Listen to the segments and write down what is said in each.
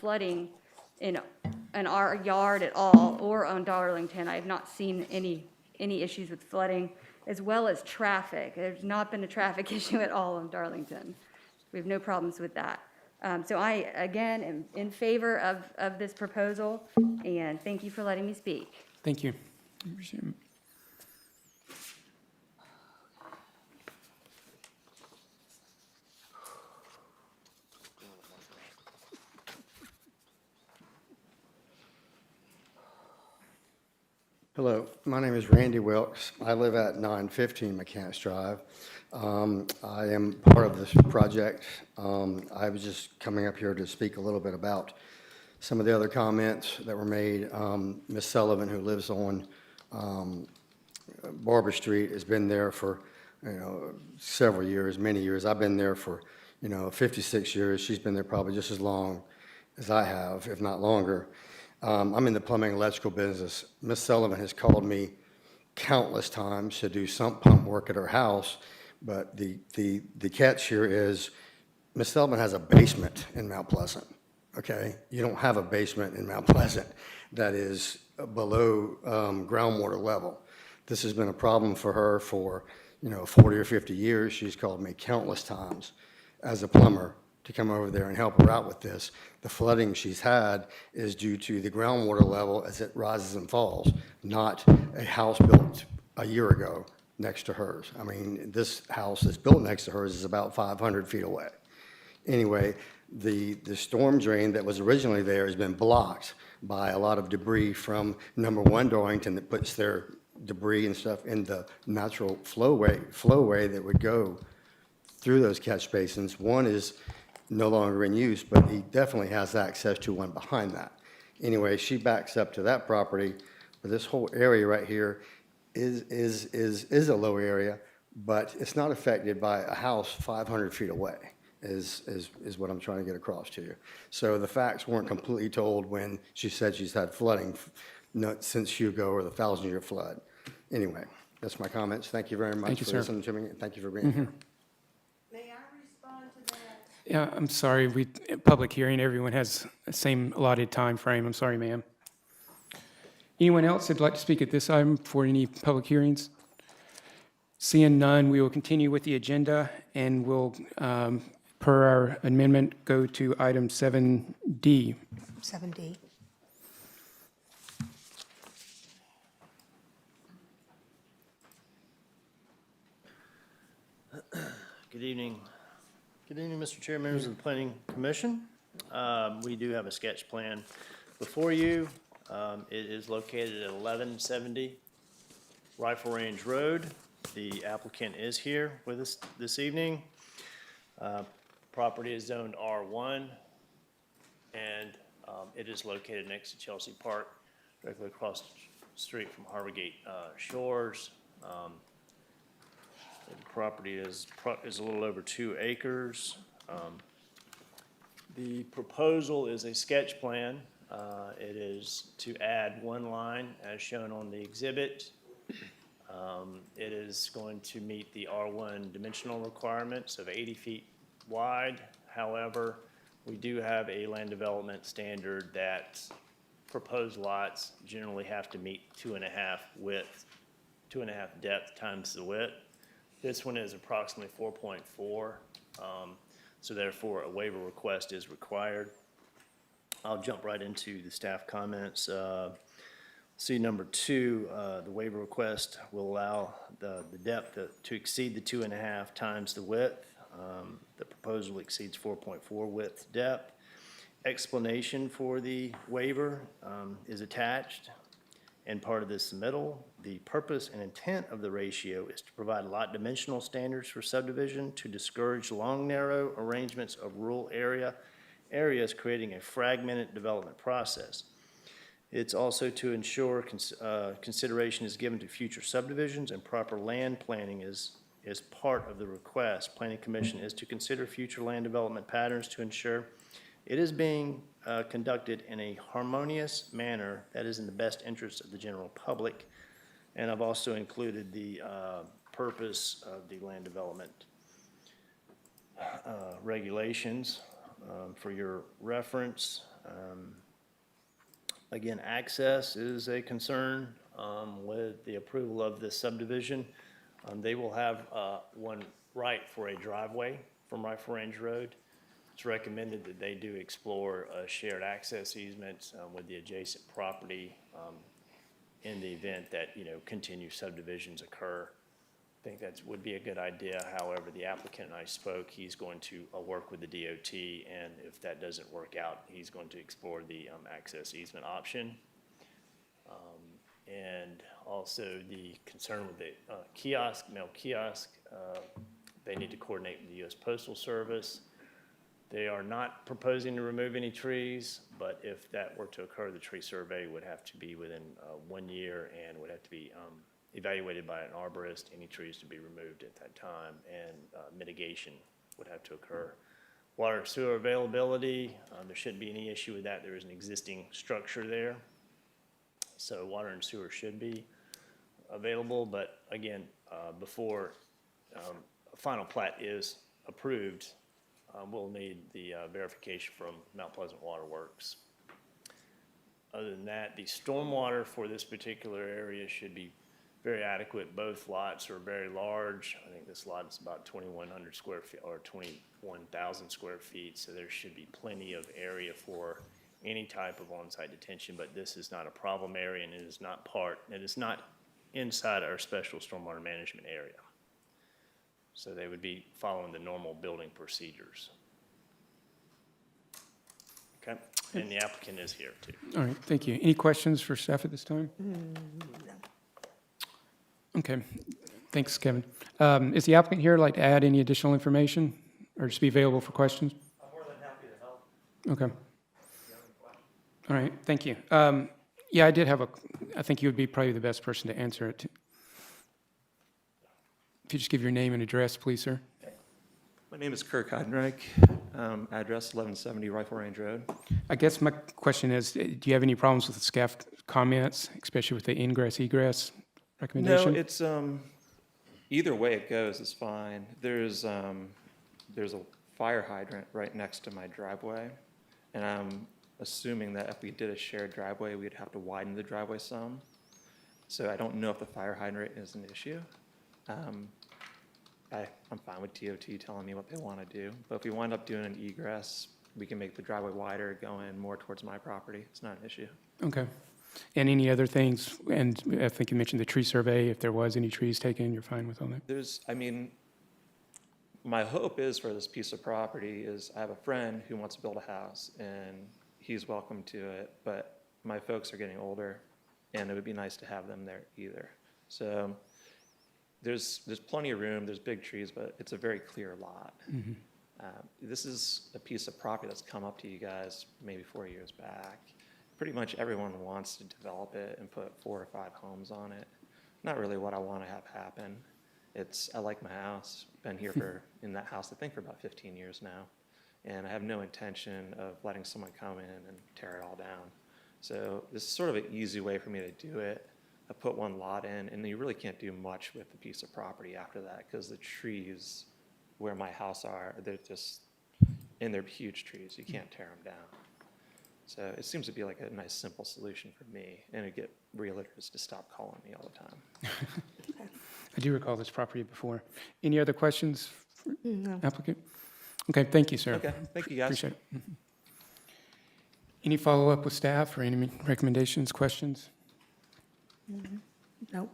flooding in our yard at all or on Darlington. I have not seen any issues with flooding, as well as traffic. There's not been a traffic issue at all on Darlington. We have no problems with that. So I, again, am in favor of this proposal, and thank you for letting me speak. Thank you. Hello, my name is Randy Wilkes. I live at 915 McCants Drive. I am part of this project. I was just coming up here to speak a little bit about some of the other comments that were made. Ms. Sullivan, who lives on Barber Street, has been there for, several years, many years. I've been there for, 56 years. She's been there probably just as long as I have, if not longer. I'm in the plumbing and electrical business. Ms. Sullivan has called me countless times to do sump pump work at her house, but the catch here is Ms. Sullivan has a basement in Mount Pleasant, okay? You don't have a basement in Mount Pleasant that is below groundwater level. This has been a problem for her for, 40 or 50 years. She's called me countless times as a plumber to come over there and help her out with this. The flooding she's had is due to the groundwater level as it rises and falls, not a house built a year ago next to hers. I mean, this house that's built next to hers is about 500 feet away. Anyway, the storm drain that was originally there has been blocked by a lot of debris from number 1 Darlington that puts their debris and stuff in the natural flowway that would go through those catch basins. One is no longer in use, but he definitely has access to one behind that. Anyway, she backs up to that property, but this whole area right here is a low area, but it's not affected by a house 500 feet away, is what I'm trying to get across to you. So the facts weren't completely told when she said she's had flooding since Hugo or the 1,000-year flood. Anyway, that's my comments. Thank you very much for listening to me, and thank you for being here. Yeah, I'm sorry, public hearing, everyone has the same allotted time frame. I'm sorry, ma'am. Anyone else that'd like to speak at this item for any public hearings? Seeing none, we will continue with the agenda and we'll, per our amendment, go to item 7D. 7D. Good evening. Good evening, Mr. Chair, members of the Planning Commission. We do have a sketch plan before you. It is located at 1170 Rifle Range Road. The applicant is here with us this evening. Property is zoned R1, and it is located next to Chelsea Park, directly across the street from Harborgate Shores. The property is a little over 2 acres. The proposal is a sketch plan. It is to add 1 line as shown on the exhibit. It is going to meet the R1 dimensional requirements of 80 feet wide. However, we do have a land development standard that proposed lots generally have to meet 2.5 width, 2.5 depth times the width. This one is approximately 4.4, so therefore a waiver request is required. I'll jump right into the staff comments. See number 2, the waiver request will allow the depth to exceed the 2.5 times the width. The proposal exceeds 4.4 width depth. Explanation for the waiver is attached. And part of this submittal, the purpose and intent of the ratio is to provide lot dimensional standards for subdivision to discourage long, narrow arrangements of rural areas creating a fragmented development process. It's also to ensure consideration is given to future subdivisions and proper land planning is part of the request. Planning Commission is to consider future land development patterns to ensure it is being conducted in a harmonious manner that is in the best interest of the general public. And I've also included the purpose of the land development regulations for your reference. Again, access is a concern with the approval of this subdivision. They will have one right for a driveway from Rifle Range Road. It's recommended that they do explore a shared access easement with the adjacent property in the event that, continued subdivisions occur. I think that would be a good idea. However, the applicant and I spoke, he's going to work with the DOT, and if that doesn't work out, he's going to explore the access easement option. And also the concern with the mail kiosk, they need to coordinate with the US Postal Service. They are not proposing to remove any trees, but if that were to occur, the tree survey would have to be within 1 year and would have to be evaluated by an arborist, any trees to be removed at that time, and mitigation would have to occur. Water and sewer availability, there shouldn't be any issue with that. There is an existing structure there. So water and sewer should be available, but again, before a final plat is approved, we'll need the verification from Mount Pleasant Water Works. Other than that, the stormwater for this particular area should be very adequate. Both lots are very large. I think this lot is about 2,100 square feet or 21,000 square feet, so there should be plenty of area for any type of on-site detention, but this is not a problem area, and it is not inside our special stormwater management area. So they would be following the normal building procedures. Okay, and the applicant is here too. All right, thank you. Any questions for staff at this time? Okay, thanks, Kevin. Is the applicant here like to add any additional information or just be available for questions? I'm more than happy to help. Okay. All right, thank you. Yeah, I think you would be probably the best person to answer it. If you just give your name and address, please, sir. My name is Kirk Heidenreich, address 1170 Rifle Range Road. I guess my question is, do you have any problems with the staff comments, especially with the ingress egress recommendation? No, it's, either way it goes is fine. There's a fire hydrant right next to my driveway, and I'm assuming that if we did a shared driveway, we'd have to widen the driveway some. So I don't know if the fire hydrant is an issue. I'm fine with DOT telling me what they want to do, but if we wind up doing an egress, we can make the driveway wider, go in more towards my property. It's not an issue. Okay. And any other things? And I think you mentioned the tree survey. If there was any trees taken, you're fine with all that? My hope is for this piece of property is I have a friend who wants to build a house, and he's welcome to it, but my folks are getting older, and it would be nice to have them there either. So there's plenty of room, there's big trees, but it's a very clear lot. Mm-hmm. This is a piece of property that's come up to you guys maybe 4 years back. Pretty much everyone wants to develop it and put 4 or 5 homes on it. Not really what I want to have happen. I like my house, been here in that house I think for about 15 years now. And I have no intention of letting someone come in and tear it all down. So this is sort of an easy way for me to do it. I put one lot in, and you really can't do much with the piece of property after that because the trees where my house are, they're huge trees. You can't tear them down. So it seems to be like a nice, simple solution for me, and to get realtors to stop calling me all the time. I do recall this property before. Any other questions for No. applicant? Okay, thank you, sir. Okay, thank you, guys. Appreciate it. Mhm. Any follow-up with staff or any recommendations, questions? No,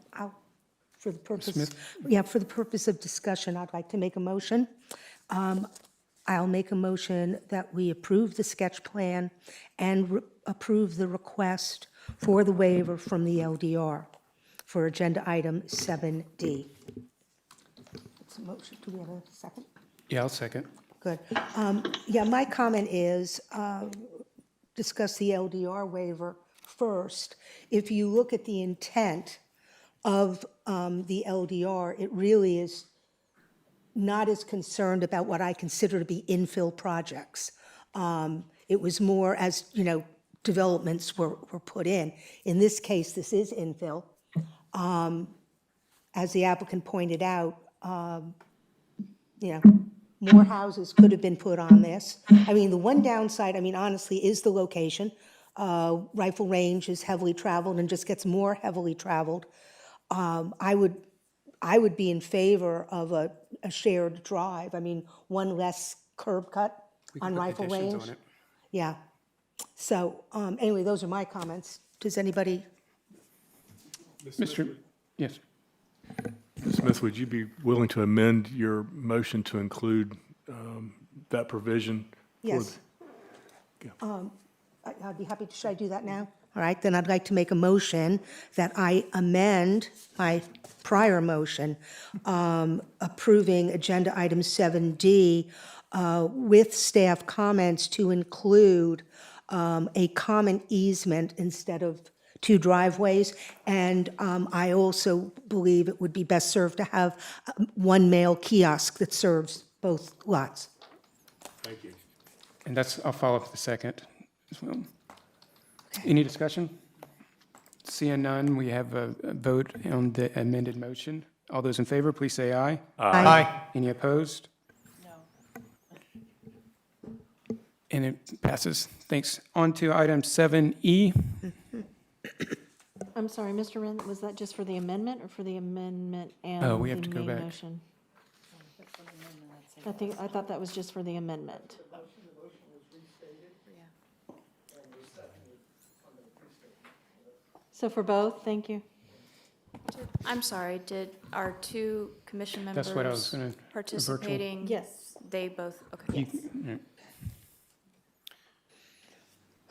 for the purpose, Smith? for the purpose of discussion, I'd like to make a motion. I'll make a motion that we approve the sketch plan and approve the request for the waiver from the LDR for agenda item 7D. It's a motion. Do we have a second? Yeah, I'll second. Good. Yeah, my comment is, discuss the LDR waiver first. If you look at the intent of the LDR, it really is not as concerned about what I consider to be infill projects. It was more as, developments were put in. In this case, this is infill. As the applicant pointed out, more houses could have been put on this. I mean, the one downside, I mean, honestly, is the location. Rifle Range is heavily traveled and just gets more heavily traveled. I would be in favor of a shared drive. I mean, one less curb cut We can on put Rifle conditions Range. on it. Yeah. So, anyway, those are my comments. Does anybody, Mr. Yes. Ms. Smith, would you be willing to amend your motion to include that provision? for yes? Yeah. I'd be happy to, should I do that now? All right, then I'd like to make a motion that I amend my prior motion approving Agenda Item 7D with staff comments to include a common easement instead of two driveways. And I also believe it would be best served to have one mail kiosk that serves both lots. Thank you. And that's, I'll follow up with the second as well. Any discussion? Seeing none, we have a vote on the amended motion. All those in favor, please say aye. Aye. Any opposed? No. And it passes. Thanks. On to item 7E. I'm sorry, Mr. Wren, was that just for the amendment or for the amendment and Oh, we have the to go main back. motion? I thought that was just for the amendment. So for both, thank you. I'm sorry, did our two commission members That's what I was gonna- a virtual- participating? Yes. They both, okay. You-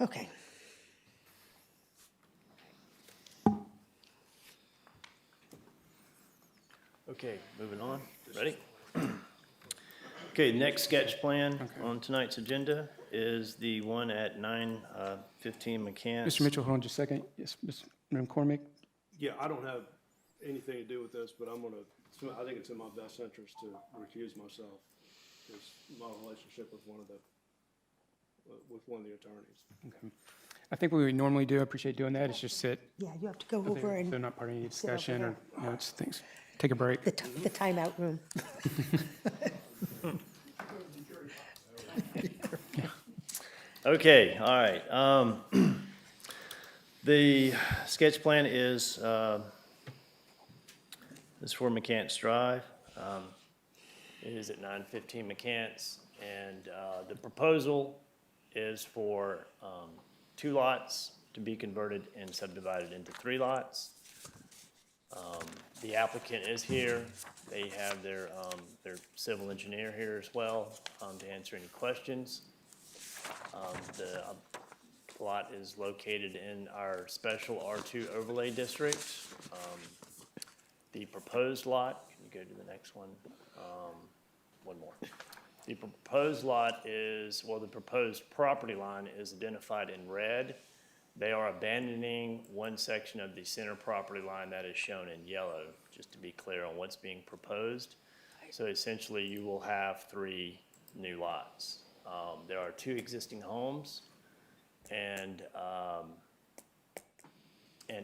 Okay. Okay, moving on. Ready? Okay, the next sketch plan on tonight's agenda is the one at 915 McCants. Mr. Mitchell, hold on just a second. Yes, Ms. McCormick? Yeah, I don't have anything to do with this, but I think it's in my best interest to recuse myself. It's my relationship with one of the attorneys. I think what we normally do, I appreciate doing that, is just sit Yeah, you have to go over over there. and They're not part of any sit over discussion or there. notes, things. Take a break. the timeout room. Okay, all right. The sketch plan is for McCants Drive. It is at 915 McCants, and the proposal is for 2 lots to be converted and subdivided into 3 lots. The applicant is here. They have their civil engineer here as well to answer any questions. The lot is located in our special R2 overlay district. The proposed lot, can you go to the next one? One more. The proposed lot is, well, the proposed property line is identified in red. They are abandoning one section of the center property line that is shown in yellow, just to be clear on what's being proposed. So essentially, you will have 3 new lots. There are 2 existing homes, and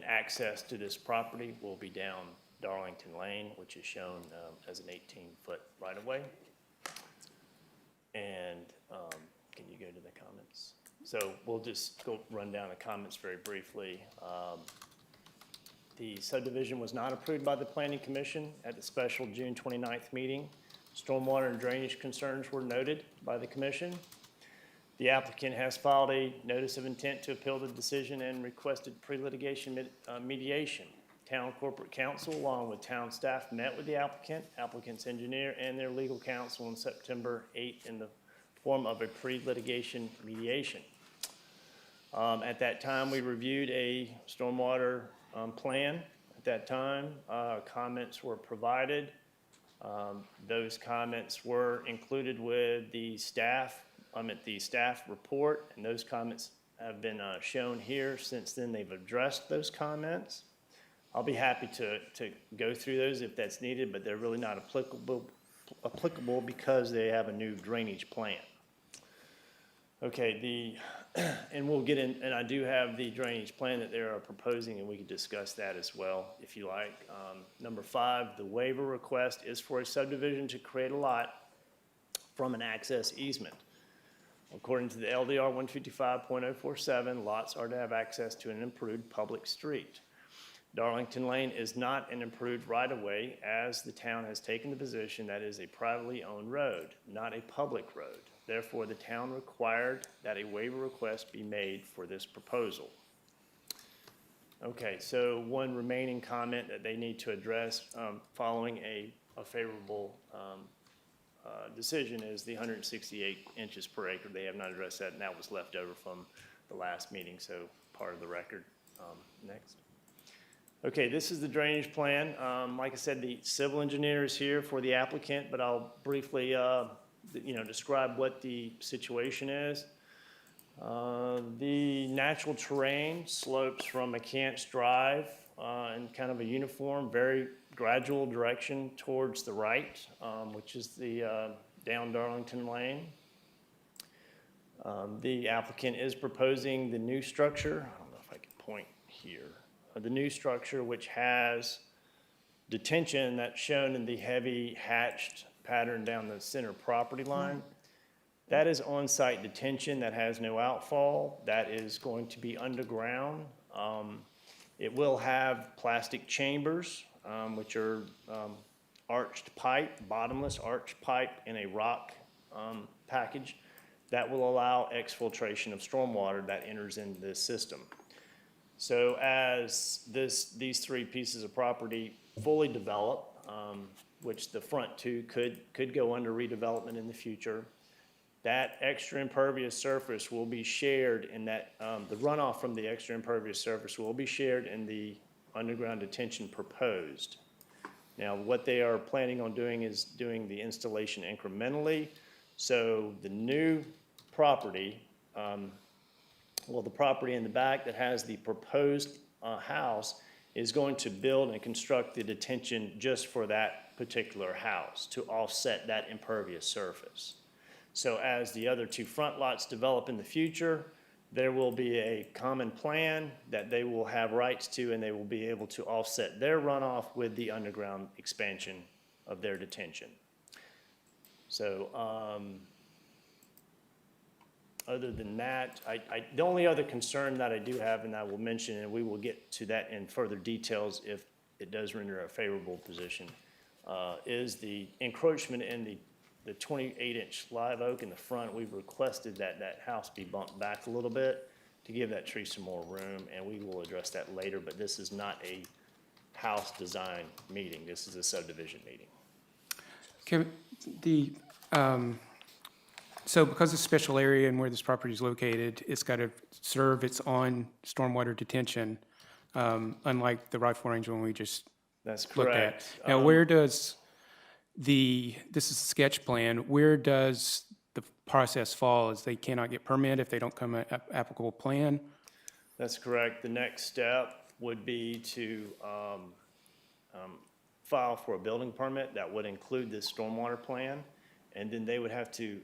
access to this property will be down Darlington Lane, which is shown as an 18-foot right-of-way. And can you go to the comments? So we'll just run down the comments very briefly. The subdivision was not approved by the Planning Commission at the special June 29th meeting. Stormwater and drainage concerns were noted by the commission. The applicant has filed a notice of intent to appeal the decision and requested pre-litigation mediation. Town corporate counsel, along with town staff, met with the applicant's engineer, and their legal counsel on September 8th in the form of a pre-litigation mediation. At that time, we reviewed a stormwater plan. At that time, comments were provided. Those comments were included with the staff report, and those comments have been shown here. Since then, they've addressed those comments. I'll be happy to go through those if that's needed, but they're really not applicable because they have a new drainage plan. Okay, and we'll get in, and I do have the drainage plan that they are proposing, and we can discuss that as well if you like. Number 5, the waiver request is for a subdivision to create a lot from an access easement. According to the LDR 155.047, lots are to have access to an improved public street. Darlington Lane is not an improved right-of-way, as the town has taken the position that it is a privately owned road, not a public road. Therefore, the town required that a waiver request be made for this proposal. Okay, so one remaining comment that they need to address following a favorable decision is the 168 inches per acre. They have not addressed that, and that was left over from the last meeting, so part of the record. Next. Okay, this is the drainage plan. Like I said, the civil engineer is here for the applicant, but I'll briefly describe what the situation is. The natural terrain slopes from McCants Drive in kind of a uniform, very gradual direction towards the right, which is the down Darlington Lane. The applicant is proposing the new structure. I don't know if I can point here. The new structure, which has detention that's shown in the heavy hatched pattern down the center property line. That is on-site detention that has no outfall. That is going to be underground. It will have plastic chambers, which are arched pipe, bottomless arched pipe in a rock package that will allow exfiltration of stormwater that enters into this system. So as these three pieces of property fully develop, which the front two could go under redevelopment in the future, that extra impervious surface will be shared in that, the runoff from the extra impervious surface will be shared in the underground detention proposed. Now, what they are planning on doing is doing the installation incrementally. So the new property, the property in the back that has the proposed house is going to build and construct the detention just for that particular house to offset that impervious surface. So as the other two front lots develop in the future, there will be a common plan that they will have rights to, and they will be able to offset their runoff with the underground expansion of their detention. So other than that, the only other concern that I do have, and I will mention, and we will get to that in further details if it does render a favorable position, is the encroachment in the 28-inch live oak in the front. We've requested that that house be bumped back a little bit to give that tree some more room, and we will address that later, but this is not a house design meeting. This is a subdivision meeting. Okay, so because it's a special area and where this property is located, it's got to serve its own stormwater detention, unlike the rifle range one we just That's looked at. correct. Now, where does this is a sketch plan, where does the process fall? Is they cannot get permit if they don't come an applicable plan? That's correct. The next step would be to file for a building permit that would include this stormwater plan, and then they would have to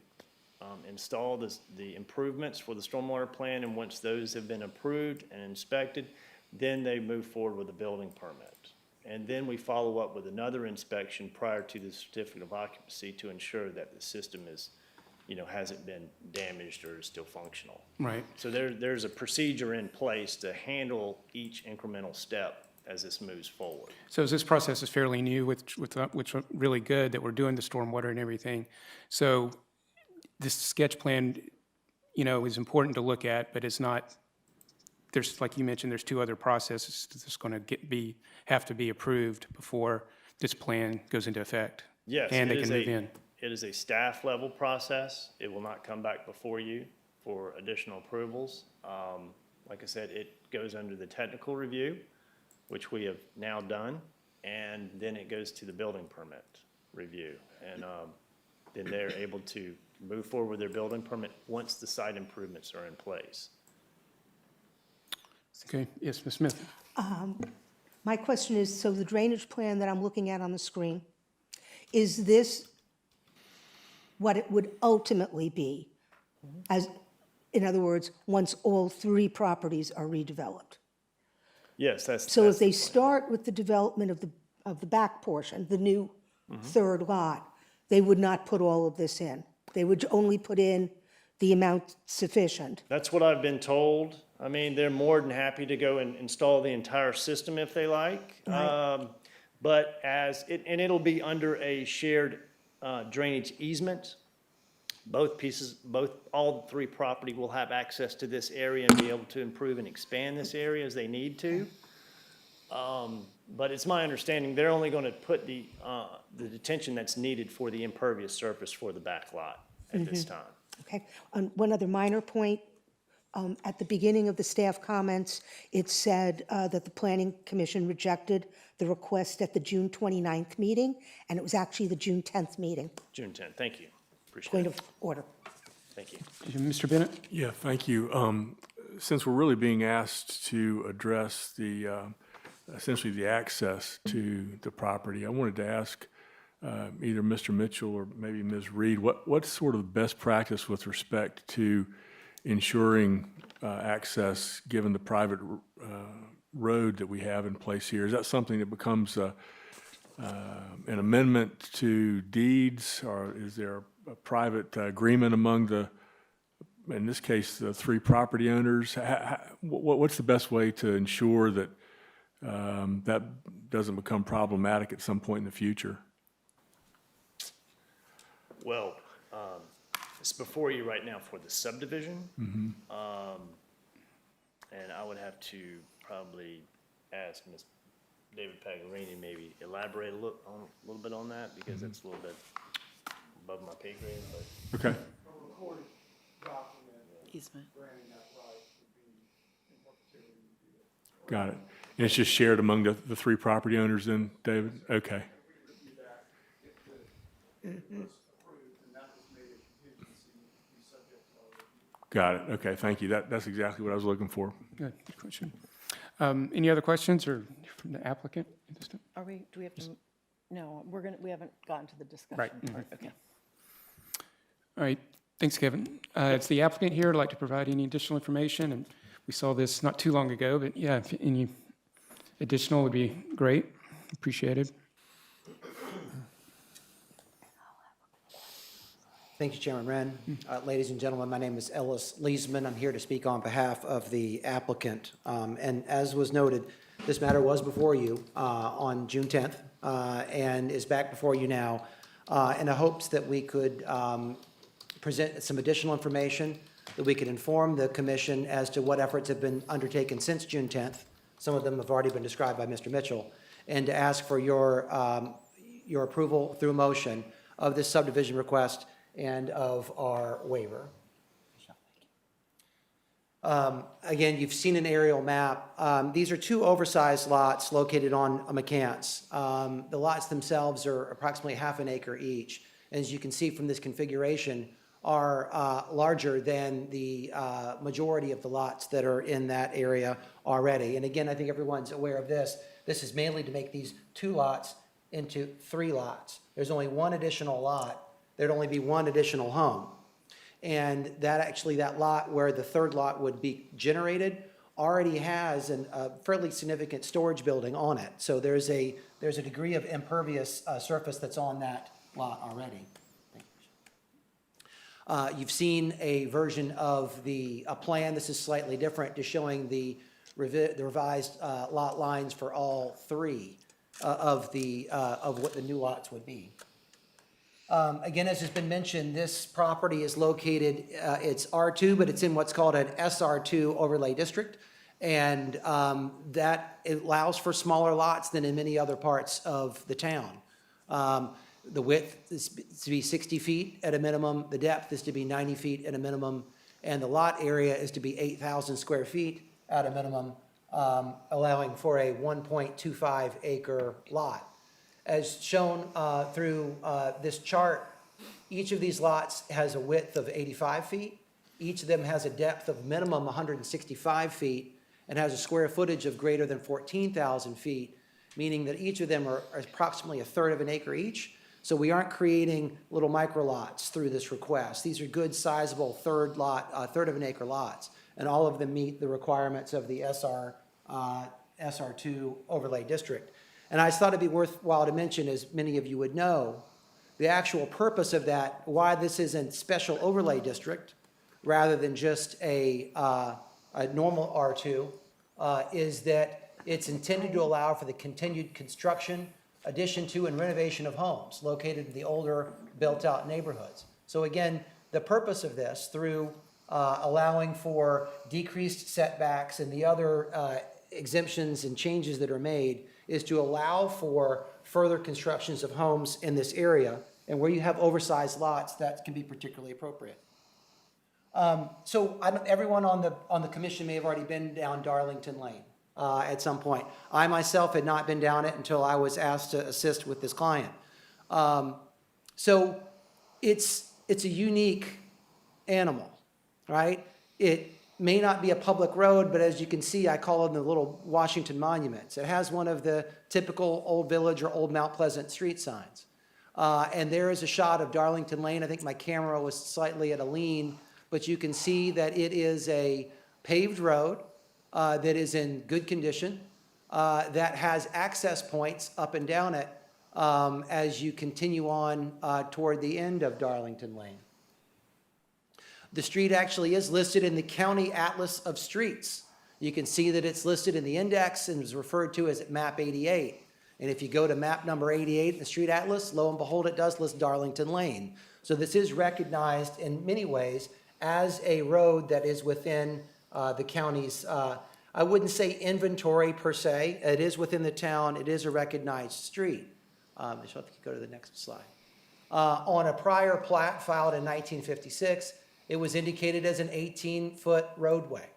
install the improvements for the stormwater plan, and once those have been approved and inspected, then they move forward with a building permit. And then we follow up with another inspection prior to the certificate of occupancy to ensure that the system is, hasn't been damaged or is still functional. Right. So there's a procedure in place to handle each incremental step as this moves forward. So this process is fairly new, which is really good that we're doing the stormwater and everything. So this sketch plan, is important to look at, but it's not, there's, like you mentioned, there's two other processes that's going to have to be approved before this plan goes into effect. Yes, And they can move in. It is a staff level process. It will not come back before you for additional approvals. Like I said, it goes under the technical review, which we have now done, and then it goes to the building permit review. And then they're able to move forward with their building permit once the site improvements are in place. Okay, yes, Ms. Smith. My question is, so the drainage plan that I'm looking at on the screen, is this what it would ultimately be? In other words, once all three properties are redeveloped? Yes, that's. So that's if they the plan. start with the development of the back portion, the new third lot, they would not put all of this in? They would only put in the amount sufficient. That's what I've been told. I mean, they're more than happy to go and install the entire system if they like. But and it'll be under a shared drainage easement. All three property will have access to this area and be able to improve and expand this area as they need to. But it's my understanding they're only going to put the detention that's needed for the impervious surface for the back lot at this time. Okay, one other minor point. At the beginning of the staff comments, it said that the Planning Commission rejected the request at the June 29th meeting, and it was actually the June 10th meeting. June 10th, thank you. Appreciate Point it. of order. Thank you. Mr. Bennett? Yeah, thank you. Since we're really being asked to address essentially the access to the property, I wanted to ask either Mr. Mitchell or maybe Ms. Reed, what's sort of best practice with respect to ensuring access given the private road that we have in place here? Is that something that becomes an amendment to deeds, or is there a private agreement among in this case, the three property owners? What's the best way to ensure that that doesn't become problematic at some point in the future? Well, it's before you right now for the subdivision. And I would have to probably ask Ms. David Pagarini maybe elaborate a little bit on that, because it's a little bit above my pay grade, but. Okay. Easement. Got it. And it's just shared among the three property owners then, David? Okay. Got it. Okay, thank you. That's exactly what I was looking for. Good question. Any other questions or from the applicant at this time? Do we have to, no, we haven't gotten to the discussion Right. part, okay. All right, thanks, Kevin. It's the applicant here. I'd like to provide any additional information, and we saw this not too long ago, but yeah, if any additional would be great, appreciated. Thank you, Chairman Wren. Ladies and gentlemen, my name is Ellis Leesman. I'm here to speak on behalf of the applicant. And as was noted, this matter was before you on June 10th and is back before you now in the hopes that we could present some additional information, that we could inform the commission as to what efforts have been undertaken since June 10th. Some of them have already been described by Mr. Mitchell, and to ask for your approval through motion of this subdivision request and of our waiver. Again, you've seen an aerial map. These are two oversized lots located on a McCants. The lots themselves are approximately half an acre each. As you can see from this configuration, are larger than the majority of the lots that are in that area already. And again, I think everyone's aware of this. This is mainly to make these two lots into three lots. There's only one additional lot. There'd only be one additional home. And that lot where the third lot would be generated already has a fairly significant storage building on it. So there's a degree of impervious surface that's on that lot already. You've seen a version of a plan. This is slightly different, just showing the revised lot lines for all three of what the new lots would be. Again, as has been mentioned, this property is located, it's R2, but it's in what's called an SR2 overlay district. And that allows for smaller lots than in many other parts of the town. The width is to be 60 feet at a minimum. The depth is to be 90 feet at a minimum. And the lot area is to be 8,000 square feet at a minimum, allowing for a 1.25 acre lot. As shown through this chart, each of these lots has a width of 85 feet. Each of them has a depth of minimum 165 feet and has a square footage of greater than 14,000 feet, meaning that each of them are approximately a third of an acre each. So we aren't creating little micro lots through this request. These are good, sizable third of an acre lots, and all of them meet the requirements of the SR2 overlay district. And I thought it'd be worthwhile to mention, as many of you would know, the actual purpose of that, why this isn't special overlay district rather than just a normal R2, is that it's intended to allow for the continued construction, addition to, and renovation of homes located in the older built-out neighborhoods. So again, the purpose of this, through allowing for decreased setbacks and the other exemptions and changes that are made, is to allow for further constructions of homes in this area, and where you have oversized lots, that can be particularly appropriate. So everyone on the commission may have already been down Darlington Lane at some point. I myself had not been down it until I was asked to assist with this client. So it's a unique animal, right? It may not be a public road, but as you can see, I call them the little Washington monuments. It has one of the typical Old Village or Old Mount Pleasant street signs. And there is a shot of Darlington Lane. I think my camera was slightly at a lean, but you can see that it is a paved road that is in good condition, that has access points up and down it as you continue on toward the end of Darlington Lane. The street actually is listed in the County Atlas of Streets. You can see that it's listed in the index and is referred to as map 88. And if you go to map number 88 in the street atlas, lo and behold, it does list Darlington Lane. So this is recognized in many ways as a road that is within the county's, I wouldn't say inventory per se. It is within the town. It is a recognized street. Michelle, if you could go to the next slide. On a prior plat filed in 1956, it was indicated as an 18-foot roadway.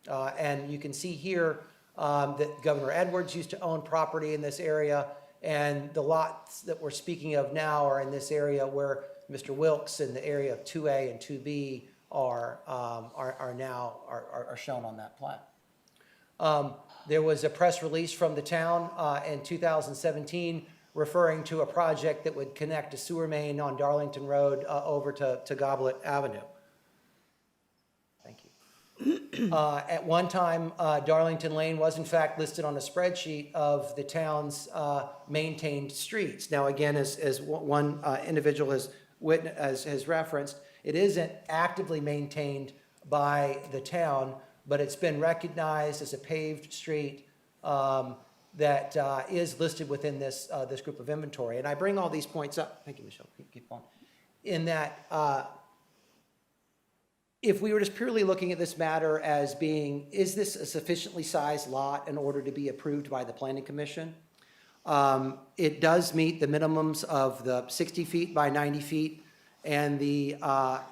And you can see here that Governor Edwards used to own property in this area, and the lots that we're speaking of now are in this area where Mr. Wilkes in the area of 2A and 2B are shown on that plat. There was a press release from the town in 2017 referring to a project that would connect a sewer main on Darlington Road over to Goblet Avenue. Thank you. At one time, Darlington Lane was in fact listed on a spreadsheet of the town's maintained streets. Now again, as one individual has referenced, it isn't actively maintained by the town, but it's been recognized as a paved street that is listed within this group of inventory. And I bring all these points up, thank you, Michelle, keep going, in that if we were just purely looking at this matter as being, is this a sufficiently sized lot in order to be approved by the Planning Commission? It does meet the minimums of the 60 feet by 90 feet and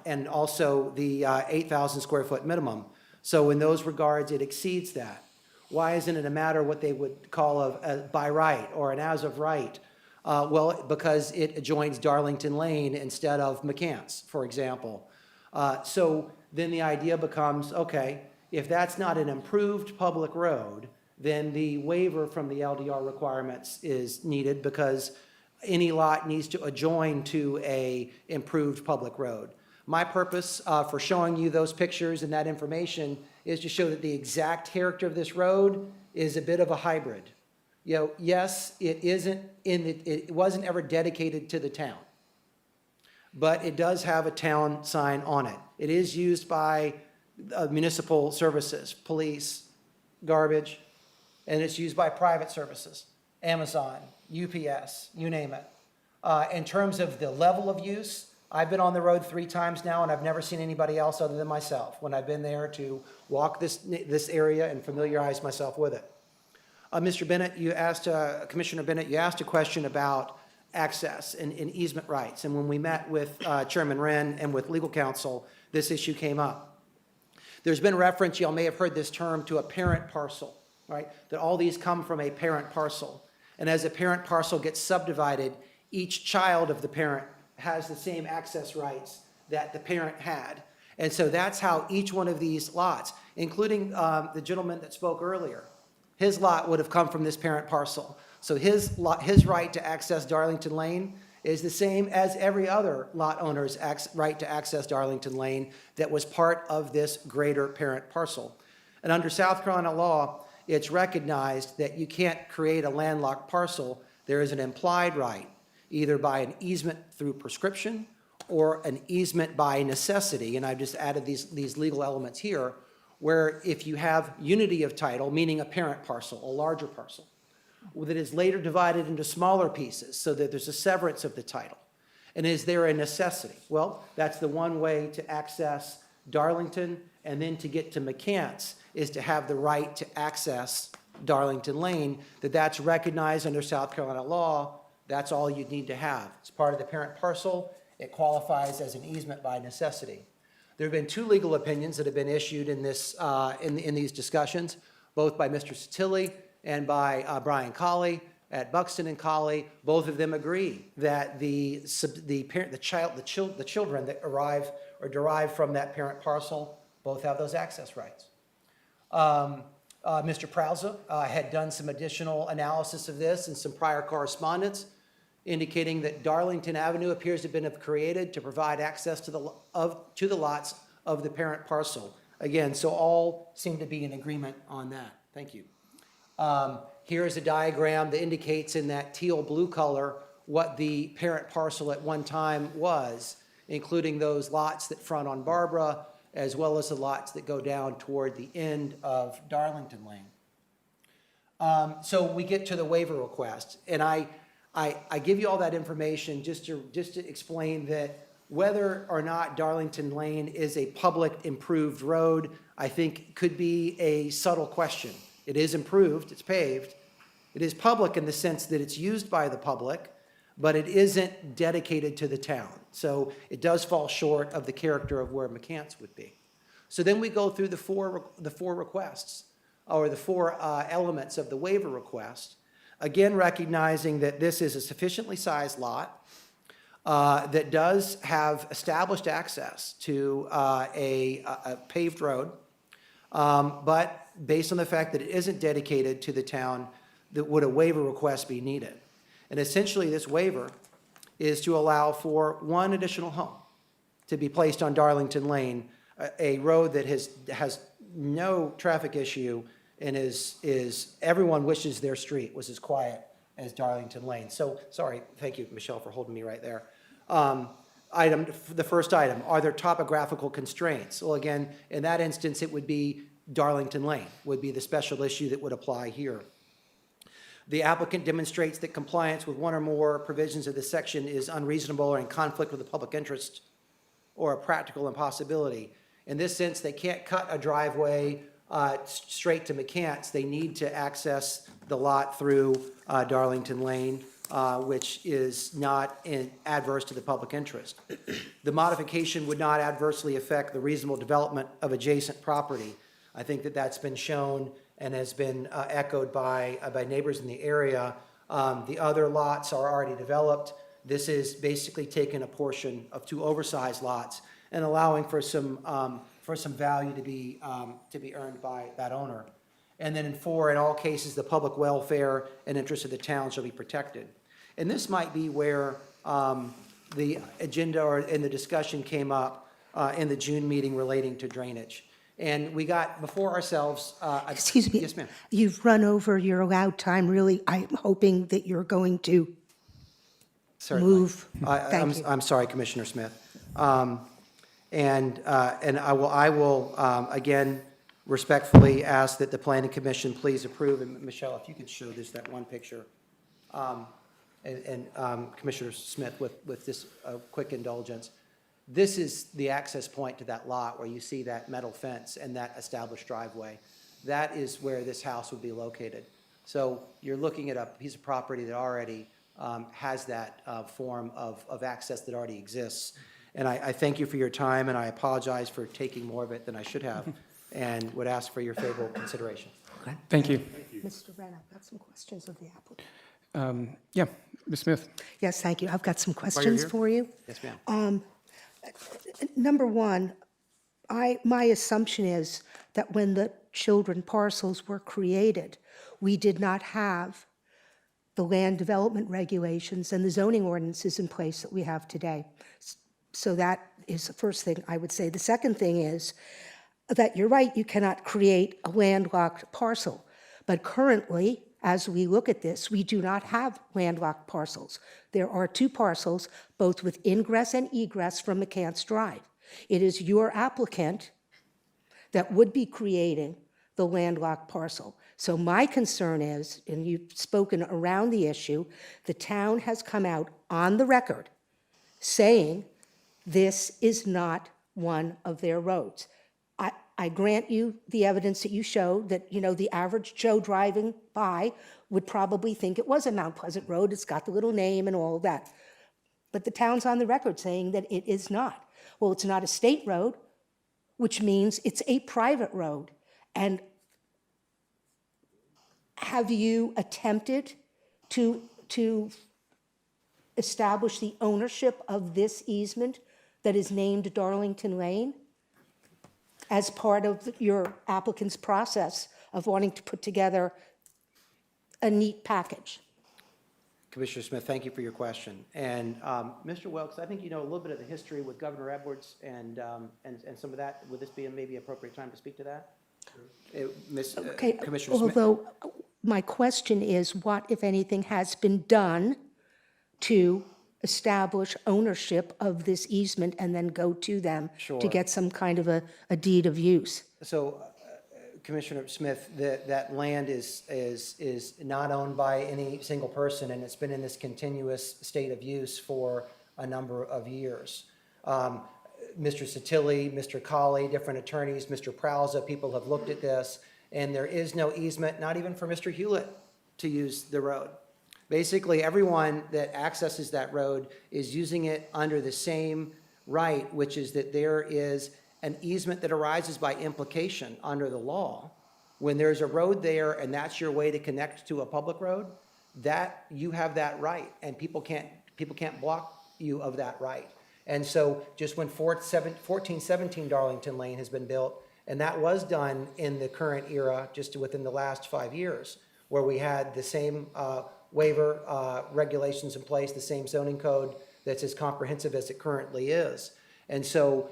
and also the 8,000 square foot minimum. So in those regards, it exceeds that. Why isn't it a matter what they would call a by right or an as of right? Well, because it adjoins Darlington Lane instead of McCants, for example. So then the idea becomes, okay, if that's not an improved public road, then the waiver from the LDR requirements is needed because any lot needs to adjoin to a improved public road. My purpose for showing you those pictures and that information is to show that the exact character of this road is a bit of a hybrid. You know, yes, it wasn't ever dedicated to the town, but it does have a town sign on it. It is used by municipal services, police, garbage, and it's used by private services, Amazon, UPS, you name it. In terms of the level of use, I've been on the road 3 times now, and I've never seen anybody else other than myself when I've been there to walk this area and familiarize myself with it. Mr. Bennett, you asked, Commissioner Bennett, you asked a question about access and easement rights. And when we met with Chairman Wren and with legal counsel, this issue came up. There's been reference, y'all may have heard this term, to a parent parcel, right? That all these come from a parent parcel. And as a parent parcel gets subdivided, each child of the parent has the same access rights that the parent had. And so that's how each one of these lots, including the gentleman that spoke earlier, his lot would have come from this parent parcel. So his right to access Darlington Lane is the same as every other lot owner's right to access Darlington Lane that was part of this greater parent parcel. And under South Carolina law, it's recognized that you can't create a landlocked parcel. There is an implied right. either by an easement through prescription or an easement by necessity. And I've just added these legal elements here, where if you have unity of title, meaning a parent parcel, a larger parcel, that is later divided into smaller pieces so that there's a severance of the title. And is there a necessity? Well, that's the one way to access Darlington, and then to get to McCants is to have the right to access Darlington Lane, that's recognized under South Carolina law. That's all you'd need to have. It's part of the parent parcel. It qualifies as an easement by necessity. There have been two legal opinions that have been issued in this, in these discussions, both by Mr. Satilli and by Brian Colley at Buxton and Colley. Both of them agree that the children that arrive or derive from that parent parcel both have those access rights. Mr. Prauza had done some additional analysis of this and some prior correspondence indicating that Darlington Avenue appears to have been created to provide access to the lots of the parent parcel. Again, so all seem to be in agreement on that. Thank you. Here is a diagram that indicates in that teal blue color what the parent parcel at one time was, including those lots that front on Barbara, as well as the lots that go down toward the end of Darlington Lane. So we get to the waiver request, and I give you all that information just to explain that whether or not Darlington Lane is a public improved road, I think could be a subtle question. It is improved, it's paved. It is public in the sense that it's used by the public, but it isn't dedicated to the town. So it does fall short of the character of where McCants would be. So then we go through the four requests, or the four elements of the waiver request, again recognizing that this is a sufficiently sized lot that does have established access to a paved road, but based on the fact that it isn't dedicated to the town, that would a waiver request be needed. And essentially this waiver is to allow for one additional home to be placed on Darlington Lane, a road that has no traffic issue and is everyone wishes their street was as quiet as Darlington Lane. So, sorry, thank you, Michelle, for holding me right there. The first item, are there topographical constraints? Well, again, in that instance, it would be Darlington Lane would be the special issue that would apply here. The applicant demonstrates that compliance with one or more provisions of this section is unreasonable or in conflict with the public interest or a practical impossibility. In this sense, they can't cut a driveway straight to McCants. They need to access the lot through Darlington Lane, which is not adverse to the public interest. The modification would not adversely affect the reasonable development of adjacent property. I think that that's been shown and has been echoed by neighbors in the area. The other lots are already developed. This is basically taking a portion of two oversized lots and allowing for some value to be earned by that owner. And then in 4, in all cases, the public welfare and interest of the town shall be protected. And this might be where the agenda or in the discussion came up in the June meeting relating to drainage. And we got before ourselves. Excuse me. Yes, ma'am. You've run over your allowed time, really. I'm hoping that you're going to Certainly. move. Thank you. I'm sorry, Commissioner Smith. And I will again respectfully ask that the Planning Commission please approve. And Michelle, if you could show this, that one picture. Commissioner Smith, with this quick indulgence. This is the access point to that lot where you see that metal fence and that established driveway. That is where this house would be located. So you're looking at a piece of property that already has that form of access that already exists. And I thank you for your time, and I apologize for taking more of it than I should have, and would ask for your favorable consideration. Okay. Thank you. Mr. Wren, I've got some questions of the applicant. Yeah, Ms. Smith. Yes, thank you. I've got some questions here? for you. Yes, ma'am. Number one, my assumption is that when the children parcels were created, we did not have the land development regulations and the zoning ordinances in place that we have today. So that is the first thing I would say. The second thing is that you're right, you cannot create a landlocked parcel. But currently, as we look at this, we do not have landlocked parcels. There are 2 parcels, both with ingress and egress from McCants Drive. It is your applicant that would be creating the landlocked parcel. So my concern is, and you've spoken around the issue, the town has come out on the record saying this is not one of their roads. I grant you the evidence that you showed that, the average Joe driving by would probably think it was a Mount Pleasant road. It's got the little name and all of that. But the town's on the record saying that it is not. Well, it's not a state road, which means it's a private road. And have you attempted to establish the ownership of this easement that is named Darlington Lane as part of your applicant's process of wanting to put together a neat package? Commissioner Smith, thank you for your question. And Mr. Wilkes, I think you know a little bit of the history with Governor Edwards and some of that. Would this be maybe appropriate time to speak to that? Okay, Commissioner Smith? although my question is, what, if anything, has been done to establish ownership of this easement and then go to them Sure. to get some kind of a deed of use? So, Commissioner Smith, that land is not owned by any single person, and it's been in this continuous state of use for a number of years. Mr. Satilli, Mr. Colley, different attorneys, Mr. Prowza, people have looked at this, and there is no easement, not even for Mr. Hewlett to use the road. Basically, everyone that accesses that road is using it under the same right, which is that there is an easement that arises by implication under the law. When there's a road there and that's your way to connect to a public road, that you have that right, and people can't block you of that right. And so just when 1417 Darlington Lane has been built, and that was done in the current era, just within the last 5 years, where we had the same waiver regulations in place, the same zoning code that's as comprehensive as it currently is. And so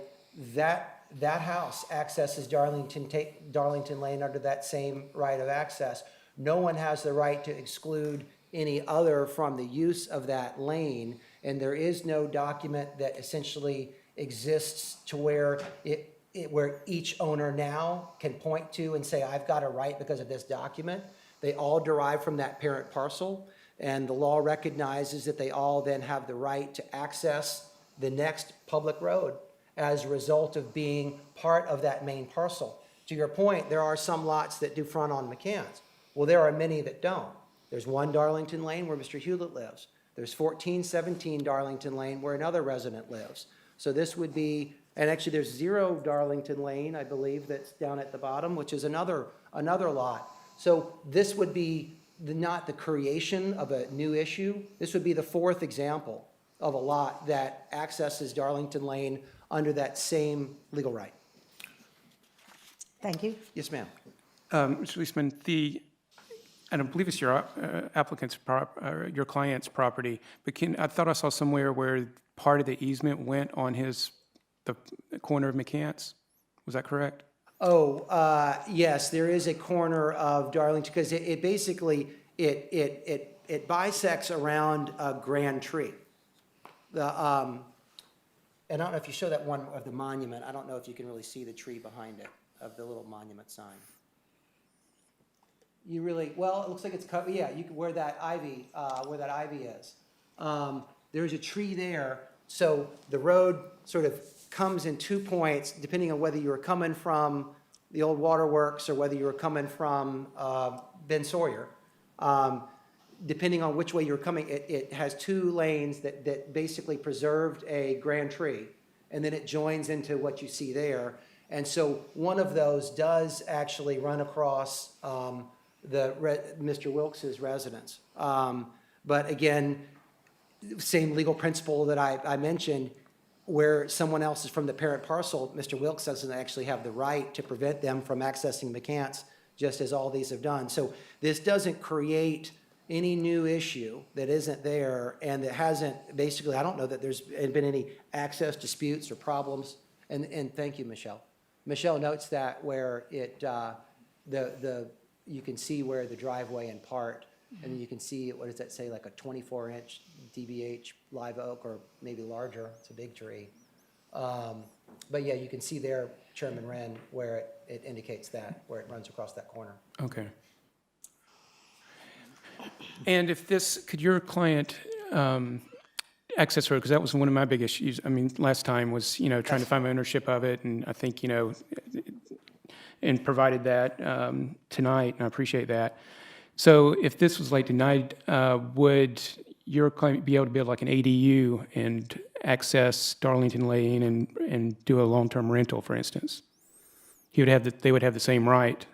that house accesses Darlington Lane under that same right of access. No one has the right to exclude any other from the use of that lane, and there is no document that essentially exists to where where each owner now can point to and say, I've got a right because of this document. They all derive from that parent parcel, and the law recognizes that they all then have the right to access the next public road as a result of being part of that main parcel. To your point, there are some lots that do front on McCants. Well, there are many that don't. There's one Darlington Lane where Mr. Hewlett lives. There's 1417 Darlington Lane where another resident lives. So this would be, and actually there's 0 Darlington Lane, I believe, that's down at the bottom, which is another lot. So this would be not the creation of a new issue. This would be the 4th example of a lot that accesses Darlington Lane under that same legal right. Thank you. Yes, ma'am. Mr. Leisman, I don't believe it's your applicant's your client's property, but I thought I saw somewhere where part of the easement went on the corner of McCants. Was that correct? Oh, yes, there is a corner of Darlington, because it basically, it bisects around a grand tree. And I don't know if you show that one of the monument, I don't know if you can really see the tree behind it, of the little monument sign. You really, well, it looks like it's covered, yeah, you can, where that ivy is. There's a tree there, so the road sort of comes in 2 points, depending on whether you were coming from the old waterworks or whether you were coming from Ben Sawyer. Depending on which way you're coming, it has 2 lanes that basically preserved a grand tree, and then it joins into what you see there. And so one of those does actually run across Mr. Wilkes's residence. But again, same legal principle that I mentioned, where someone else is from the parent parcel, Mr. Wilkes doesn't actually have the right to prevent them from accessing McCants, just as all these have done. So this doesn't create any new issue that isn't there, and that hasn't, basically, I don't know that there's been any access disputes or problems. And thank you, Michelle. Michelle notes that where the you can see where the driveway and part, and then you can see, what does that say, like a 24-inch DBH live oak, or maybe larger, it's a big tree. But yeah, you can see there, Chairman Wren, where it indicates that, where it runs across that corner. Okay. And if this, could your client access road, because that was one of my big issues, I mean, last time was, trying to find ownership of it, and I think, and provided that tonight, and I appreciate that. So if this was like denied, would your client be able to build like an ADU and access Darlington Lane and do a long-term rental, for instance? They would have the same right.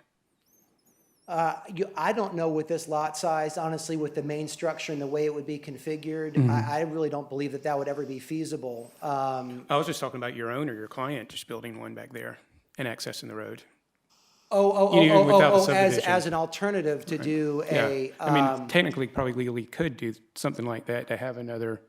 I don't know with this lot size, honestly, with the main structure and the way it would be configured, I really don't believe that would ever be feasible. I was just talking about your owner, your client, just building one back there and accessing the road. Without the subdivision. As an alternative to do Yeah, I mean, technically, probably legally could do something like that, to have another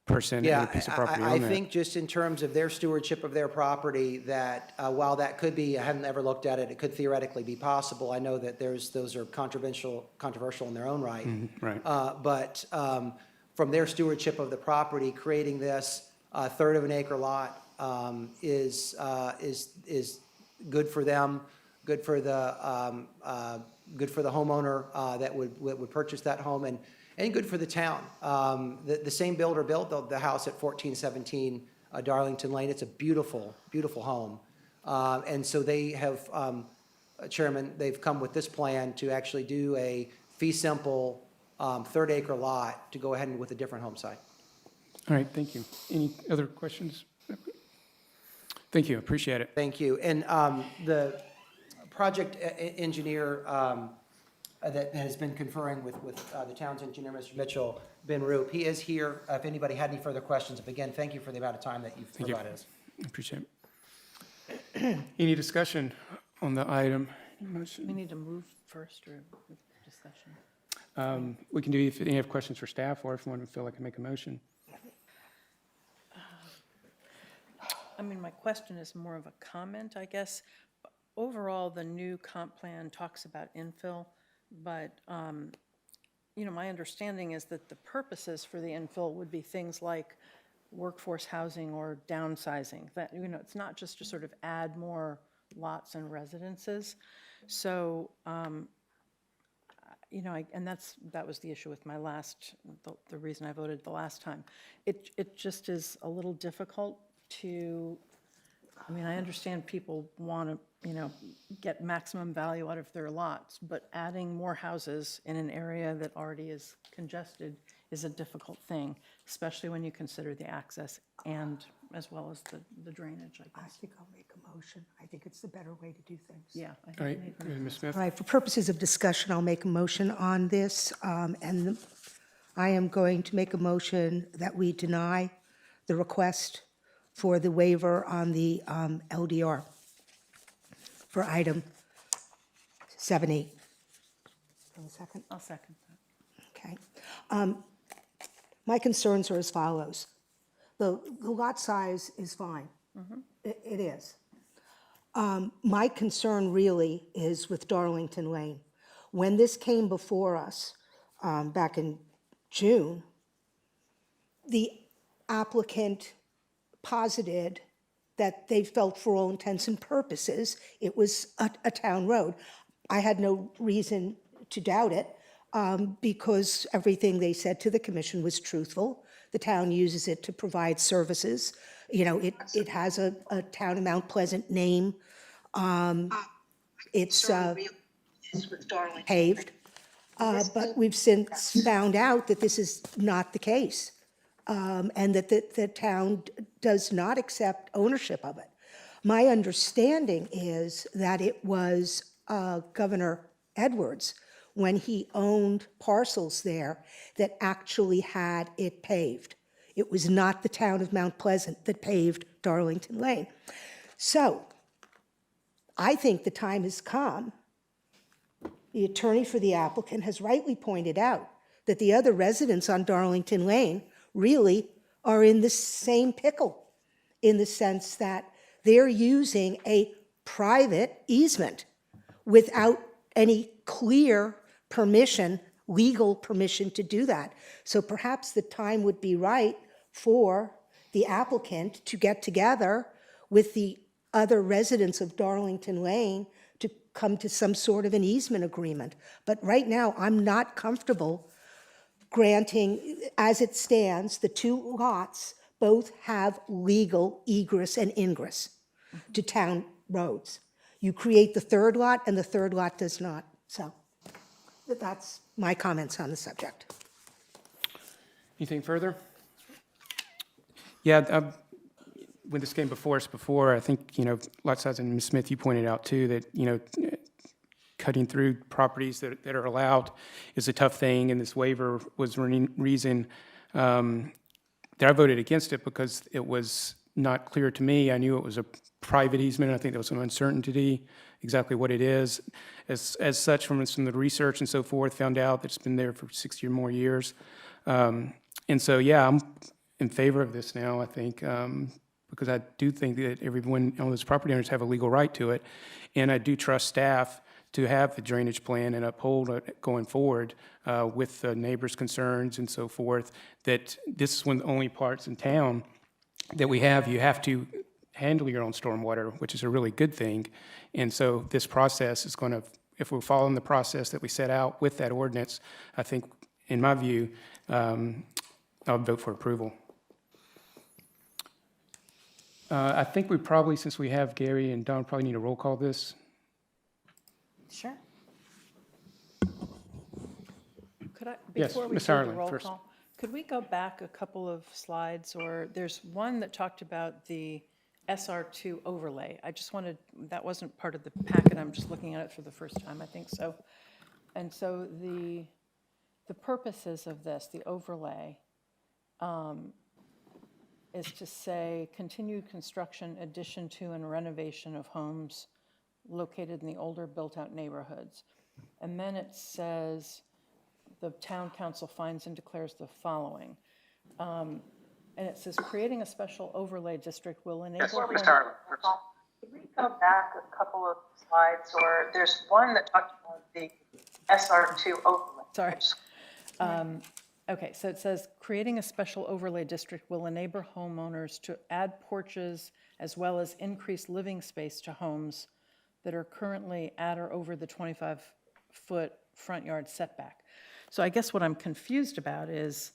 person and a piece of property on I that. think just in terms of their stewardship of their property, that while that could be, I haven't ever looked at it, it could theoretically be possible. I know that those are controversial in their own right. Right. But from their stewardship of the property, creating this third of an acre lot is good for them, good for the homeowner that would purchase that home, and good for the town. The same builder built the house at 1417 Darlington Lane. It's a beautiful, beautiful home. And so they have, Chairman, they've come with this plan to actually do a fee simple third acre lot to go ahead and with a different home site. All right, thank you. Any other questions? Thank you, appreciate it. Thank you. And the project engineer that has been conferring with the town's engineer, Mr. Mitchell, Ben Roop, he is here. If anybody had any further questions, but again, thank you for the amount of time that you've Thank you. provided us. Appreciate it. Any discussion on the item? We need to move first or discussion? We can do if you have questions for staff, or if you want to feel like I make a motion. I mean, my question is more of a comment, I guess. Overall, the new comp plan talks about infill, but, my understanding is that the purposes for the infill would be things like workforce housing or downsizing. That, it's not just to sort of add more lots and residences. So, and that was the issue with my the reason I voted the last time. It just is a little difficult to, I understand people want to, get maximum value out of their lots, but adding more houses in an area that already is congested is a difficult thing, especially when you consider the access and as well as the drainage, I I guess. think I'll make a motion. I think it's the better way to do things. Yeah. I think All we right, need go ahead, Ms. Smith. All right, for purposes of discussion, I'll make a motion on this, and I am going to make a motion that we deny the request for the waiver on the LDR for item 7E. A second? I'll second that. Okay. My concerns are as follows. The lot size is fine. It is. My concern really is with Darlington Lane. When this came before us back in June, the applicant posited that they felt for all intents and purposes it was a town road. I had no reason to doubt it because everything they said to the commission was truthful. The town uses it to provide services. It has a town of Mount Pleasant name. It's paved. But we've since found out that this is not the case, and that the town does not accept ownership of it. My understanding is that it was Governor Edwards, when he owned parcels there, that actually had it paved. It was not the town of Mount Pleasant that paved Darlington Lane. So I think the time has come. The attorney for the applicant has rightly pointed out that the other residents on Darlington Lane really are in the same pickle, in the sense that they're using a private easement without any clear permission, legal permission to do that. So perhaps the time would be right for the applicant to get together with the other residents of Darlington Lane to come to some sort of an easement agreement. But right now, I'm not comfortable granting, as it stands, the two lots both have legal egress and ingress to town roads. You create the third lot, and the third lot does not. So that's my comments on the subject. Anything further? Yeah, when this came before us before, I think, lot size, and Ms. Smith, you pointed out too, that, cutting through properties that are allowed is a tough thing, and this waiver was reason that I voted against it because it was not clear to me. I knew it was a private easement. I think there was some uncertainty exactly what it is. As such, from some of the research and so forth, found out that it's been there for 60 or more years. And so, yeah, I'm in favor of this now, I think, because I do think that everyone, all those property owners have a legal right to it. And I do trust staff to have the drainage plan and uphold it going forward with the neighbors' concerns and so forth, that this is one of the only parts in town that we have, you have to handle your own stormwater, which is a really good thing. And so this process is going to, if we're following the process that we set out with that ordinance, I think, in my view, I'll vote for approval. I think we probably, since we have Gary and Don, probably need a roll call this. Sure. Could I, Yes, before we do Ms. the Harlan roll first. call, could we go back a couple of slides, or there's one that talked about the SR2 overlay. I just wanted, that wasn't part of the packet, I'm just looking at it for the first time, I think so. And so the purposes of this, the overlay, is to say continued construction, addition to, and renovation of homes located in the older built-out neighborhoods. And then it says, the town council finds and declares the following. And it says, creating a special overlay district will enable. That's where we start. Could we go back a couple of slides, or there's one that talks about the SR2 overlay. Sorry. Okay, so it says, creating a special overlay district will enable homeowners to add porches as well as increase living space to homes that are currently at or over the 25-foot front yard setback. So I guess what I'm confused about is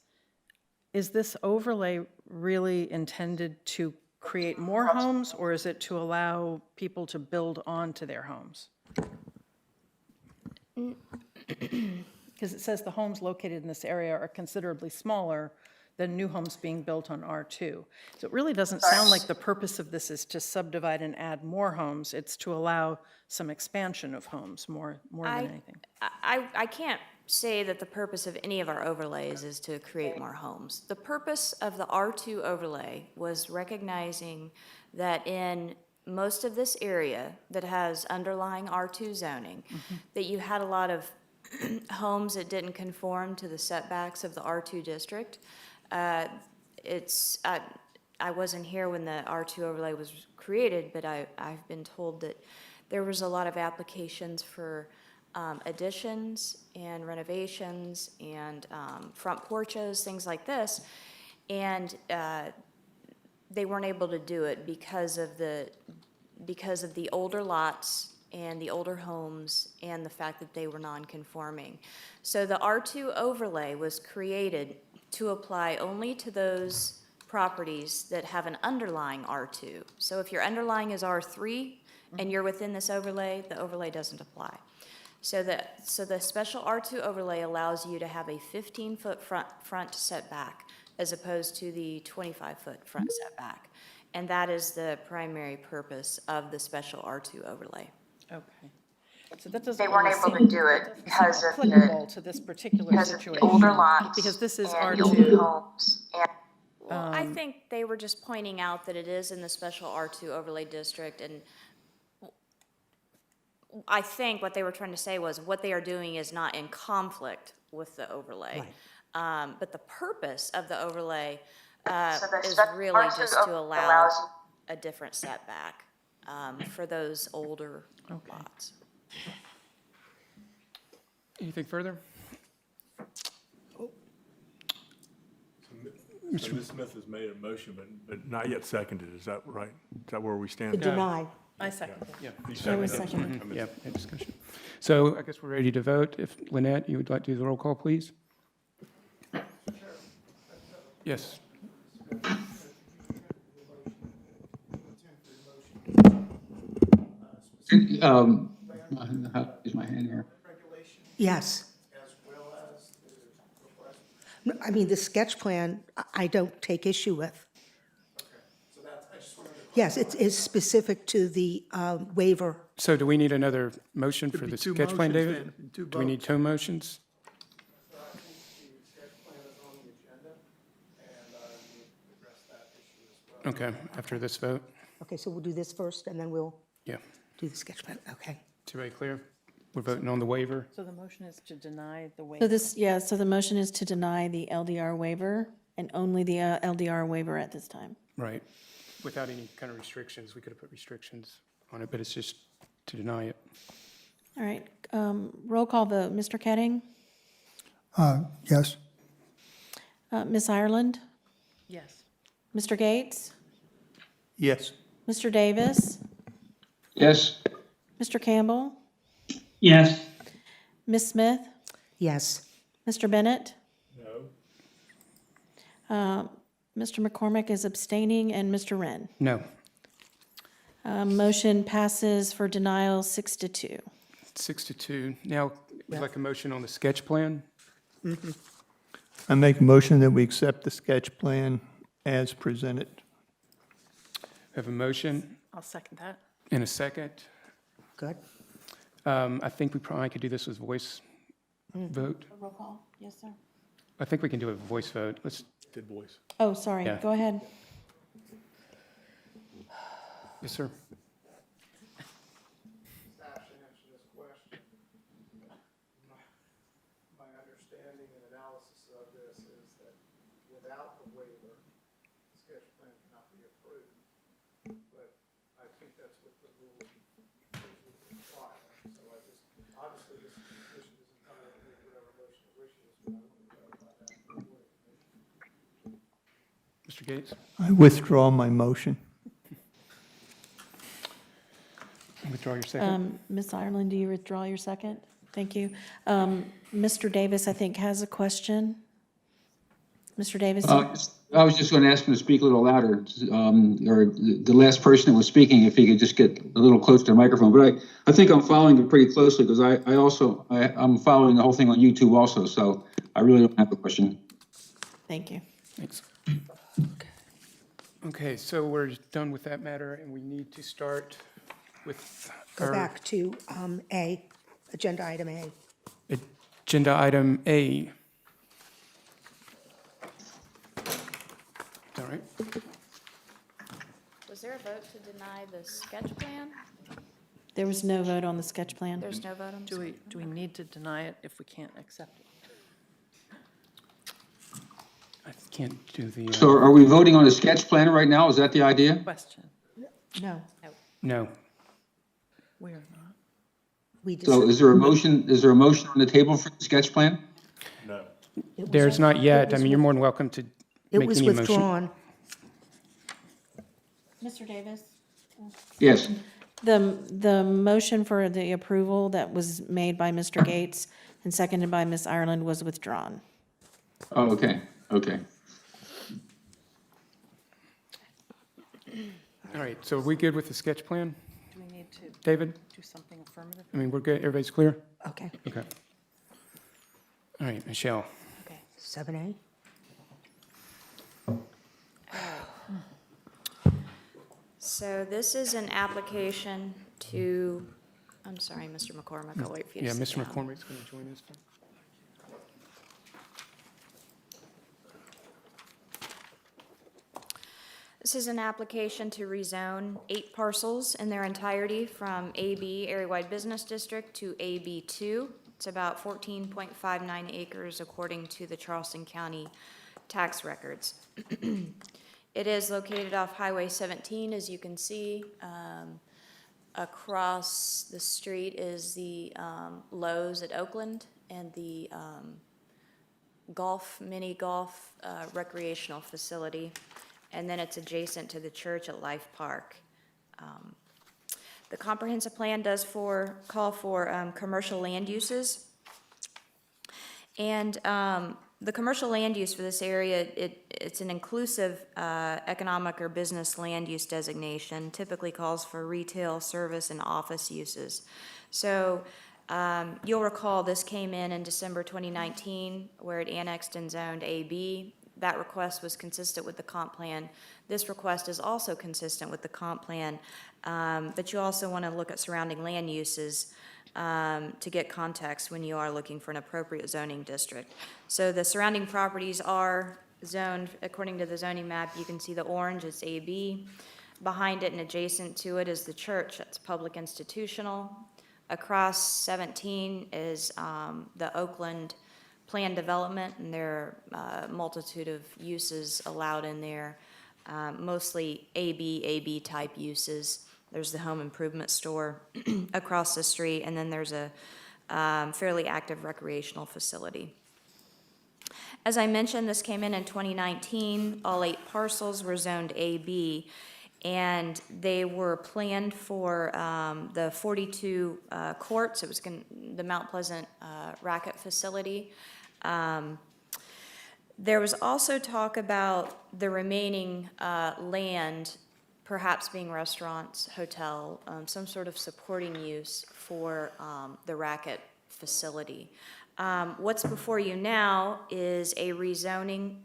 this overlay really intended to create more homes, or is it to allow people to build onto their homes? Because it says the homes located in this area are considerably smaller than new homes being built on R2. So it really doesn't sound like the purpose of this is to subdivide and add more homes. It's to allow some expansion of homes more than anything. I can't say that the purpose of any of our overlays is to create more homes. The purpose of the R2 overlay was recognizing that in most of this area that has underlying R2 zoning, that you had a lot of homes that didn't conform to the setbacks of the R2 district. I wasn't here when the R2 overlay was created, but I've been told that there was a lot of applications for additions and renovations and front porches, things like this, and they weren't able to do it because of the older lots and the older homes and the fact that they were non-conforming. So the R2 overlay was created to apply only to those properties that have an underlying R2. So if your underlying is R3 and you're within this overlay, the overlay doesn't apply. So the special R2 overlay allows you to have a 15-foot front setback as opposed to the 25-foot front setback. And that is the primary purpose of the special R2 overlay. Okay. So that doesn't They weren't really able seem- to do it that doesn't because seem of applicable to this particular because of situation. the older lots Because this is and the R2. older homes. And Well, I think they were just pointing out that it is in the special R2 overlay district, and I think what they were trying to say was what they are doing is not in conflict with the overlay. But the purpose of the overlay So the is special really R2 just to allows allow you- a different setback for those older lots. Anything further? So Ms. Smith has made a motion, but not yet seconded. Is that right? Is that where we To stand? deny. I second it. Yeah. You There was seconded it? second. Yeah, any discussion. So I guess we're ready to vote. If Lynette, you would like to do the roll call, please? Yes. Is my hand here? Yes. No, I mean, the sketch plan, I don't take issue with. Yes, it is specific to the waiver. So do we need another motion for Could be the two sketch plan, motions David? then, two Do we need votes. two motions? Okay, after this vote? Okay, so we'll do this first, and then we'll Yeah. do the sketch plan. Okay. Is everybody clear? We're voting on the waiver? So the motion is to deny the So waiver. this, yeah, so the motion is to deny the LDR waiver and only the LDR waiver at this time. Right. Without any kind of restrictions. We could have put restrictions on it, but it's just to deny it. All right, roll call vote. Mr. Ketting? Yes. Ms. Ireland? Yes. Mr. Gates? Yes. Mr. Davis? Yes. Mr. Campbell? Yes. Ms. Smith? Yes. Mr. Bennett? No. Mr. McCormick is abstaining, and Mr. Wren. No. Motion passes for denial 6-2. 6-2. Now, would you like a motion on the sketch plan? I make a motion that we accept the sketch plan as presented. We have a motion I'll second that. and a second. Good. I think we probably could do this with voice vote. Roll call, yes, sir. I think we can do a voice vote. Let's, Did voice. Oh, sorry, Yeah. go ahead. yes, sir. My understanding and analysis of this is that without the waiver, the sketch plan cannot be approved. But I think that's what the rules require. So I just, obviously, this commission is entitled to make whatever motion it wishes, but I want to clarify that. Mr. Gates? I withdraw my motion. Withdraw your second. Ms. Ireland, do you withdraw your second? Thank you. Mr. Davis, I think, has a question. Mr. Davis? I was just going to ask him to speak a little louder, or the last person that was speaking, if he could just get a little closer to the microphone. But I think I'm following it pretty closely because I'm following the whole thing on YouTube also, so I really don't have a question. Thank you. Thanks. Okay, so we're done with that matter, and we need to start with Go our back to A, agenda item A. agenda item A. All right. Was there a vote to deny the sketch plan? There was no vote on the sketch plan. There's no vote on the Do we need to deny it if we can't accept it? I can't do the, So are we voting on a sketch plan right now? Is that the idea? Question. No, no. We are not. we just. So is there a motion on the table for the sketch plan? No. it was- There's not yet. I was mean, you're with- more than welcome to It make was any motion. withdrawn. Mr. Davis? Yes. The motion for the approval that was made by Mr. Gates and seconded by Ms. Ireland was withdrawn. Oh, okay, okay. All right, so are we good with the sketch plan, Do we need to David? do something affirmative? I mean, we're good, everybody's clear? Okay, Okay. All right, Michelle. Okay. 7A. So this is an application to, I'm sorry, Mr. McCormick, I'll wait for you Yeah, to sit Mr. down. McCormick's going to join us. This is an application to rezone 8 parcels in their entirety from AB Area-Wide Business District to AB2. It's about 14.59 acres according to the Charleston County tax records. It is located off Highway 17, as you can see. Across the street is the Lowe's at Oakland and the mini golf recreational facility. And then it's adjacent to the church at Life Park. The comprehensive plan does call for commercial land uses. And the commercial land use for this area, it's an inclusive economic or business land use designation, typically calls for retail, service, and office uses. So you'll recall this came in December 2019, where it annexed and zoned AB. That request was consistent with the comp plan. This request is also consistent with the comp plan, but you also want to look at surrounding land uses to get context when you are looking for an appropriate zoning district. So the surrounding properties are zoned according to the zoning map. You can see the orange is AB. Behind it and adjacent to it is the church, that's public institutional. Across 17 is the Oakland planned development, and there are a multitude of uses allowed in there, mostly AB type uses. There's the home improvement store across the street, and then there's a fairly active recreational facility. As I mentioned, this came in 2019. All 8 parcels were zoned AB, and they were planned for the 42 courts. It was the Mount Pleasant racket facility. There was also talk about the remaining land perhaps being restaurants, hotel, some sort of supporting use for the racket facility. What's before you now is a rezoning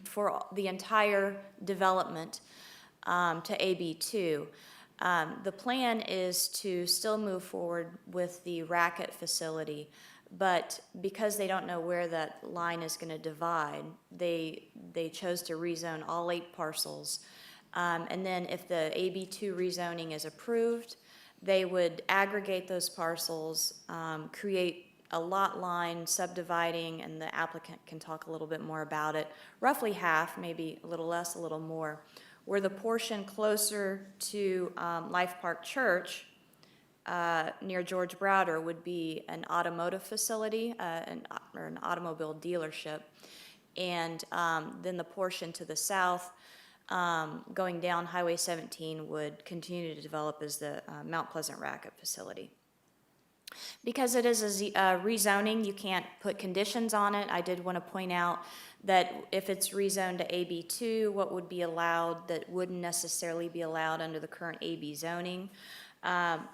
for the entire development to AB2. The plan is to still move forward with the racket facility, but because they don't know where that line is going to divide, they chose to rezone all 8 parcels. And then if the AB2 rezoning is approved, they would aggregate those parcels, create a lot line subdividing, and the applicant can talk a little bit more about it, roughly half, maybe a little less, a little more, where the portion closer to Life Park Church near George Browder would be an automotive facility or an automobile dealership. And then the portion to the south going down Highway 17 would continue to develop as the Mount Pleasant racket facility. Because it is a rezoning, you can't put conditions on it. I did want to point out that if it's rezoned to AB2, what would be allowed that wouldn't necessarily be allowed under the current AB zoning.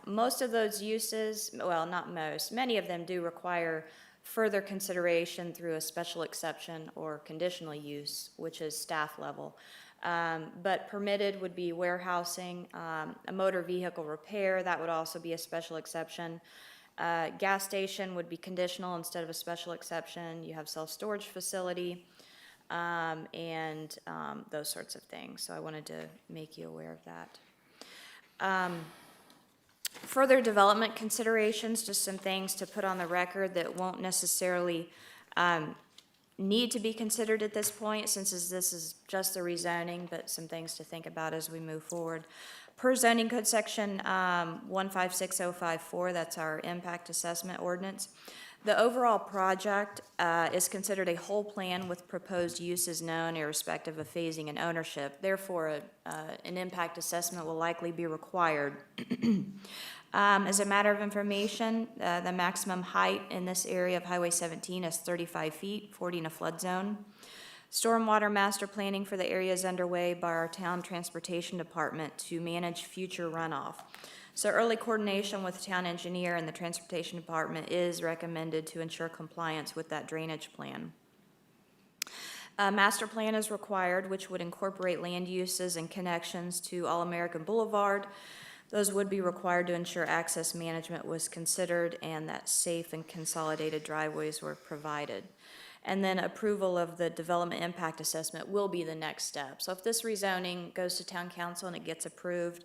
Most of those uses, well, not most, many of them do require further consideration through a special exception or conditional use, which is staff level. But permitted would be warehousing, a motor vehicle repair, that would also be a special exception. Gas station would be conditional instead of a special exception. You have self-storage facility, and those sorts of things. So I wanted to make you aware of that. Further development considerations, just some things to put on the record that won't necessarily need to be considered at this point, since this is just the rezoning, but some things to think about as we move forward. Per zoning code section 156054, that's our impact assessment ordinance, the overall project is considered a whole plan with proposed uses known irrespective of phasing and ownership. Therefore, an impact assessment will likely be required. As a matter of information, the maximum height in this area of Highway 17 is 35 feet, 40 in a flood zone. Stormwater master planning for the area is underway by our town transportation department to manage future runoff. So early coordination with the town engineer and the transportation department is recommended to ensure compliance with that drainage plan. A master plan is required, which would incorporate land uses and connections to All-American Boulevard. Those would be required to ensure access management was considered and that safe and consolidated driveways were provided. And then approval of the development impact assessment will be the next step. So if this rezoning goes to town council and it gets approved,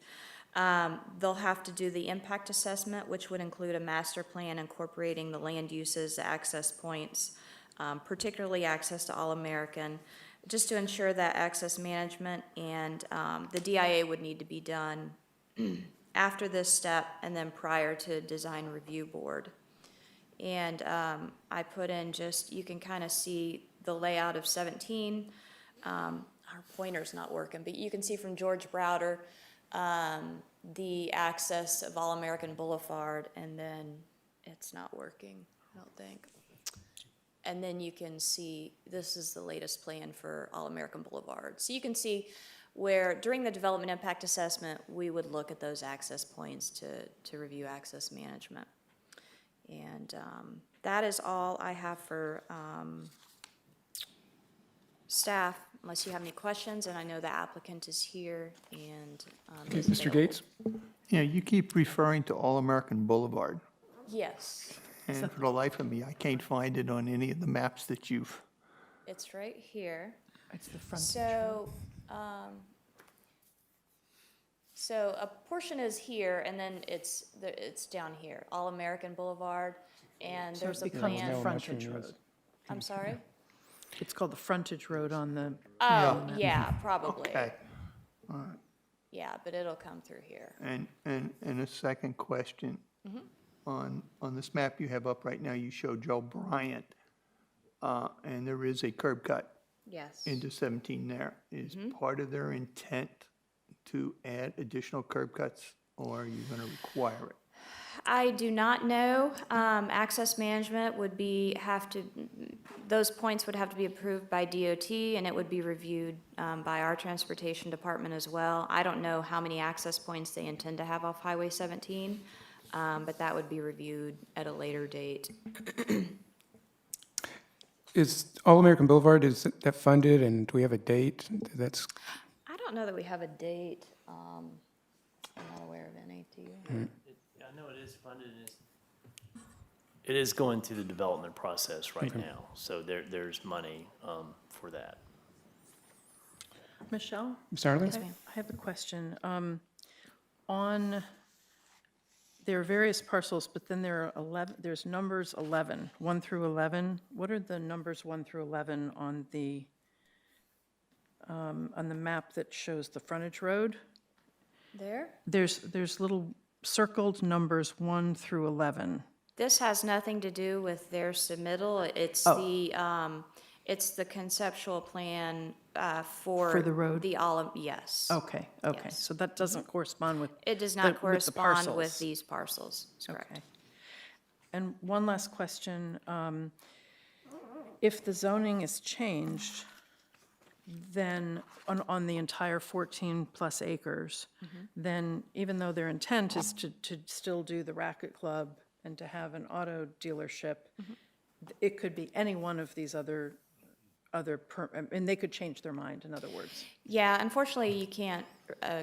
they'll have to do the impact assessment, which would include a master plan incorporating the land uses, the access points, particularly access to All-American, just to ensure that access management and the DIA would need to be done after this step and then prior to design review board. And I put in just, you can kind of see the layout of 17. Our pointer's not working, but you can see from George Browder, the access of All-American Boulevard, and then it's not working, I don't think. And then you can see, this is the latest plan for All-American Boulevard. So you can see where, during the development impact assessment, we would look at those access points to review access management. And that is all I have for staff, unless you have any questions, and I know the applicant is here and Okay, is Mr. available. Gates? Yeah, you keep referring to All-American Boulevard, Yes, and for the life of me, I can't find it on any of the maps that you've, it's right here. It's the frontage. So a portion is here, and then it's down here, All-American Boulevard, and So there's a it becomes plan. the frontage road. I'm sorry? It's called the frontage road on the, Oh, yeah, probably. okay. Yeah, but it'll come through here. And a second question. On this map you have up right now, you show Joe Bryant, and there is a curb cut Yes. into 17 there. Is part of their intent to add additional curb cuts, or are you going to require it? I do not know. Access management would those points would have to be approved by DOT, and it would be reviewed by our transportation department as well. I don't know how many access points they intend to have off Highway 17, but that would be reviewed at a later date. Is All-American Boulevard, is that funded, and do we have a date? That's, I don't know that we have a date. I'm not aware of any, do you? I know it is funded, and it is going through the development process right now, so there's money for that. Michelle? Ms. Arlen? Yes, ma'am. I have a question. There are various parcels, but then there are there's numbers 11, 1 through 11. What are the numbers 1 through 11 on the map that shows the frontage road? There? There's little circled numbers 1 through 11. This has nothing to do with their submittal. It's the conceptual plan for the road? Yes. Okay, Yes. so that doesn't correspond with. It does the- not with the correspond with parcels. these parcels, that's correct. Okay. And one last question. If the zoning is changed, then on the entire 14-plus acres, then even though their intent is to still do the racket club and to have an auto dealership, it could be any one of these and they could change their mind, in other words. Yeah, unfortunately, you can't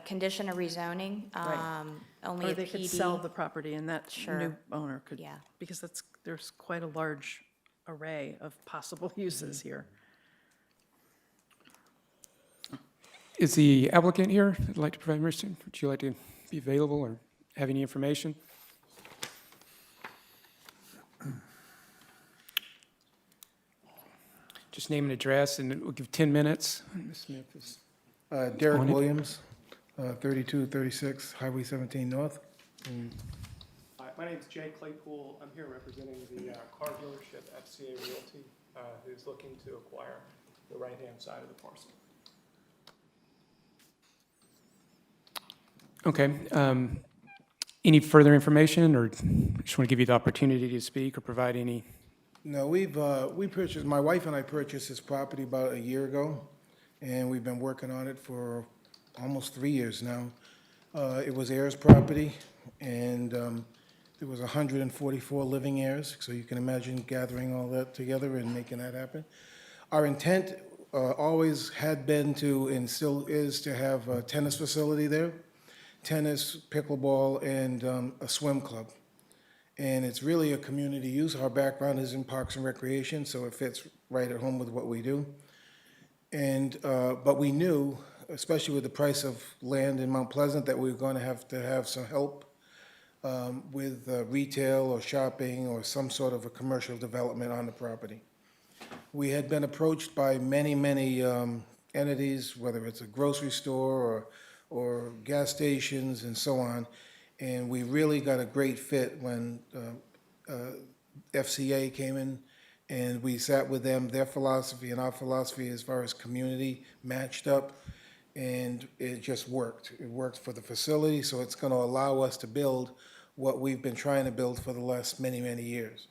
condition a rezoning. Right. Only Or a they could PD. sell the property and that Sure. new owner could. Yeah. Because there's quite a large array of possible uses here. Is the applicant here? I'd like to provide information. Would you like to be available or have any information? Just name and address, and we'll give 10 minutes. Ms. Smith is Derek on it. Williams, 3236 Highway 17 North. Hi, my name is Jay Claypool. I'm here representing the car dealership FCA Realty, who's looking to acquire the right-hand side of the parcel. Okay. Any further information, or just want to give you the opportunity to speak or provide any? No, we purchased, my wife and I purchased this property about a year ago, and we've been working on it for almost 3 years now. It was heirs property, and there was 144 living heirs, so you can imagine gathering all that together and making that happen. Our intent always had been to, and still is, to have a tennis facility there, tennis, pickleball, and a swim club. And it's really a community use. Our background is in Parks and Recreation, so it fits right at home with what we do. And, but we knew, especially with the price of land in Mount Pleasant, that we were going to have some help with retail or shopping or some sort of a commercial development on the property. We had been approached by many, many entities, whether it's a grocery store or gas stations and so on. And we really got a great fit when FCA came in, and we sat with them, their philosophy and our philosophy as far as community matched up, and it just worked. It worked for the facility, so it's going to allow us to build what we've been trying to build for the last many, many years,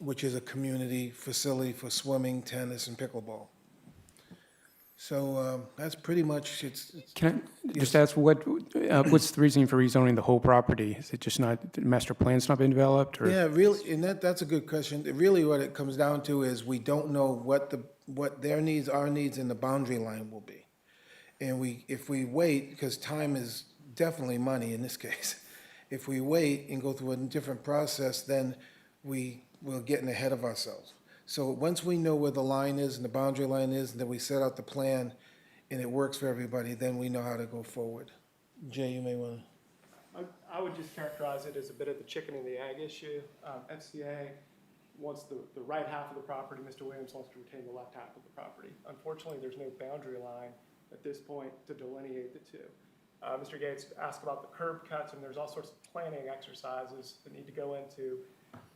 which is a community facility for swimming, tennis, and pickleball. So that's pretty much, Can I just ask, what's the reasoning for rezoning the whole property? Is it just not, the master plan's not been developed, or? Yeah, really, and that's a good question. Really, what it comes down to is we don't know what their needs, our needs, and the boundary line will be. And if we wait, because time is definitely money in this case, if we wait and go through a different process, then we're getting ahead of ourselves. So once we know where the line is and the boundary line is, and then we set out the plan, and it works for everybody, then we know how to go forward. Jay, you may want to. I would just characterize it as a bit of the chicken and the egg issue. FCA wants the right half of the property. Mr. Williams wants to retain the left half of the property. Unfortunately, there's no boundary line at this point to delineate the two. Mr. Gates asked about the curb cuts, and there's all sorts of planning exercises that need to go into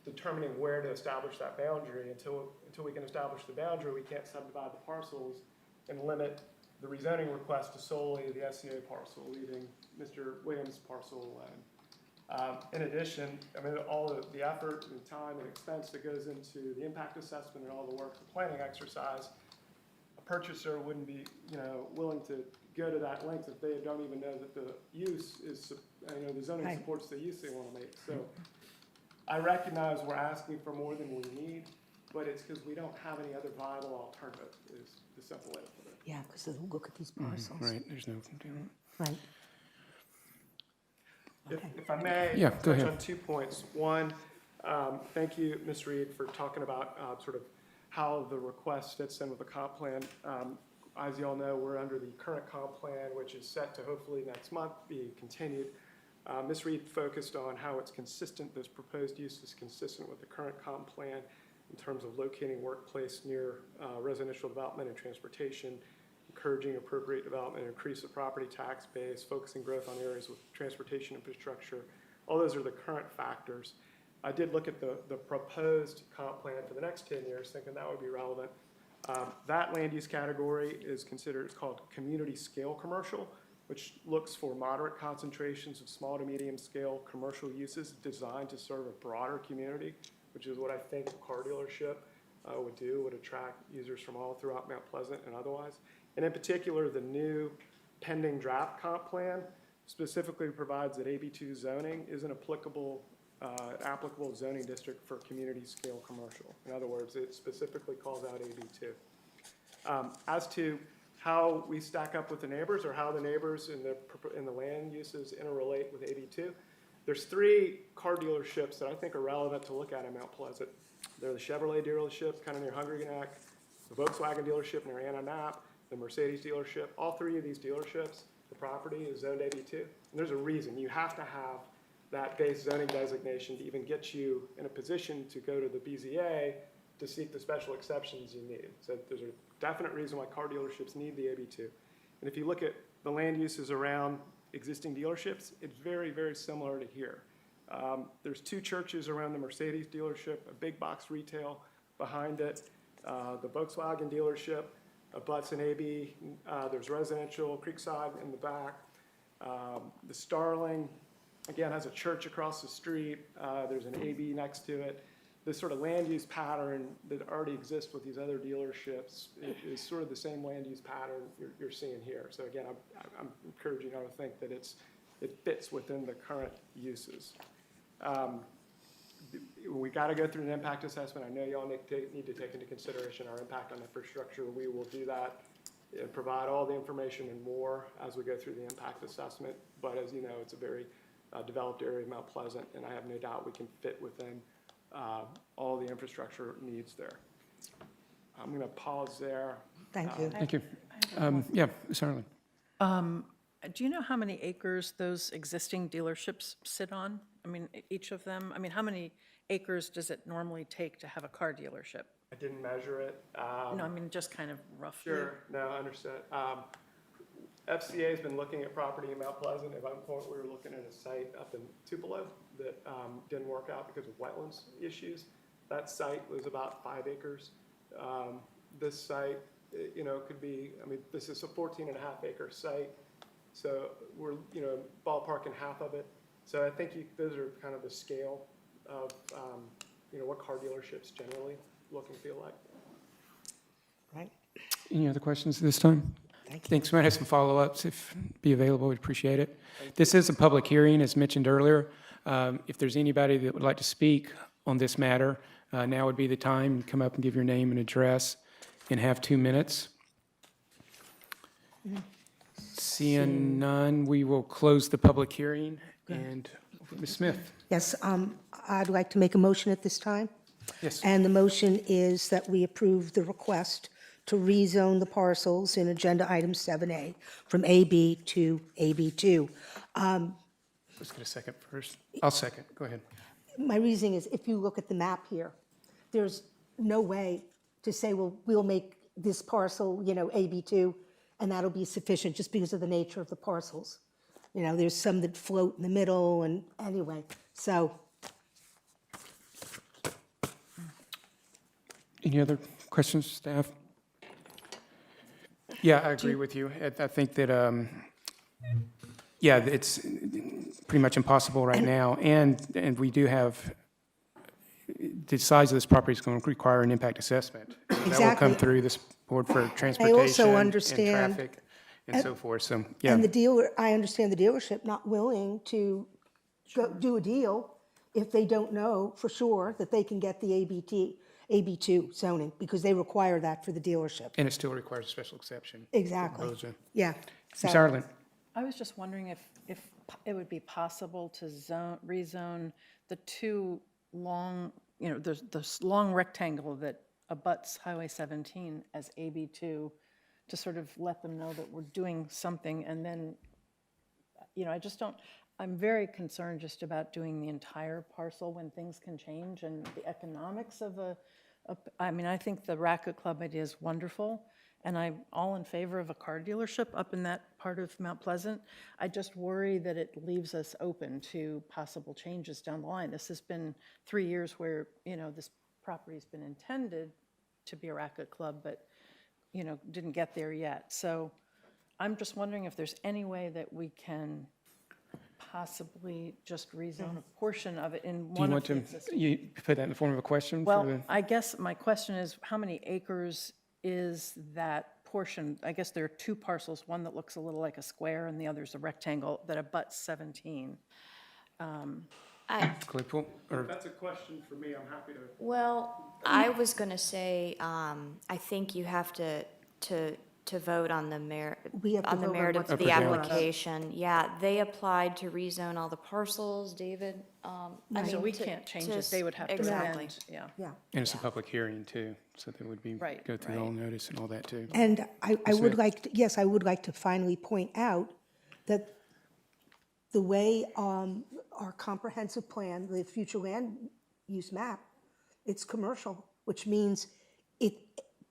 determining where to establish that boundary. Until we can establish the boundary, we can't subdivide the parcels and limit the rezoning request to solely the SCA parcel, leaving Mr. Williams' parcel alone. In addition, I mean, all of the effort and time and expense that goes into the impact assessment and all the work, the planning exercise, a purchaser wouldn't be, willing to go to that length if they don't even know that the use is, the zoning supports the use they want to make. So I recognize we're asking for more than we need, but it's because we don't have any other viable alternative, is the simple way to put it. Yeah, because look at these parcels. Right, there's no. Right. If I may, Yeah, go touch ahead. on 2 points. One, thank you, Ms. Reed, for talking about sort of how the request fits in with the comp plan. As you all know, we're under the current comp plan, which is set to hopefully next month be continued. Ms. Reed focused on how it's consistent, this proposed use is consistent with the current comp plan in terms of locating workplace near residential development and transportation, encouraging appropriate development, increase the property tax base, focusing growth on areas with transportation infrastructure. All those are the current factors. I did look at the proposed comp plan for the next 10 years, thinking that would be relevant. That land use category is considered, it's called community scale commercial, which looks for moderate concentrations of small to medium scale commercial uses designed to serve a broader community, which is what I think a car dealership would do, would attract users from all throughout Mount Pleasant and otherwise. And in particular, the new pending draft comp plan specifically provides that AB2 zoning is an applicable zoning district for community scale commercial. In other words, it specifically calls out AB2. As to how we stack up with the neighbors, or how the neighbors in the land uses interrelate with AB2, there's 3 car dealerships that I think are relevant to look at in Mount Pleasant. They're the Chevrolet dealership, kind of near Hungry Neck, the Volkswagen dealership near Anna Knapp, the Mercedes dealership. All 3 of these dealerships, the property is zoned AB2. And there's a reason. You have to have that base zoning designation to even get you in a position to go to the BZA to seek the special exceptions you need. So there's a definite reason why car dealerships need the AB2. And if you look at the land uses around existing dealerships, it's very, very similar to here. There's 2 churches around the Mercedes dealership, a big box retail behind it, the Volkswagen dealership, abuts an AB, there's residential, Creekside in the back. The Starling, again, has a church across the street. There's an AB next to it. This sort of land use pattern that already exists with these other dealerships is sort of the same land use pattern you're seeing here. So again, I'm encouraging you to think that it fits within the current uses. We got to go through an impact assessment. I know y'all need to take into consideration our impact on infrastructure. We will do that and provide all the information and more as we go through the impact assessment. But as you know, it's a very developed area of Mount Pleasant, and I have no doubt we can fit within all the infrastructure needs there. I'm going to pause there. Thank you. Thank you. Yeah, certainly. Do you know how many acres those existing dealerships sit on? I mean, each of them, how many acres does it normally take to have a car dealership? I didn't measure it. No, just kind of roughly. Sure, no, understood. FCA's been looking at property in Mount Pleasant. At one point, we were looking at a site up in Tupelo that didn't work out because of wetlands issues. That site was about 5 acres. This site, could be, this is a 14.5-acre site. So we're, ballparking half of it. So I think those are kind of the scale of, what car dealerships generally look and feel like. Right? Any other questions this time? Thanks. We might have some follow-ups if be available. We'd appreciate it. This is a public hearing, as mentioned earlier. If there's anybody that would like to speak on this matter, now would be the time. Come up and give your name and address and have 2 minutes. Seeing none, we will close the public hearing. And Ms. Smith. Yes, I'd like to make a motion at this time. Yes. And the motion is that we approve the request to rezone the parcels in Agenda Item 7A from AB to AB2. Let's get a second first. I'll second. Go ahead. My reasoning is, if you look at the map here, there's no way to say, well, we'll make this parcel, AB2, and that'll be sufficient just because of the nature of the parcels. There's some that float in the middle, and anyway, so. Any other questions, staff? Yeah, I agree with you. I think that, it's pretty much impossible right now. And we do have, the size of this property is going to require an impact assessment. That will come Exactly. through this board for transportation understand- and traffic and so forth. So, yeah. And I understand the dealership not willing to do a deal if they don't know for sure that they can get the AB2 zoning, because they require that for the dealership. And it still requires a special exception. Exactly. Closure. Yeah. Ms. Ireland? I was just wondering if it would be possible to rezone the two long, there's this long rectangle that abuts Highway 17 as AB2, to sort of let them know that we're doing something. And then, I'm very concerned just about doing the entire parcel when things can change, and the economics of I think the Racket Club idea is wonderful, and I'm all in favor of a car dealership up in that part of Mount Pleasant. I just worry that it leaves us open to possible changes down the line. This has been 3 years where, this property's been intended to be a Racket Club, but, didn't get there yet. So I'm just wondering if there's any way that we can possibly just rezone a portion of it in Do you one want of the to, existing. you put that in the form of a question? Well, I guess my question is, how many acres is that portion? I guess there are two parcels, one that looks a little like a square and the other's a rectangle that abuts 17. Claypool? Or That's a question for me. I'm happy to. Well, I was going to say, I think you have to vote on the merit, We have to on the vote on merit of what's the before us. application. Yeah, they applied to rezone all the parcels, David. So we can't change it, they would have to Exactly. amend, yeah. Yeah. And it's a public hearing too, so there would be, Right, go through all right. notice and all that too. And I Ms. would Smith? like, I would like to finally point out that the way our comprehensive plan, the future land use map, it's commercial, which means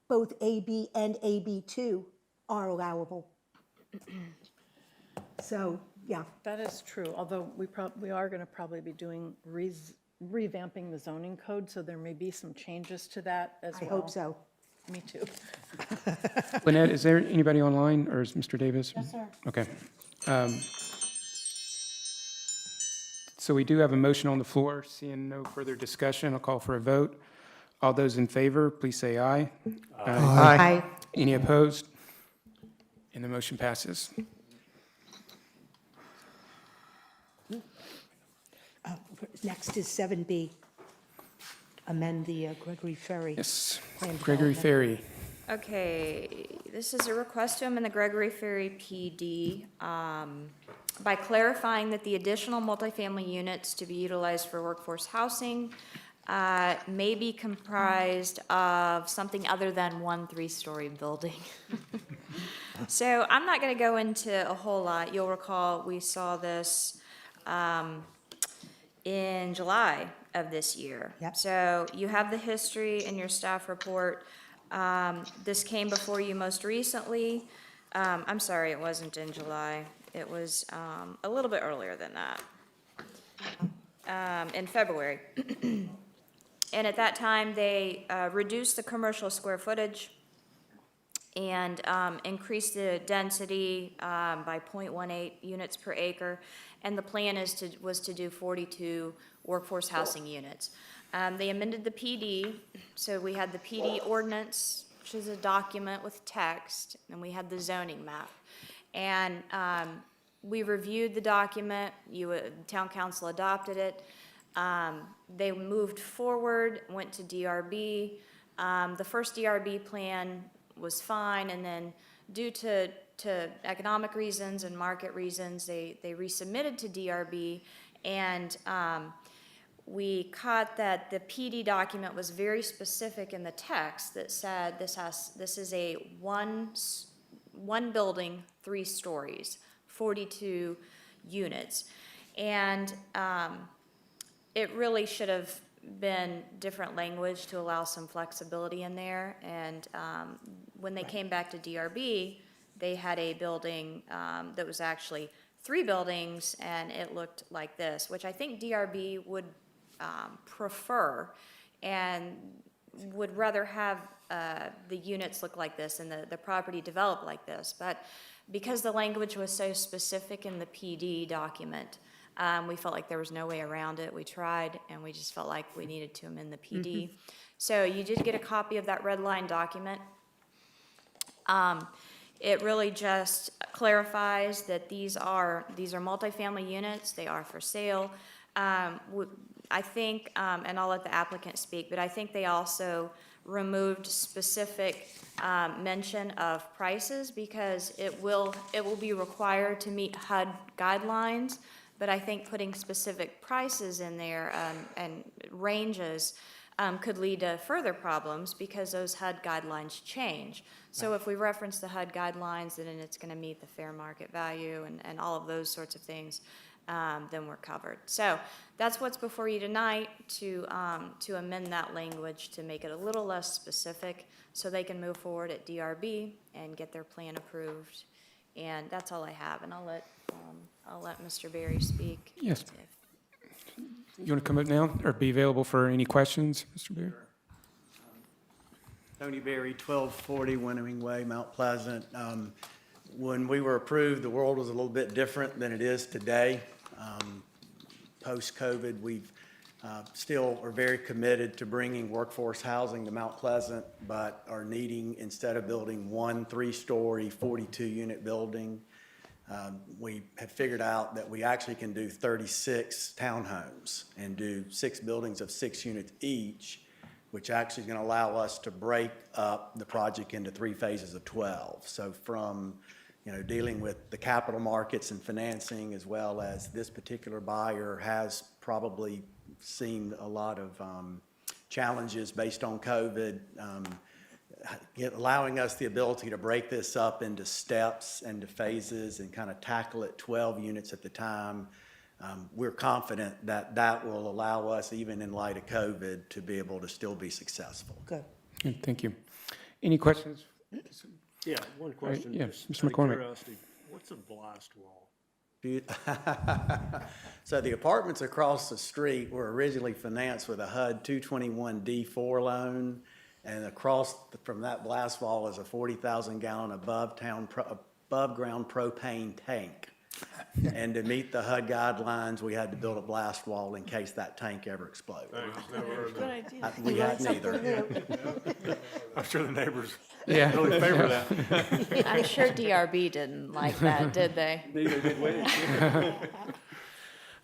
both AB and AB2 are allowable. So, yeah. That is true, although we are going to probably be doing revamping the zoning code, so there may be some changes to that as I well. hope so. Me too. Lynette, is there anybody online, or is Mr. Davis? Yes, sir. Okay. So we do have a motion on the floor. Seeing no further discussion, I'll call for a vote. All those in favor, please say aye. Aye. Any opposed? And the motion passes. Next is 7B. Amend the Gregory Ferry. Yes, Plan Gregory development. Ferry. Okay, this is a request to amend the Gregory Ferry PD by clarifying that the additional multifamily units to be utilized for workforce housing may be comprised of something other than one 3-story building. So I'm not going to go into a whole lot. You'll recall we saw this in July of this year. Yep. So you have the history in your staff report. This came before you most recently. I'm sorry, it wasn't in July. It was a little bit earlier than that, in February. And at that time, they reduced the commercial square footage and increased the density by 0.18 units per acre. And the plan was to do 42 workforce housing units. They amended the PD, so we had the PD ordinance, which is a document with text, and we had the zoning map. And we reviewed the document, town council adopted it. They moved forward, went to DRB. The first DRB plan was fine, and then due to economic reasons and market reasons, they resubmitted to DRB, and we caught that the PD document was very specific in the text that said this is a one building, 3 stories, 42 units. And it really should have been different language to allow some flexibility in there. And when they came back to DRB, they had a building that was actually 3 buildings, and it looked like this, which I think DRB would prefer and would rather have the units look like this and the property develop like this. But because the language was so specific in the PD document, we felt like there was no way around it. We tried, and we just felt like we needed to amend the PD. So you did get a copy of that red line document. It really just clarifies that these are multifamily units. They are for sale. I think, and I'll let the applicant speak, but I think they also removed specific mention of prices because it will be required to meet HUD guidelines. But I think putting specific prices in there and ranges could lead to further problems because those HUD guidelines change. So if we reference the HUD guidelines, then it's going to meet the fair market value and all of those sorts of things, then we're covered. So that's what's before you tonight, to amend that language to make it a little less specific so they can move forward at DRB and get their plan approved. And that's all I have, and I'll let Mr. Berry speak. Yes. You want to come up now or be available for any questions, Mr. Berry? Tony Berry, 1240 Winnowing Way, Mount Pleasant. When we were approved, the world was a little bit different than it is today. Post-COVID, we've still are very committed to bringing workforce housing to Mount Pleasant, but are needing, instead of building 1 3-story, 42-unit building, we have figured out that we actually can do 36 townhomes and do 6 buildings of 6 units each, which actually is going to allow us to break up the project into 3 phases of 12. So from, dealing with the capital markets and financing, as well as this particular buyer has probably seen a lot of challenges based on COVID, allowing us the ability to break this up into steps and to phases and kind of tackle it 12 units at the time. We're confident that that will allow us, even in light of COVID, to be able to still be successful. Good. Good, thank you. Any questions? Yeah, one question. yeah, just Mr. out of McCormick. curiosity. What's a blast wall? So the apartments across the street were originally financed with a HUD 221D4 loan, and across from that blast wall is a 40,000 gallon above ground propane tank. And to meet the HUD guidelines, we had to build a blast wall in case that tank ever exploded. Good idea. We had neither. I'm sure the neighbors Yeah. really favor that. I'm sure DRB didn't like that, did they? Neither did we.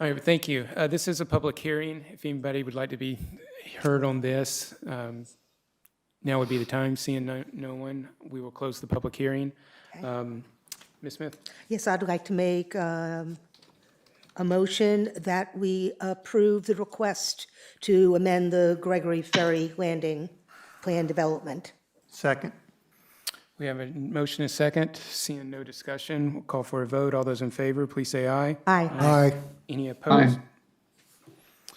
All right, thank you. This is a public hearing. If anybody would like to be heard on this, now would be the time. Seeing no one, we will close the public hearing. Ms. Smith? Yes, I'd like to make a motion that we approve the request to amend the Gregory Ferry Landing Plan Development. Second. We have a motion and a second. Seeing no discussion, we'll call for a vote. All those in favor, please say aye. Aye. Aye. Any opposed? Aye.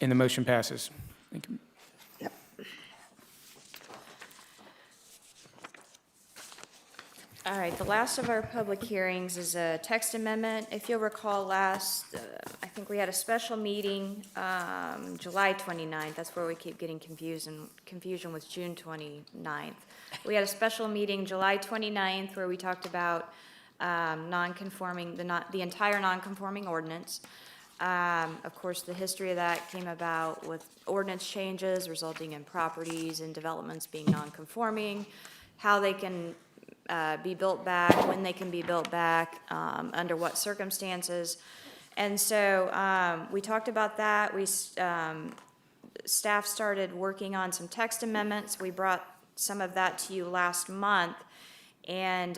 And the motion passes. Thank you. Yep. All right, the last of our public hearings is a text amendment. If you'll recall I think we had a special meeting, July 29th. That's where we keep getting confused, and confusion with June 29th. We had a special meeting July 29th where we talked about non-conforming, the entire non-conforming ordinance. Of course, the history of that came about with ordinance changes resulting in properties and developments being non-conforming, how they can be built back, when they can be built back, under what circumstances. And so we talked about that. Staff started working on some text amendments. We brought some of that to you last month. And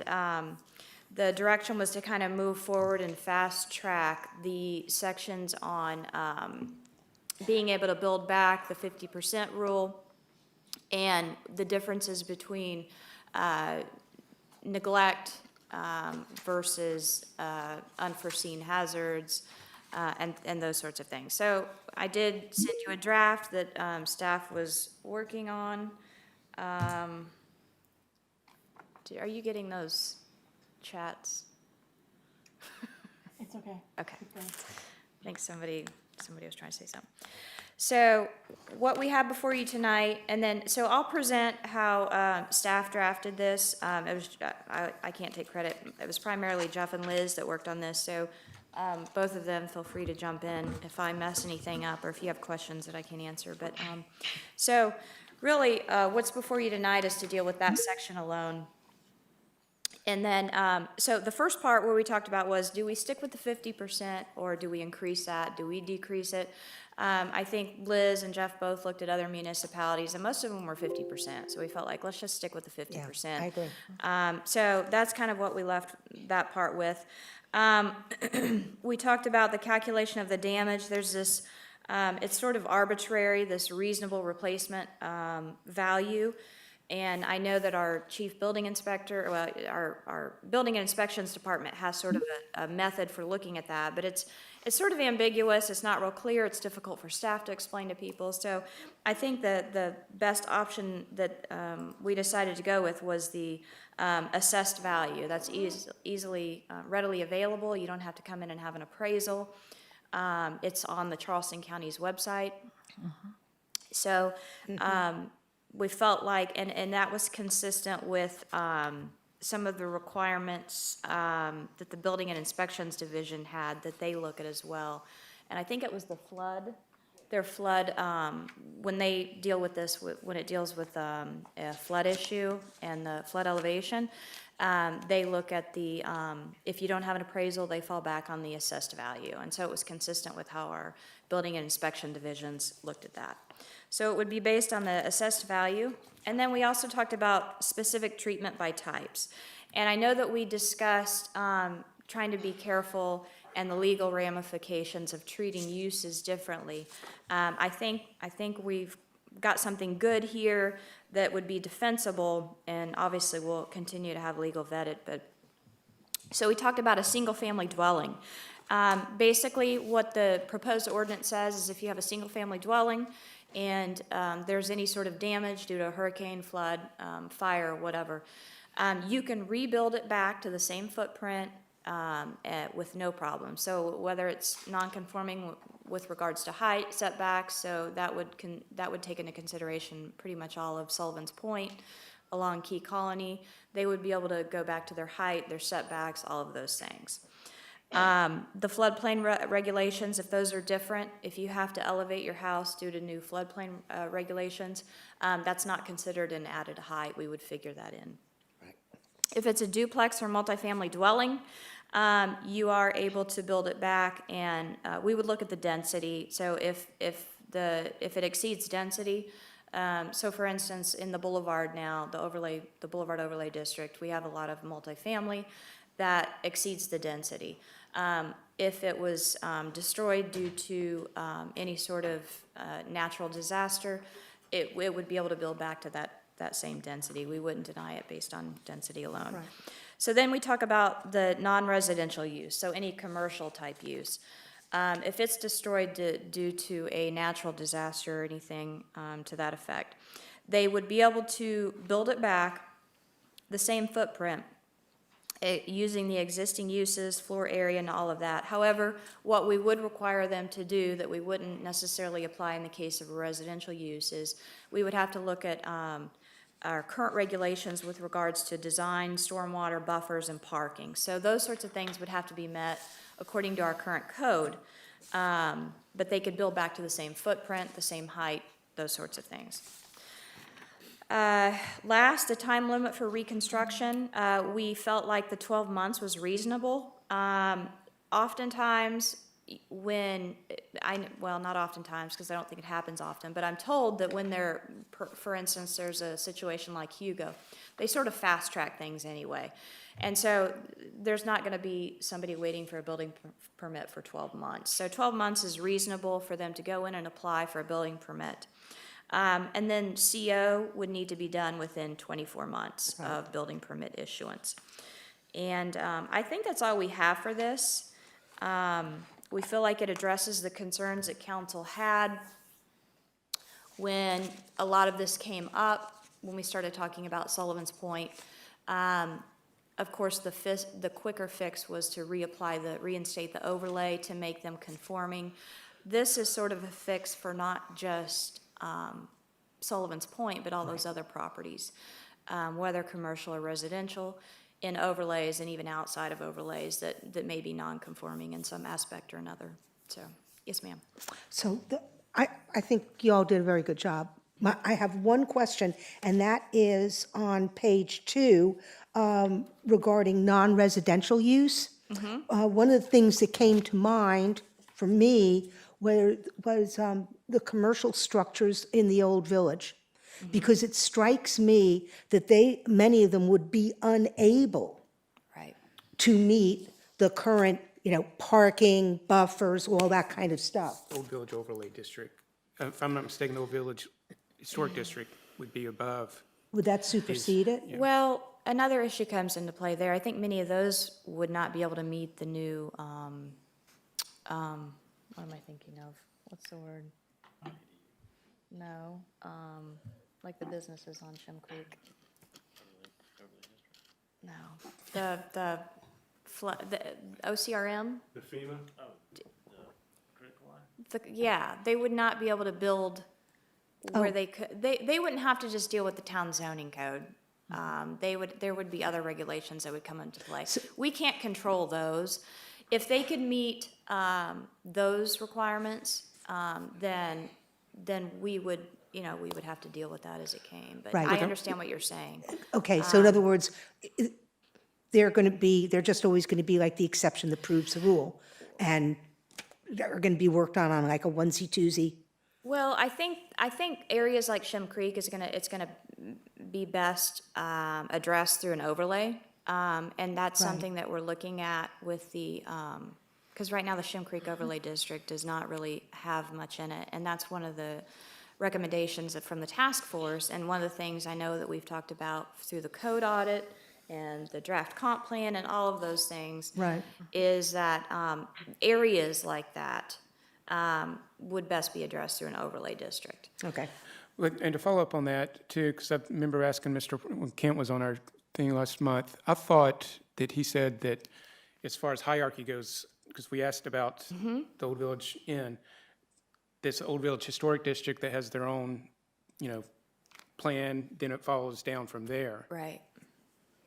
the direction was to kind of move forward and fast track the sections on being able to build back, the 50% rule, and the differences between neglect versus unforeseen hazards, and those sorts of things. So I did send you a draft that staff was working on. Are you getting those chats? It's okay. Okay. I think somebody was trying to say something. So what we have before you tonight, and then, so I'll present how staff drafted this. It was, I can't take credit. It was primarily Jeff and Liz that worked on this, so both of them feel free to jump in if I mess anything up or if you have questions that I can answer. But so really, what's before you tonight is to deal with that section alone. And then, so the first part where we talked about was, do we stick with the 50% or do we increase that? Do we decrease it? I think Liz and Jeff both looked at other municipalities, and most of them were 50%. So we felt like, let's just stick with the 50%. Yeah, I agree. So that's kind of what we left that part with. We talked about the calculation of the damage. There's this, it's sort of arbitrary, this reasonable replacement value. And I know that our chief building inspector, well, our building and inspections department has sort of a method for looking at that, but it's sort of ambiguous. It's not real clear. It's difficult for staff to explain to people. So I think that the best option that we decided to go with was the assessed value. That's easily, readily available. You don't have to come in and have an appraisal. It's on the Charleston County's website. So we felt like, and that was consistent with some of the requirements that the Building and Inspections Division had that they look at as well. And I think it was the flood, their flood, when they deal with this, when it deals with a flood issue and the flood elevation, they look at the, if you don't have an appraisal, they fall back on the assessed value. And so it was consistent with how our Building and Inspection Divisions looked at that. So it would be based on the assessed value. And then we also talked about specific treatment by types. And I know that we discussed trying to be careful and the legal ramifications of treating uses differently. I think we've got something good here that would be defensible, and obviously we'll continue to have legal vetted. But so we talked about a single-family dwelling. Basically, what the proposed ordinance says is if you have a single-family dwelling and there's any sort of damage due to a hurricane, flood, fire, whatever, you can rebuild it back to the same footprint with no problem. So whether it's non-conforming with regards to height, setbacks, so that would take into consideration pretty much all of Sullivan's Point along Key Colony. They would be able to go back to their height, their setbacks, all of those things. The floodplain regulations, if those are different, if you have to elevate your house due to new floodplain regulations, that's not considered an added height. We would figure that in. Right. If it's a duplex or multifamily dwelling, you are able to build it back, and we would look at the density. So if it exceeds density, so for instance, in the Boulevard now, the Boulevard Overlay District, we have a lot of multifamily that exceeds the density. If it was destroyed due to any sort of natural disaster, it would be able to build back to that same density. We wouldn't deny it based on density alone. Right. So then we talk about the non-residential use, so any commercial type use. If it's destroyed due to a natural disaster or anything to that effect, they would be able to build it back, the same footprint, using the existing uses, floor area, and all of that. However, what we would require them to do that we wouldn't necessarily apply in the case of a residential use is we would have to look at our current regulations with regards to design, stormwater, buffers, and parking. So those sorts of things would have to be met according to our current code. But they could build back to the same footprint, the same height, those sorts of things. Last, a time limit for reconstruction. We felt like the 12 months was reasonable. Oftentimes, well, not oftentimes, because I don't think it happens often, but I'm told that when for instance, there's a situation like Hugo, they sort of fast track things anyway. And so there's not going to be somebody waiting for a building permit for 12 months. So 12 months is reasonable for them to go in and apply for a building permit. And then CO would need to be done within 24 months of building permit issuance. And I think that's all we have for this. We feel like it addresses the concerns that council had when a lot of this came up, when we started talking about Sullivan's Point. Of course, the quicker fix was to reinstate the overlay to make them conforming. This is sort of a fix for not just Sullivan's Point, but all those other properties, whether commercial or residential, in overlays and even outside of overlays that may be non-conforming in some aspect or another. So, yes, ma'am. So I think you all did a very good job. I have one question, and that is on page 2 regarding non-residential use. One of the things that came to mind for me was the commercial structures in the old village, because it strikes me that many of them would be unable to meet the current, parking, buffers, all that kind of stuff. Old Village Overlay District. If I'm not mistaken, the Old Village Historic District would be above. Would that supersede it? Yeah. Well, another issue comes into play there. I think many of those would not be able to meet the new, what am I thinking of? What's the word? No, like the businesses on Shem Creek. No, the OCRM? The FEMA? Yeah, they would not be able to build where they could, they wouldn't have to just deal with the town zoning code. There would be other regulations that would come into play. We can't control those. If they could meet those requirements, then we would, we would have to deal with that as it came. But Right. I understand what you're saying. Okay, so in other words, they're just always going to be like the exception that proves the rule, and they're going to be worked on like a onesie-twosie. Well, I think areas like Shem Creek it's gonna be best addressed through an overlay, and that's something that we're looking at with the because right now the Shem Creek Overlay District does not really have much in it, and that's one of the recommendations from the task force. And one of the things I know that we've talked about through the code audit and the draft comp plan and all of those things, is that areas like that would best be addressed through an overlay district. Okay. And to follow up on that too, because I remember asking when Kent was on our thing last month, I thought that he said that as far as hierarchy goes, because we asked about the Old Village Inn, this Old Village Historic District that has their own, plan, then it follows down from there. Right.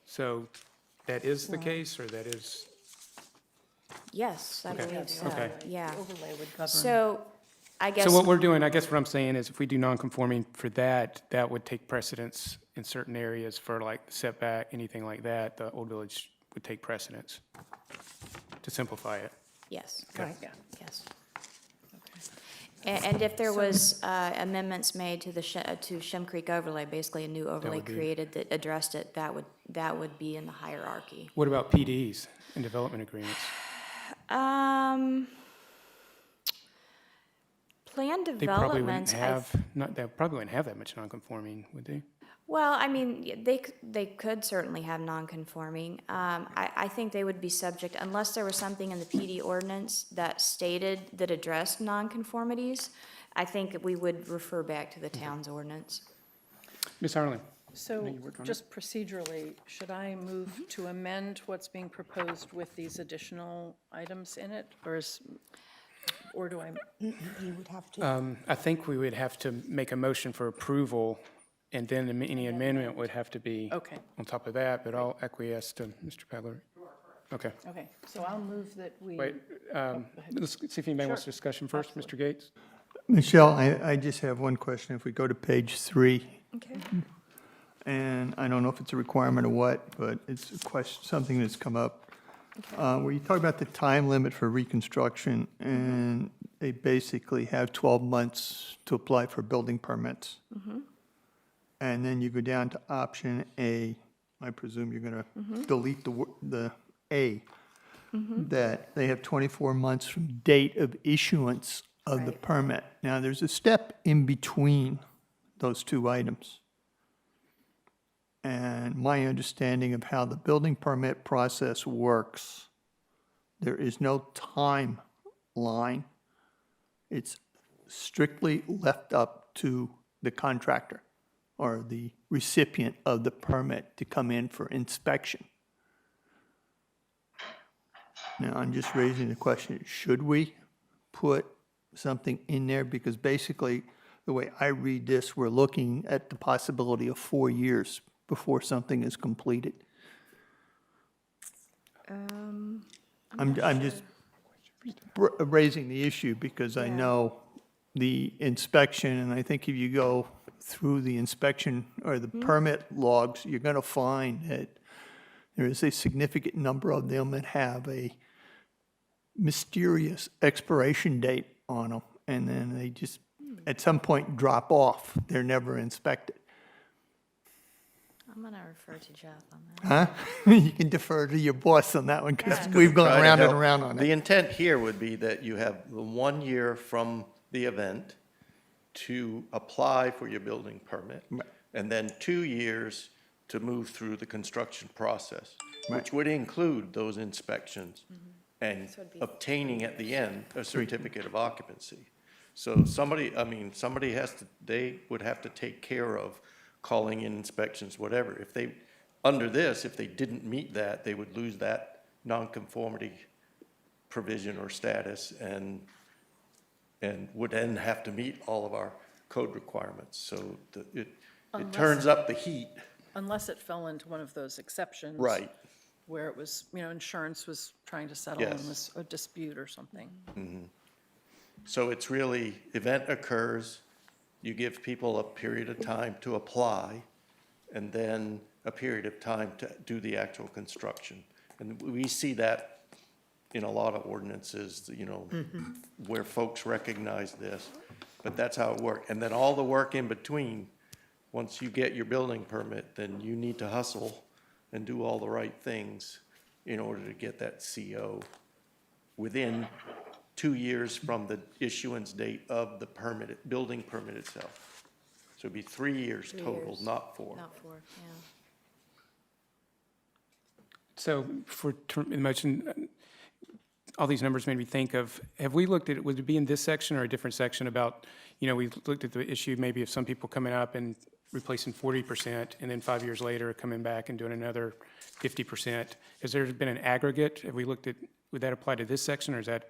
So that is the case, or that is? Yes, I believe so. Okay. Yeah. Overlay would govern. So I guess. So what we're doing, I guess what I'm saying is if we do non-conforming for that, that would take precedence in certain areas for like setback, anything like that, the Old Village would take precedence, to simplify it. Yes. Right. Yes. And if there was amendments made to the Shem Creek overlay, basically a new overlay would be- created that addressed it, that would be in the hierarchy. What about PDs and development agreements? Plan They probably wouldn't developments, they probably wouldn't have that much non-conforming, would they? well, I mean, they could certainly have non-conforming. I think they would be subject, unless there was something in the PD ordinance that addressed non-conformities, I think we would refer back to the town's ordinance. Ms. Harlan? So you work on just procedurally, should I move to amend what's being proposed with these additional items in it? Or do I? You would have to, I think we would have to make a motion for approval, and then any amendment would have to be Okay. on top of that, but I'll acquiesce to Mr. Pegler. Okay. Okay, so I'll move that we. Wait, let's see if anybody wants discussion first. Mr. Gates? Michelle, I just have one question. If we go to page 3, Okay. and I don't know if it's a requirement or what, but it's a question, something that's come up. Where you talk about the time limit for reconstruction, and they basically have 12 months to apply for building permits. And then you go down to option A. I presume you're going to delete the A. That they have 24 months from date of issuance of the permit. Now, there's a step in between those two items. And my understanding of how the building permit process works, there is no timeline. It's strictly left up to the contractor or the recipient of the permit to come in for inspection. Now, I'm just raising the question, should we put something in there? Because basically, the way I read this, we're looking at the possibility of 4 years before something is completed. I'm just raising the issue because I know the inspection, and I think if you go through the inspection or the permit logs, you're going to find that there is a significant number of them that have a mysterious expiration date on them, and then they just, at some point, drop off. They're never inspected. I'm gonna refer to Jeff on that. Huh? You can defer to your boss on that one, because we've gone around and around on The it. intent here would be that you have the 1 year from the event to apply for your building permit, and then 2 years to move through the construction process, which would include those inspections and obtaining at the end a certificate of occupancy. So somebody has to, they would have to take care of calling in inspections, whatever. If they, under this, if they didn't meet that, they would lose that nonconformity provision or status and would then have to meet all of our code requirements. So it turns up the heat. Unless it fell into one of those exceptions. Right. Where it was, insurance was trying to settle and Yes. was a dispute or something. So it's really, event occurs, you give people a period of time to apply, and then a period of time to do the actual construction. And we see that in a lot of ordinances, where folks recognize this, but that's how it works. And then all the work in between, once you get your building permit, then you need to hustle and do all the right things in order to get that CO within 2 years from the issuance date of the permit, building permit itself. So it'd be 3 years total, not 4. Not 4, yeah. So for the motion, all these numbers made me think of, have we looked at, would it be in this section or a different section about, we looked at the issue maybe of some people coming up and replacing 40%, and then 5 years later coming back and doing another 50%. Has there been an aggregate? Have we looked at, would that apply to this section, or is that?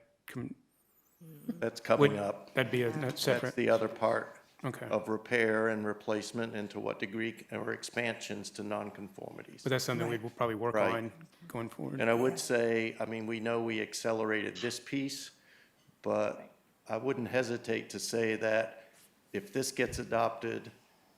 That's coming up. That'd be a separate? That's the other part Okay. of repair and replacement, and to what degree, or expansions to nonconformities. But that's something we will probably work Right. on going forward. And I would say, we know we accelerated this piece, but I wouldn't hesitate to say that if this gets adopted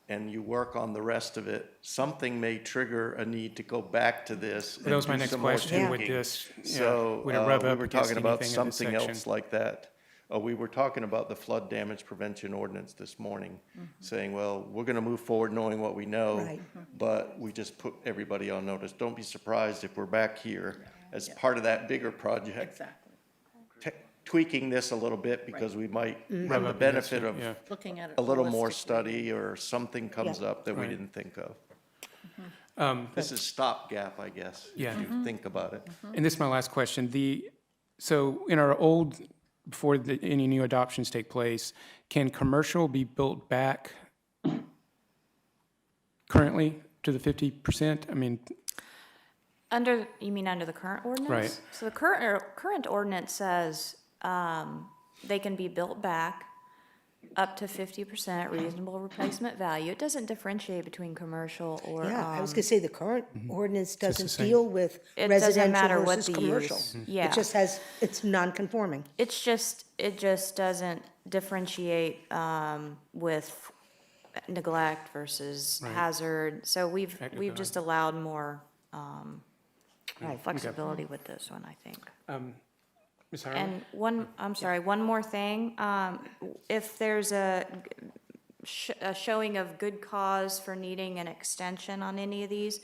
and you work on the rest of it, something may trigger a need to go back to this. That was my and do next some more question with tweaking. this. So, Would it rub we up were against talking about anything in this something section? else like that. We were talking about the flood damage prevention ordinance this morning, saying, well, we're gonna move forward knowing what we know, Right. but we just put everybody on notice. Don't be surprised if we're back here as part of that bigger project, Exactly. tweaking this a little bit, because we might Rub have the up against benefit it, of yeah. Looking at it a little more holistically. study, or something comes up that we Right. didn't think of. Um, This is stopgap, I guess, Yeah. if you think about it. And this is my last question. So in our old, before any new adoptions take place, can commercial be built back currently to the 50%? I mean, You mean under the current ordinance? Right. So the current ordinance says they can be built back up to 50% at reasonable replacement value. It doesn't differentiate between commercial or. Yeah, I was gonna say the current ordinance the doesn't same. deal with It doesn't residential matter what versus the commercial. use. Yeah. It just has, it's non-conforming. It just doesn't differentiate with neglect versus Right. hazard. So we've Technical. just allowed more Right. flexibility with this one, I think. Ms. Harlan? And I'm sorry, one more thing. If there's a showing of good cause for needing an extension on any of these,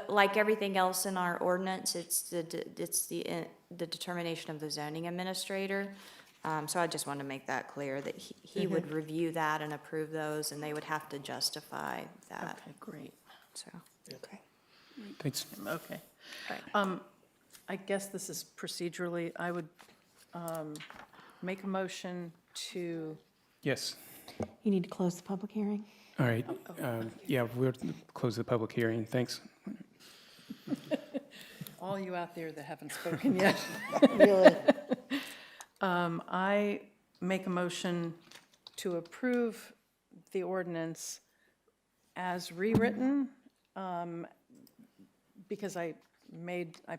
like everything else in our ordinance, it's the determination of the zoning administrator. So I just wanted to make that clear, that he would review that and approve those, and they would have to justify that. Okay, great. So, Okay. Thanks. Okay. right. I guess this is procedurally, I would make a motion to, Yes. You need to close the public hearing? All right. Yeah, we'll close the public hearing. Thanks. all you out there that haven't spoken yet. Really? I make a motion to approve the ordinance as rewritten, because I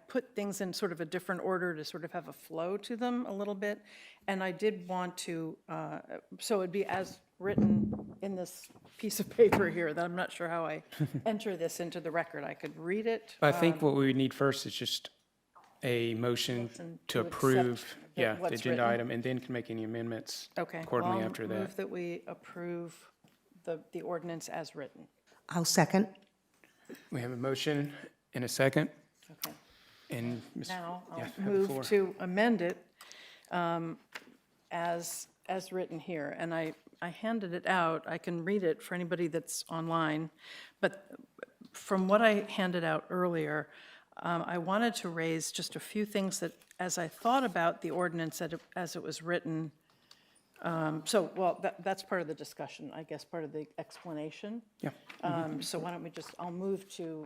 put things in sort of a different order to sort of have a flow to them a little bit. And I did want to, so it'd be as written in this piece of paper here, that I'm not sure how I enter this into the record. I could read it. I think what we would need first is just a motion to approve, the- yeah, the what's agenda written. item, and then can make any amendments Okay. accordingly well, after I'll that. move that we approve the ordinance as written. I'll second. We have a motion and a second, Okay. and Ms. Now, yeah, I'll have the move floor. to amend it as written here. And I handed it out. I can read it for anybody that's online. But from what I handed out earlier, I wanted to raise just a few things that, as I thought about the ordinance as it was written, that's part of the discussion, I guess, part of the explanation. Yeah. So why don't we I'll move to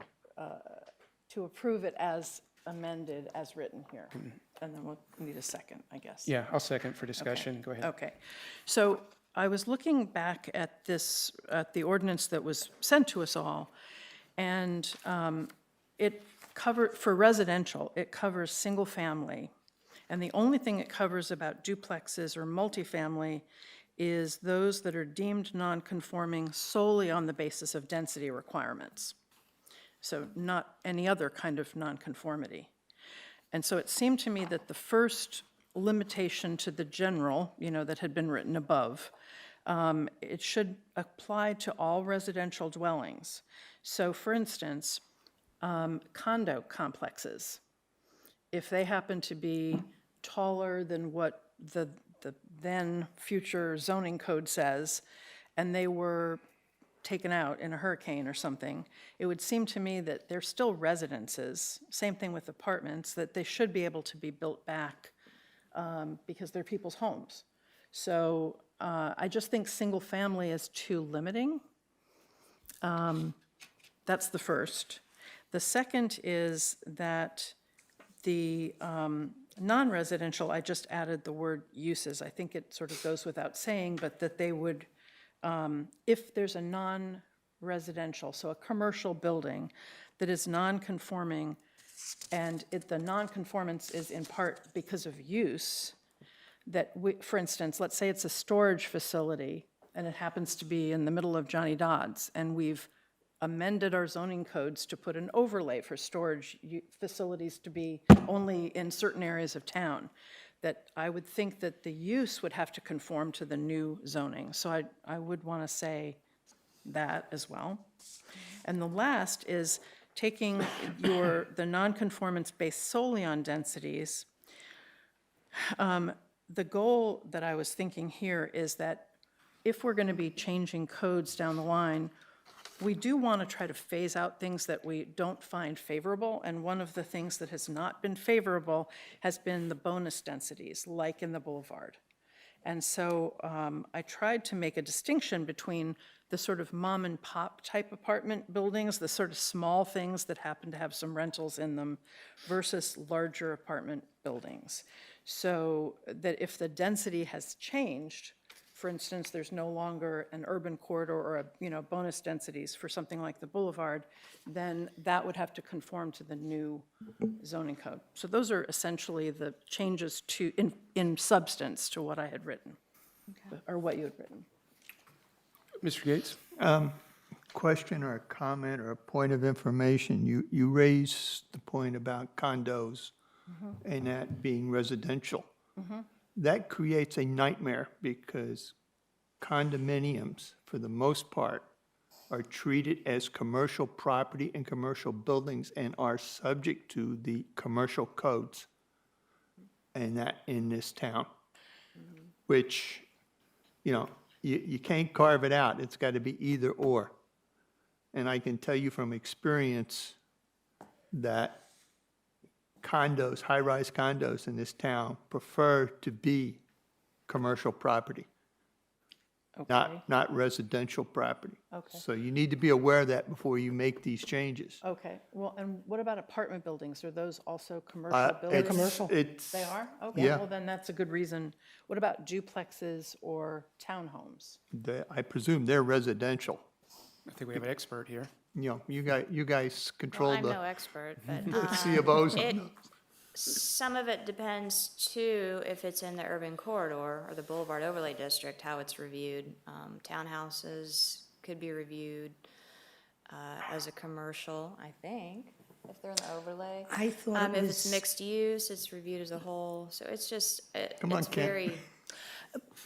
approve it as amended, as written here. And then we'll need a second, I guess. Yeah, I'll second for discussion. Go ahead. Okay. So I was looking back at the ordinance that was sent to us all, and it covered, for residential, it covers single family. And the only thing it covers about duplexes or multifamily is those that are deemed non-conforming solely on the basis of density requirements. So not any other kind of nonconformity. And so it seemed to me that the first limitation to the general, that had been written above, it should apply to all residential dwellings. So for instance, condo complexes, if they happen to be taller than what the then future zoning code says, and they were taken out in a hurricane or something, it would seem to me that they're still residences, same thing with apartments, that they should be able to be built back because they're people's homes. So I just think single family is too limiting. That's the first. The second is that the non-residential, I just added the word uses. I think it sort of goes without saying, but that they would, if there's a non-residential, so a commercial building that is non-conforming, and the non-conformance is in part because of use, that for instance, let's say it's a storage facility, and it happens to be in the middle of Johnny Dodds, and we've amended our zoning codes to put an overlay for storage facilities to be only in certain areas of town, that I would think that the use would have to conform to the new zoning. So I would want to say that as well. And the last is taking the nonconformance based solely on densities. The goal that I was thinking here is that if we're going to be changing codes down the line, we do want to try to phase out things that we don't find favorable, and one of the things that has not been favorable has been the bonus densities, like in the boulevard. And so I tried to make a distinction between the sort of mom and pop type apartment buildings, the sort of small things that happen to have some rentals in them, versus larger apartment buildings. So that if the density has changed, for instance, there's no longer an urban corridor or a, bonus densities for something like the boulevard, then that would have to conform to the new zoning code. So those are essentially the changes to, in substance, to what I had written, or what you had written. Mr. Gates? Question or a comment or a point of information. You raised the point about condos and that being residential. That creates a nightmare because condominiums, for the most part, are treated as commercial property and commercial buildings and are subject to the commercial codes and that in this town, which, you can't carve it out. It's got to be either or. And I can tell you from experience that condos, high-rise condos in this town prefer to be commercial property, not residential property. Okay. So you need to be aware of that before you make these changes. Okay, well, and what about apartment buildings? Are those also commercial buildings? commercial. They are? Okay, Yeah. well, then that's a good reason. What about duplexes or townhomes? I presume they're residential. I think we have an expert here. You guys Well, control I'm the no expert, but C of O's. some of it depends too, if it's in the urban corridor or the boulevard overlay district, how it's reviewed. Townhouses could be reviewed as a commercial, I think, if they're in the overlay. I thought it If was. it's mixed use, it's reviewed as a whole, so it's just, Come on, it's Ken. very,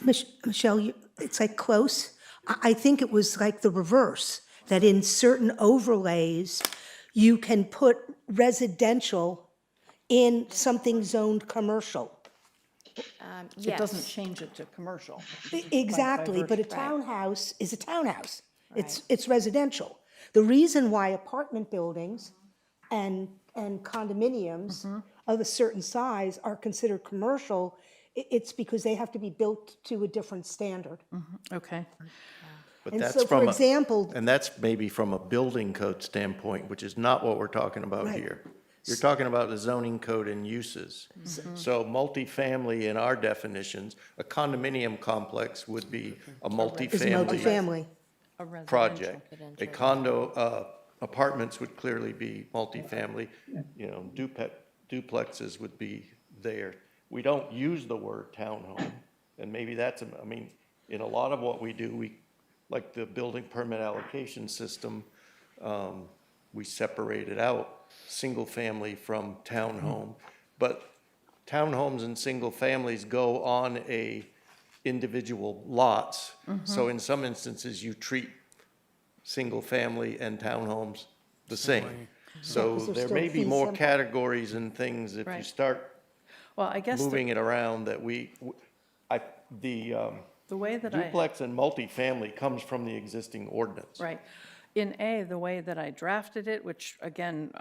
Michelle, it's like close. I think it was like the reverse, that in certain overlays, you can put residential in something zoned commercial. It doesn't yes. change it to commercial. Exactly, but a Right. townhouse is a townhouse. It's residential. The reason why apartment buildings and condominiums of a certain size are considered commercial, it's because they have to be built to a different standard. Okay, But And that's so, for from a- example- And that's maybe from a building code standpoint, which is not what we're talking about Right. here. You're talking about the zoning code and uses. So multifamily in our definitions, a condominium complex would be a Is multifamily multifamily. a residential. project. A condo, apartments would clearly be multifamily, duplexes would be there. We don't use the word townhome, and maybe that's, in a lot of what we do, like the building permit allocation system, we separate it out, single family from townhome. But townhomes and single families go on individual lots. So in some instances, you treat single family and townhomes the same. So 'cause they're there still may be fee more simple. categories and things if you Right. start Well, I guess moving it around that the way that I. duplex and multifamily comes from the existing ordinance. Right. In A, the way that I drafted it, which again,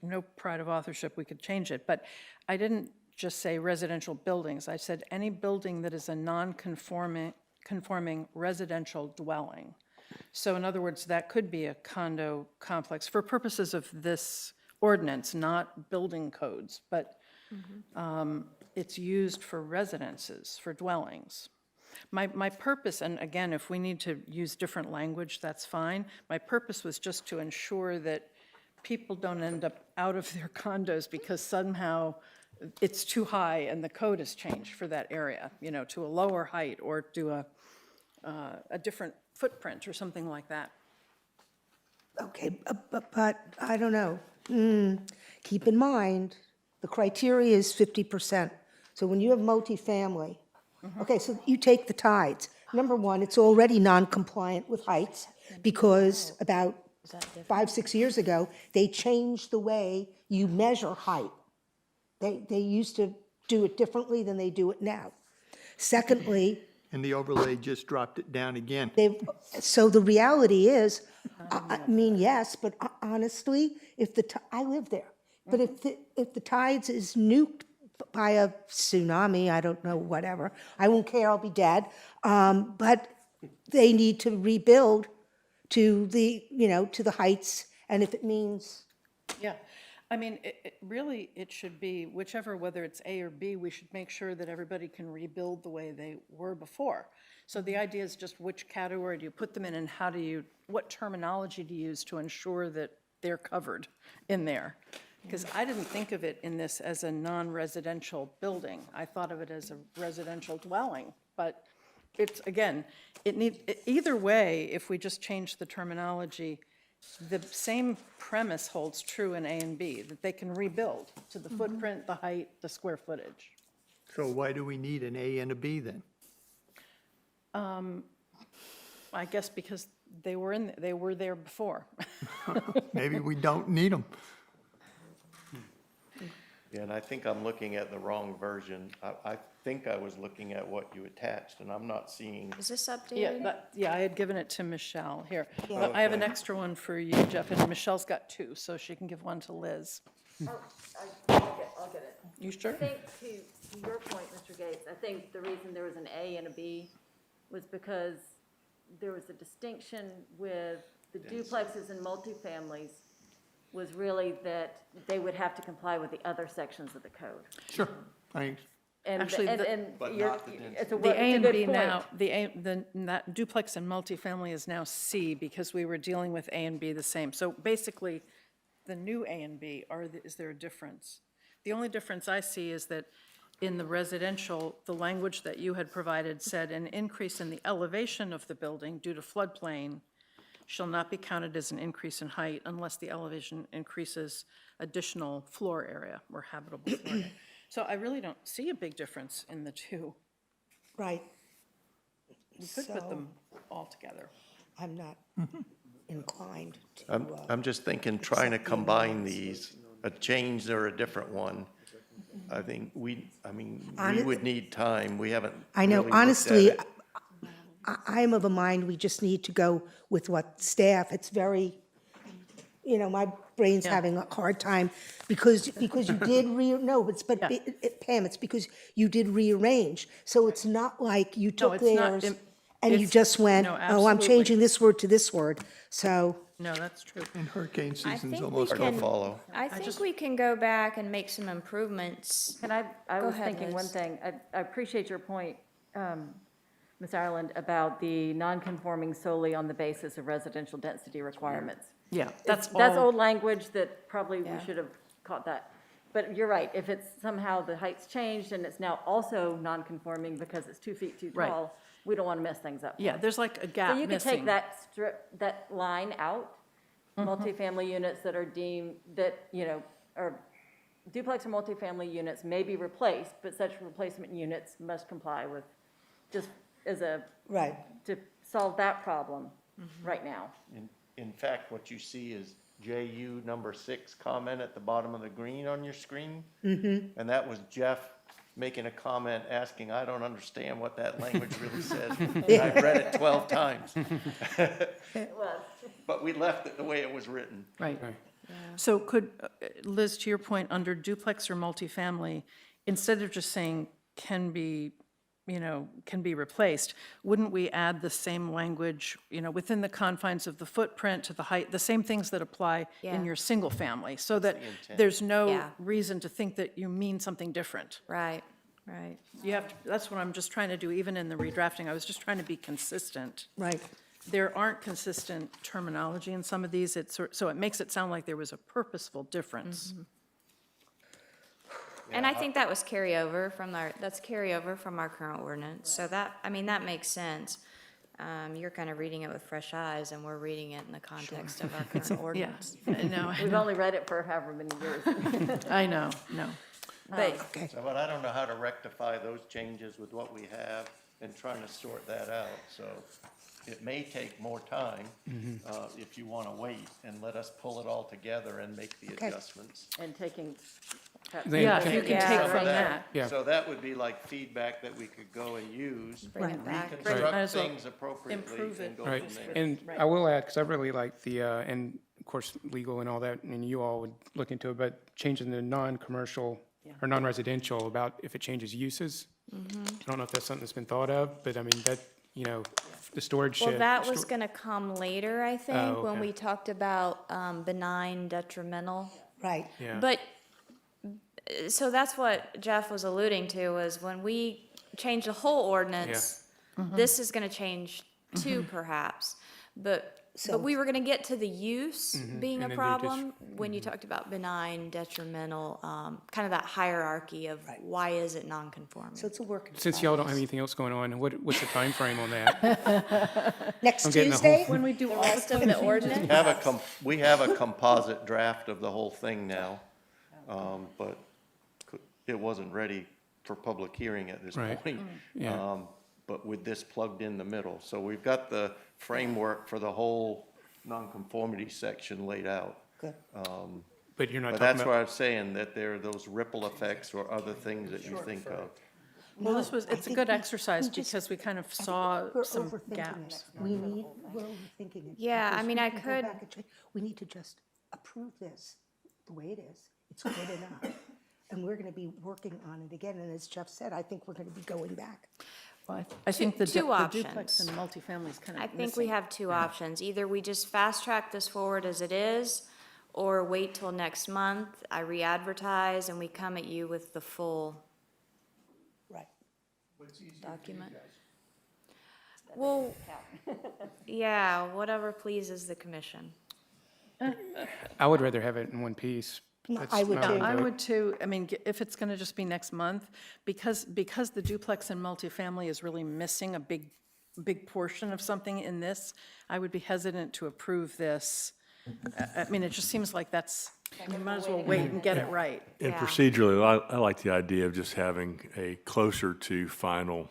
no pride of authorship, we could change it, but I didn't just say residential buildings. I said any building that is a conforming residential dwelling. So in other words, that could be a condo complex for purposes of this ordinance, not building codes, but it's used for residences, for dwellings. My purpose, and again, if we need to use different language, that's fine. My purpose was just to ensure that people don't end up out of their condos because somehow it's too high and the code has changed for that area, to a lower height or to a different footprint or something like that. Okay, but I don't know. Keep in mind, the criteria is 50%. So when you have multifamily, okay, so you take the tides. Number one, it's already non-compliant with heights because about 5-6 years ago, they changed the way you measure height. They used to do it differently than they do it now. Secondly, And the overlay just dropped it down again. so the reality is, yes, but honestly, I live there. But if the tides is nuked by a tsunami, I don't know, whatever. I won't care, I'll be dead. But they need to rebuild to the, to the heights, and if it means, Yeah, I mean, really, it should be whichever, whether it's A or B, we should make sure that everybody can rebuild the way they were before. So the idea is just which category do you put them in, and how do you, what terminology do you use to ensure that they're covered in there? Because I didn't think of it in this as a non-residential building. I thought of it as a residential dwelling, but it's, again, either way, if we just change the terminology, the same premise holds true in A and B, that they can rebuild to the footprint, the height, the square footage. So why do we need an A and a B then? I guess because they were there before. Maybe we don't need them. Yeah, and I think I'm looking at the wrong version. I think I was looking at what you attached, and I'm not seeing. Is this updated? Yeah, I had given it to Michelle. Here, Yeah. I have an extra one for you, Jeff, and Michelle's got two, so she can give one to Liz. I'll get it. You sure? I think to your point, Mr. Gates, I think the reason there was an A and a B was because there was a distinction with the duplexes and multifamilies was really that they would have to comply with the other sections of the code. Sure. Thanks. And, Actually, But you're, not the density. it's a, The A it's a and good B point. now, that duplex and multifamily is now C because we were dealing with A and B the same. So basically, the new A and B, is there a difference? The only difference I see is that in the residential, the language that you had provided said an increase in the elevation of the building due to floodplain shall not be counted as an increase in height unless the elevation increases additional floor area or habitable floor area. So I really don't see a big difference in the two. right, We could put them all together. I'm not inclined to. I'm just thinking, trying to combine these, a change or a different one. I think we would need time. We haven't I know, really looked at honestly, it. I'm of a mind, we just need to go with what staff, it's very, my brain's having a hard time, because you did Pam, it's because you did rearrange, so it's not like you took it's not. theirs and you It's- just went, no, oh, I'm absolutely. changing this word to this word, so, No, that's true. And hurricane I season's think we almost I don't can, follow. I think we can go back and make some improvements. And I Go was ahead, thinking one Liz. thing, I appreciate your point, Ms. Ireland, about the non-conforming solely on the basis of residential density requirements. Yeah, that's That's all. old language that probably we Yeah. should have caught that. But you're right, if it's somehow the height's changed and it's now also non-conforming because it's 2 feet too Right. tall, we don't want to mess things up. Yeah, there's like a gap So you could missing. take that line out, multifamily units that are deemed, are duplex or multifamily units may be replaced, but such replacement units must comply with, just as right. to solve that problem right now. In fact, what you see is JU number 6 comment at the bottom of the green on your screen. Mm-hmm. And that was Jeff making a comment asking, I don't understand what that language really says. And I've read it 12 times. But we left it the way it was written. Right. So could, Liz, to your point, under duplex or multifamily, instead of just saying can be replaced, wouldn't we add the same language, within the confines of the footprint to the height, the same things that apply Yeah. in your single family, so that there's no Yeah. reason to think that you mean something different? Right, right. You have to, that's what I'm just trying to do, even in the redrafting, I was just trying to be consistent. Right. There aren't consistent terminology in some of these, so it makes it sound like there was a purposeful difference. And I think that was carryover from our current ordinance. So that makes sense. You're kind of reading it with fresh eyes, and we're reading it in the context of our current ordinance. Yeah, no, I We've know. only read it for however many years. I know, no. But But I don't know how to rectify those changes with what we have and trying to sort that out. So it may take more time if you want to wait and let us pull it all together and make the adjustments. and taking. Yeah, if you can Yeah. take So from that. Yeah. So that would be like feedback that we could go and use, Bring it back. Might reconstruct as well things appropriately improve it. and go Right, from there. and Right. I will add, because I really like the, and of course, legal and all that, and you all would look into it, but changing the non-commercial or non-residential about if it changes uses. Mm-hmm. I don't know if that's something that's been thought of, but I mean, that, the storage shed. Well, that was gonna come later, I think, when okay. we talked about benign detrimental. Right. Yeah. But, so that's what Jeff was alluding to, was when we change the whole ordinance, this is gonna change too, perhaps. But we were gonna get to the use being And a then they just- problem when you talked about benign, detrimental, kind of that hierarchy of why is it non-conforming? So it's a work in Since y'all don't have progress. anything else going on, what's the time frame on that? Next I'm getting the whole- Tuesday? When we do all the Rest of the ordinance? We have a composite draft of the whole thing now, but it wasn't ready for public hearing at this Right. point. Yeah. But with this plugged in the middle. So we've got the framework for the whole nonconformity section laid out. Good. But you're not But talking that's why about, I'm saying that there are those ripple effects or other things that you think of. Well, it's a think good we- exercise we just- because we kind of I think saw we're some overthinking it. gaps. We're overthinking it. Yeah, I because mean, we I can go could- back and change. We need to just approve this the way it is. It's good enough. And we're gonna be working on it again, and as Jeff said, I think we're gonna be going back. Well, I think the two the duplex options. and multifamily is kind of I think we missing. have two options. Either we just fast track this forward as it is, or wait till next month, I re-advertise, and we come at you with the full Right. document. Well, yeah, whatever pleases the commission. I would rather have it in one piece. That's I would my too. vote. I would too. I mean, if it's going to just be next month, because the duplex and multifamily is really missing a big portion of something in this, I would be hesitant to approve this. I mean, it just seems like you might as well wait and get it right. And Yeah. procedurally, I like the idea of just having a closer to final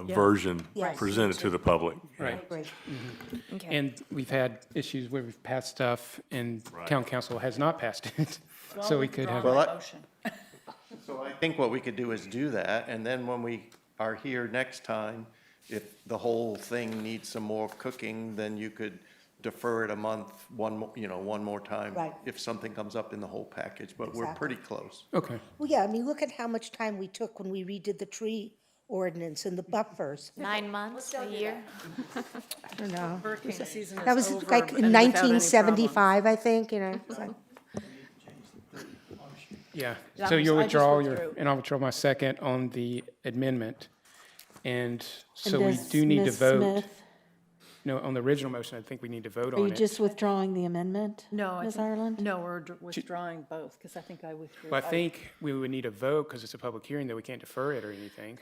version Yes. presented to the public. Right. Great. Okay. And we've had issues where we've passed stuff and town council has not passed it. So we could have, Well, Withdraw my motion. So I think what we could do is do that, and then when we are here next time, if the whole thing needs some more cooking, then you could defer it a month, one more time. Right. If something comes up in the whole package, but we're Exactly. pretty close. okay. Well, yeah, I mean, look at how much time we took when we redid the tree ordinance and the buffers. 9 months, a year? I don't know. Hurricane season That is was over like and in without any 1975, I think, you know. It's like- Yeah, That so was- you'll I just withdraw withdrew. and I'll withdraw my second on the amendment. And so And we does do need to Ms. vote. Smith- No, on the original motion, I think we need to vote Are you on it. just withdrawing the amendment? No, I Ms. think- Ireland? No, we're withdrawing both, because I think I withdrew. But I think we would need a vote because it's a public hearing that we can't defer it or anything.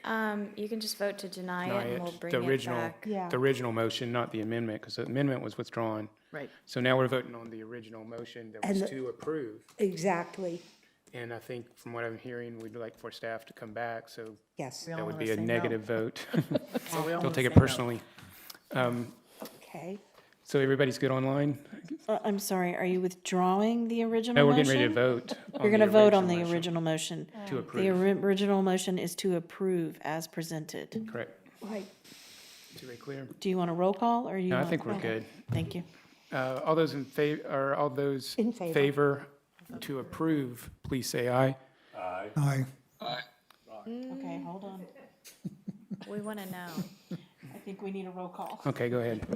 You can just vote to deny Deny it, and we'll it. bring The it original, back. Yeah. the original motion, not the amendment, because the amendment was withdrawn. Right. So now we're voting on the original motion that And was the- to approve. Exactly, And I think from what I'm hearing, we'd like for staff to come back, so yes. We all that would wanna be a say no. negative vote. So we all Don't wanna take it say no. personally. Okay. So everybody's good online? I'm sorry, are you withdrawing the original No, we're motion? getting ready to vote. on You're going to the vote on the motion. original motion. To The approve, original motion is to approve as presented. correct. Right. Is it clear? Do you want a roll call, or you No, I want? think we're okay. good. Thank you. All those in favor, or all those In favor. favor to approve, please say aye. Aye. Okay, hold on. We want to know. I think we need a roll call. Okay, go ahead.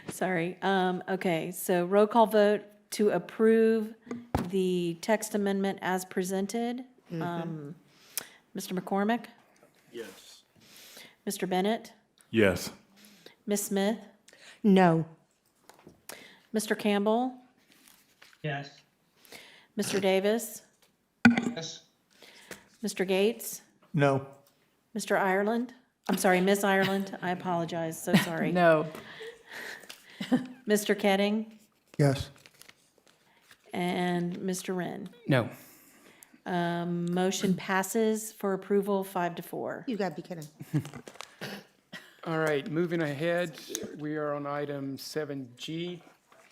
Sorry. Okay, so roll call vote to approve the text amendment as presented. Mr. McCormick? Yes. Mr. Bennett? Yes. Ms. Smith? No. Mr. Campbell? Yes. Mr. Davis? Yes. Mr. Gates? No. Mr. Ireland? I'm sorry, Miss Ireland, I apologize, so sorry. No. Mr. Ketting? Yes. And Mr. Wren? No. Motion passes for approval 5-4. You gotta be kidding. All right, moving ahead, we are on item 7G.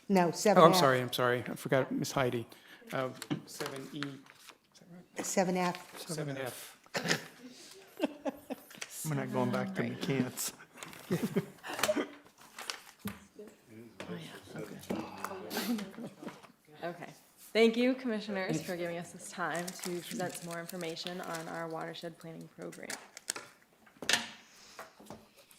No, 7F. Oh, I'm sorry, I forgot Miss Heidi. 7E, 7F. 7F. We're not going back to mechanics. Okay. Thank you, commissioners, for giving us this time to present some more information on our watershed planning program.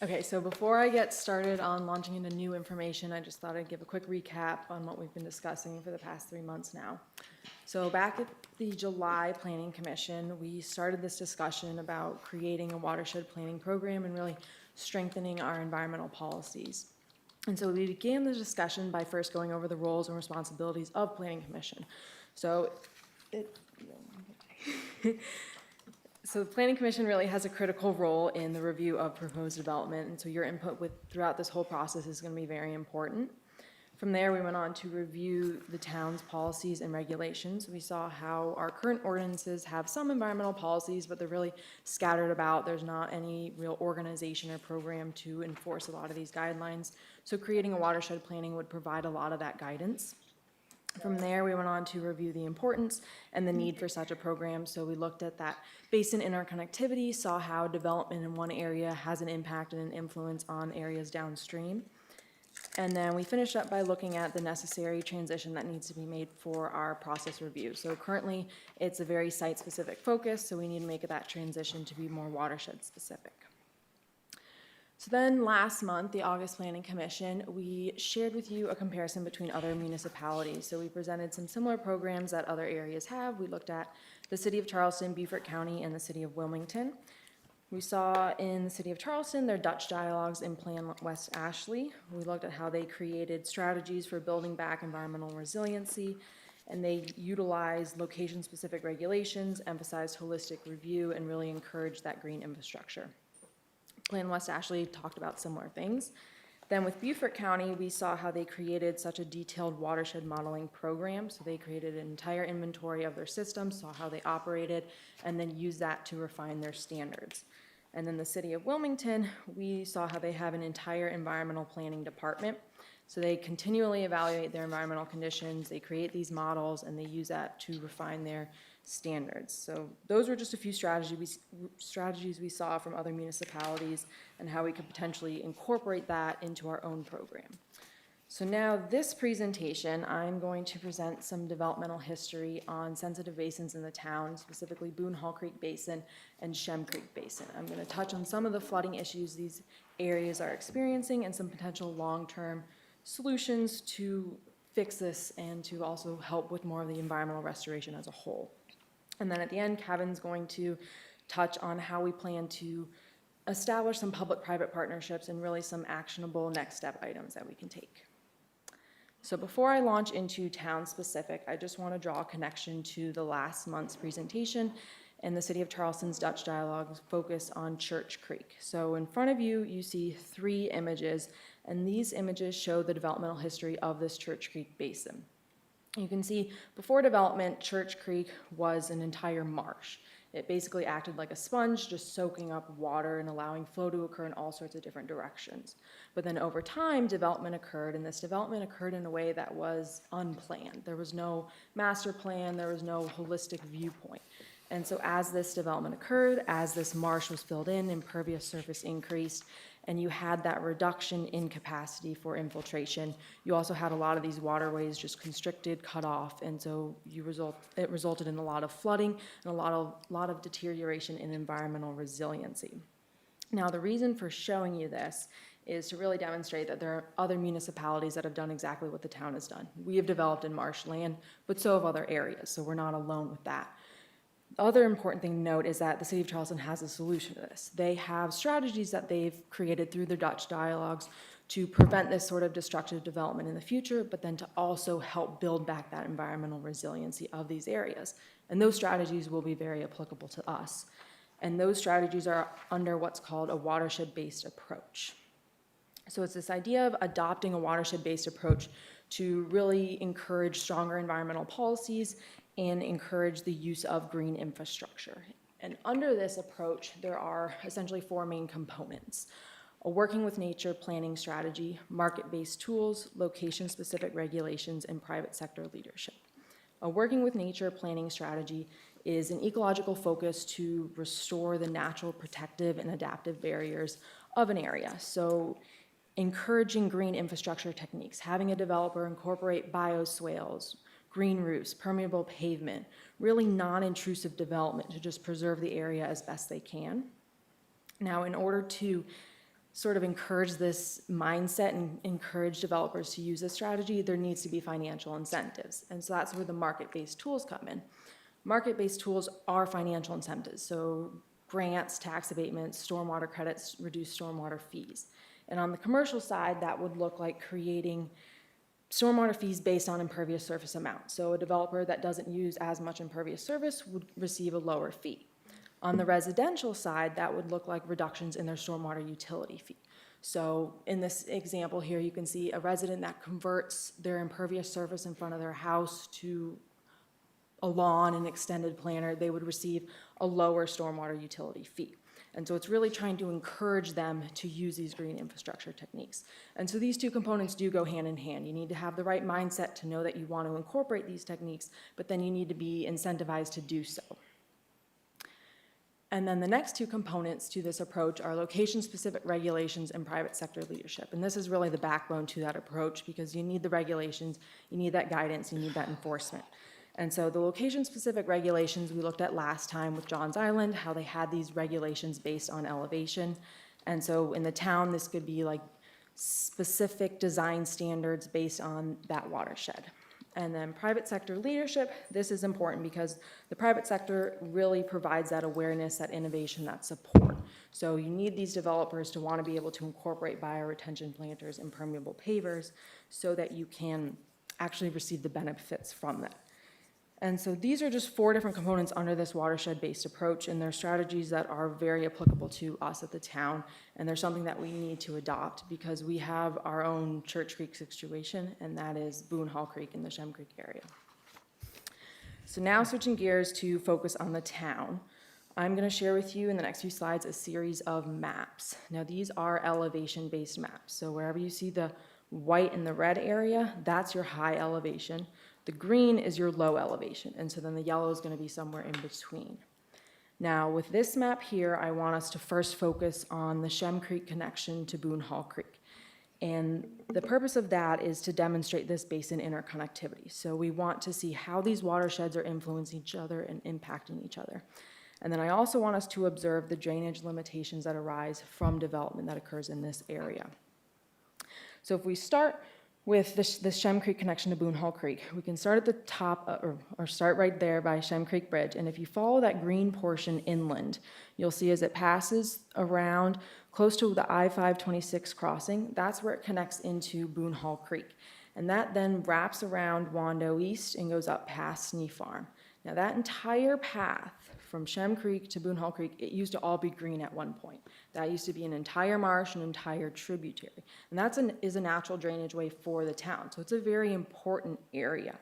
Okay, so before I get started on launching into new information, I just thought I'd give a quick recap on what we've been discussing for the past 3 months now. So back at the July Planning Commission, we started this discussion about creating a watershed planning program and really strengthening our environmental policies. And so we began the discussion by first going over the roles and responsibilities of Planning Commission. So So the Planning Commission really has a critical role in the review of proposed development, and so your input throughout this whole process is going to be very important. From there, we went on to review the town's policies and regulations. We saw how our current ordinances have some environmental policies, but they're really scattered about. There's not any real organization or program to enforce a lot of these guidelines. So creating a watershed planning would provide a lot of that guidance. From there, we went on to review the importance and the need for such a program. So we looked at that basin interconnectivity, saw how development in one area has an impact and an influence on areas downstream. And then we finished up by looking at the necessary transition that needs to be made for our process review. So currently, it's a very site-specific focus, so we need to make that transition to be more watershed-specific. So then last month, the August Planning Commission, we shared with you a comparison between other municipalities. So we presented some similar programs that other areas have. We looked at the City of Charleston, Beaufort County, and the City of Wilmington. We saw in the City of Charleston their Dutch dialogues in Plan West Ashley. We looked at how they created strategies for building back environmental resiliency, and they utilized location-specific regulations, emphasized holistic review, and really encouraged that green infrastructure. Plan West Ashley talked about similar things. Then with Beaufort County, we saw how they created such a detailed watershed modeling program. So they created an entire inventory of their systems, saw how they operated, and then used that to refine their standards. And then the City of Wilmington, we saw how they have an entire environmental planning department. So they continually evaluate their environmental conditions, they create these models, and they use that to refine their standards. So those were just a few strategies we saw from other municipalities and how we could potentially incorporate that into our own program. So now this presentation, I'm going to present some developmental history on sensitive basins in the town, specifically Boone Hall Creek Basin and Shem Creek Basin. I'm going to touch on some of the flooding issues these areas are experiencing and some potential long-term solutions to fix this and to also help with more of the environmental restoration as a whole. And then at the end, Kevin's going to touch on how we plan to establish some public-private partnerships and really some actionable next step items that we can take. So before I launch into town-specific, I just want to draw a connection to the last month's presentation and the City of Charleston's Dutch dialogue focus on Church Creek. So in front of you, you see 3 images, and these images show the developmental history of this Church Creek Basin. You can see before development, Church Creek was an entire marsh. It basically acted like a sponge, just soaking up water and allowing flow to occur in all sorts of different directions. But then over time, development occurred, and this development occurred in a way that was unplanned. There was no master plan, there was no holistic viewpoint. And so as this development occurred, as this marsh was filled in, impervious surface increased, and you had that reduction in capacity for infiltration. You also had a lot of these waterways just constricted, cut off, and so it resulted in a lot of flooding and a lot of deterioration in environmental resiliency. Now, the reason for showing you this is to really demonstrate that there are other municipalities that have done exactly what the town has done. We have developed in marshland, but so have other areas, so we're not alone with that. The other important thing to note is that the City of Charleston has a solution to this. They have strategies that they've created through their Dutch dialogues to prevent this sort of destructive development in the future, but then to also help build back that environmental resiliency of these areas. And those strategies will be very applicable to us. And those strategies are under what's called a watershed-based approach. So it's this idea of adopting a watershed-based approach to really encourage stronger environmental policies and encourage the use of green infrastructure. And under this approach, there are essentially 4 main components: a working with nature planning strategy, market-based tools, location-specific regulations, and private sector leadership. A working with nature planning strategy is an ecological focus to restore the natural protective and adaptive barriers of an area. So encouraging green infrastructure techniques, having a developer incorporate bioswales, green roofs, permeable pavement, really non-intrusive development to just preserve the area as best they can. Now, in order to sort of encourage this mindset and encourage developers to use this strategy, there needs to be financial incentives. And so that's where the market-based tools come in. Market-based tools are financial incentives, so grants, tax abatements, stormwater credits, reduced stormwater fees. And on the commercial side, that would look like creating stormwater fees based on impervious surface amount. So a developer that doesn't use as much impervious surface would receive a lower fee. On the residential side, that would look like reductions in their stormwater utility fee. So in this example here, you can see a resident that converts their impervious surface in front of their house to a lawn and extended planter, they would receive a lower stormwater utility fee. And so it's really trying to encourage them to use these green infrastructure techniques. And so these two components do go hand in hand. You need to have the right mindset to know that you want to incorporate these techniques, but then you need to be incentivized to do so. And then the next two components to this approach are location-specific regulations and private sector leadership. And this is really the backbone to that approach because you need the regulations, you need that guidance, you need that enforcement. And so the location-specific regulations we looked at last time with Johns Island, how they had these regulations based on elevation. And so in the town, this could be like specific design standards based on that watershed. And then private sector leadership, this is important because the private sector really provides that awareness, that innovation, that support. So you need these developers to want to be able to incorporate bioretention planters and permeable pavers so that you can actually receive the benefits from that. And so these are just 4 different components under this watershed-based approach, and they're strategies that are very applicable to us at the town, and they're something that we need to adopt because we have our own Church Creek situation, and that is Boone Hall Creek in the Shem Creek area. So now switching gears to focus on the town, I'm going to share with you in the next few slides a series of maps. Now these are elevation-based maps, so wherever you see the white and the red area, that's your high elevation. The green is your low elevation, and so then the yellow is going to be somewhere in between. Now, with this map here, I want us to first focus on the Shem Creek connection to Boone Hall Creek. And the purpose of that is to demonstrate this basin interconnectivity. So we want to see how these watersheds are influencing each other and impacting each other. And then I also want us to observe the drainage limitations that arise from development that occurs in this area. So if we start with the Shem Creek connection to Boone Hall Creek, we can start at the top, or start right there by Shem Creek Bridge. And if you follow that green portion inland, you'll see as it passes around close to the I-526 crossing, that's where it connects into Boone Hall Creek. And that then wraps around Wando East and goes up past Snee Farm. Now that entire path from Shem Creek to Boone Hall Creek, it used to all be green at one point. That used to be an entire marsh, an entire tributary. And that is a natural drainage way for the town. So it's a very important area.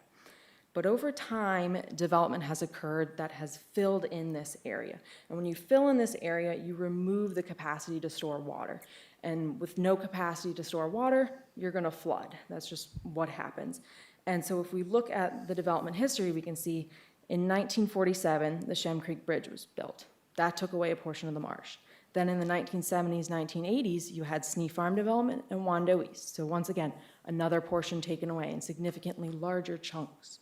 But over time, development has occurred that has filled in this area. And when you fill in this area, you remove the capacity to store water. And with no capacity to store water, you're gonna flood. That's just what happens. And so if we look at the development history, we can see in 1947, the Shem Creek Bridge was built. That took away a portion of the marsh. Then in the 1970s, 1980s, you had Snee Farm development and Wando East. So once again, another portion taken away in significantly larger chunks.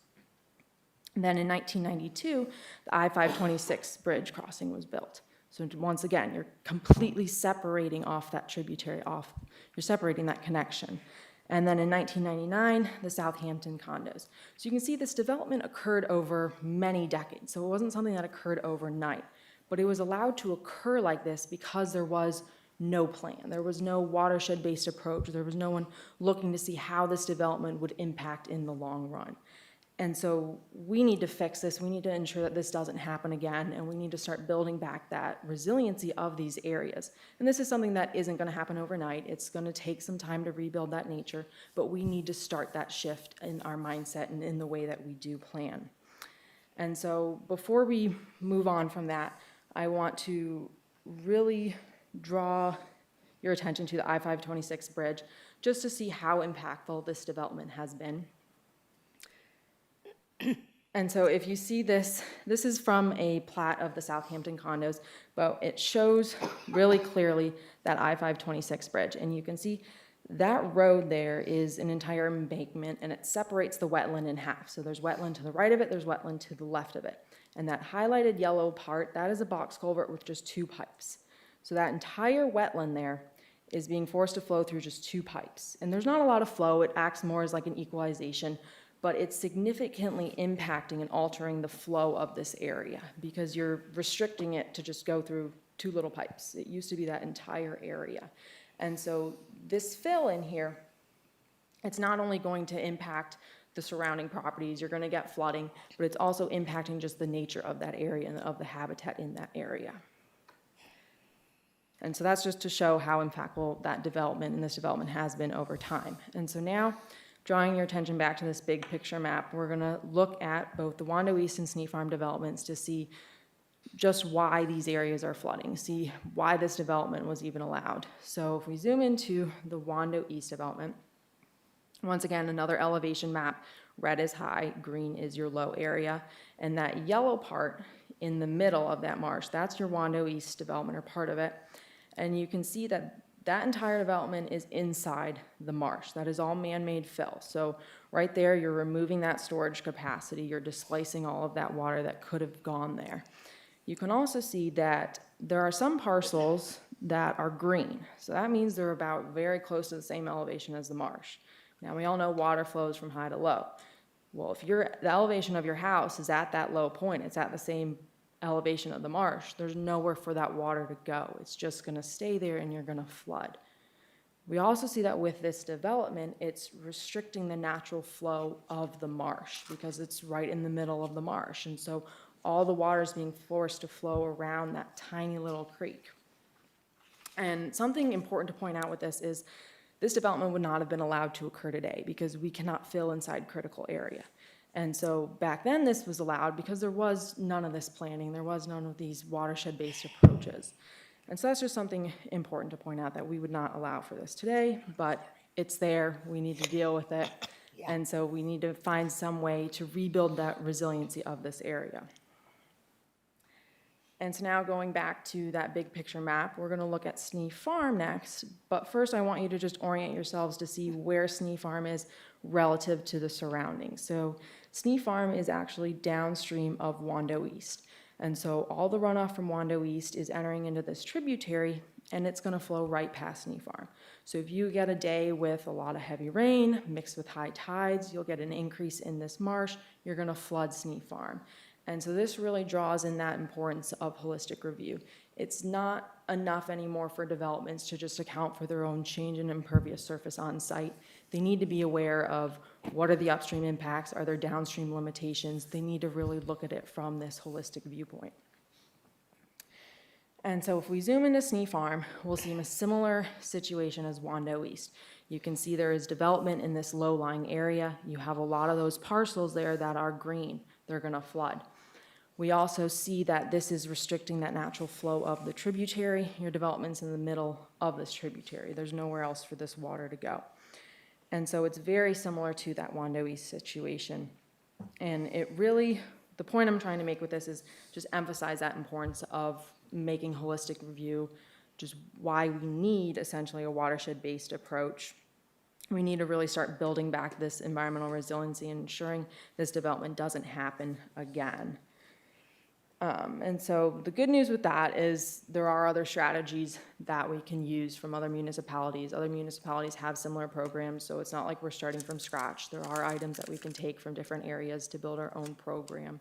And then in 1992, the I-526 bridge crossing was built. So once again, you're completely separating off that tributary off. You're separating that connection. And then in 1999, the Southampton condos. So you can see this development occurred over many decades. So it wasn't something that occurred overnight, but it was allowed to occur like this because there was no plan. There was no watershed-based approach. There was no one looking to see how this development would impact in the long run. And so we need to fix this. We need to ensure that this doesn't happen again, and we need to start building back that resiliency of these areas. And this is something that isn't going to happen overnight. It's going to take some time to rebuild that nature, but we need to start that shift in our mindset and in the way that we do plan. And so before we move on from that, I want to really draw your attention to the I-526 bridge just to see how impactful this development has been. And so if you see this, this is from a plat of the Southampton condos, but it shows really clearly that I-526 bridge. And you can see That road there is an entire embankment, and it separates the wetland in half. So there's wetland to the right of it, there's wetland to the left of it. And that highlighted yellow part, that is a box culvert with just 2 pipes. So that entire wetland there is being forced to flow through just 2 pipes. And there's not a lot of flow, it acts more as like an equalization, but it's significantly impacting and altering the flow of this area because you're restricting it to just go through 2 little pipes. It used to be that entire area. And so this fill in here, it's not only going to impact the surrounding properties, you're gonna get flooding, but it's also impacting just the nature of that area and of the habitat in that area. And so that's just to show how impactful that development and this development has been over time. And so now, drawing your attention back to this big picture map, we're gonna look at both the Wando East and Sneak Farm developments to see just why these areas are flooding, see why this development was even allowed. So if we zoom into the Wando East development, once again, another elevation map, red is high, green is your low area, and that yellow part in the middle of that marsh, that's your Wando East development or part of it. And you can see that that entire development is inside the marsh. That is all man-made fill. So right there, you're removing that storage capacity, you're displacing all of that water that could have gone there. You can also see that there are some parcels that are green. So that means they're about very close to the same elevation as the marsh. Now, we all know water flows from high to low. Well, if the elevation of your house is at that low point, it's at the same elevation of the marsh, there's nowhere for that water to go. It's just gonna stay there and you're gonna flood. We also see that with this development, it's restricting the natural flow of the marsh because it's right in the middle of the marsh. And so all the water is being forced to flow around that tiny little creek. And something important to point out with this is this development would not have been allowed to occur today because we cannot fill inside critical area. And so back then this was allowed because there was none of this planning, there was none of these watershed-based approaches. And so that's just something important to point out that we would not allow for this today, but it's there, we need to deal with it. And so we need to find some way to rebuild that resiliency of this area. And so now going back to that big picture map, we're gonna look at Snee Farm next, but first I want you to just orient yourselves to see where Snee Farm is relative to the surroundings. So Snee Farm is actually downstream of Wando East. And so all the runoff from Wando East is entering into this tributary and it's gonna flow right past Snee Farm. So if you get a day with a lot of heavy rain mixed with high tides, you'll get an increase in this marsh, you're gonna flood Snee Farm. And so this really draws in that importance of holistic review. It's not enough anymore for developments to just account for their own change in impervious surface on site. They need to be aware of what are the upstream impacts, are there downstream limitations? They need to really look at it from this holistic viewpoint. And so if we zoom into Snee Farm, we'll see a similar situation as Wando East. You can see there is development in this low-lying area. You have a lot of those parcels there that are green. They're gonna flood. We also see that this is restricting that natural flow of the tributary. Your development's in the middle of this tributary. There's nowhere else for this water to go. And so it's very similar to that Wando East situation. And it really, the point I'm trying to make with this is just emphasize that importance of making holistic review, just why we need essentially a watershed-based approach. We need to really start building back this environmental resiliency and ensuring this development doesn't happen again. And so the good news with that is there are other strategies that we can use from other municipalities. Other municipalities have similar programs, so it's not like we're starting from scratch. There are items that we can take from different areas to build our own program.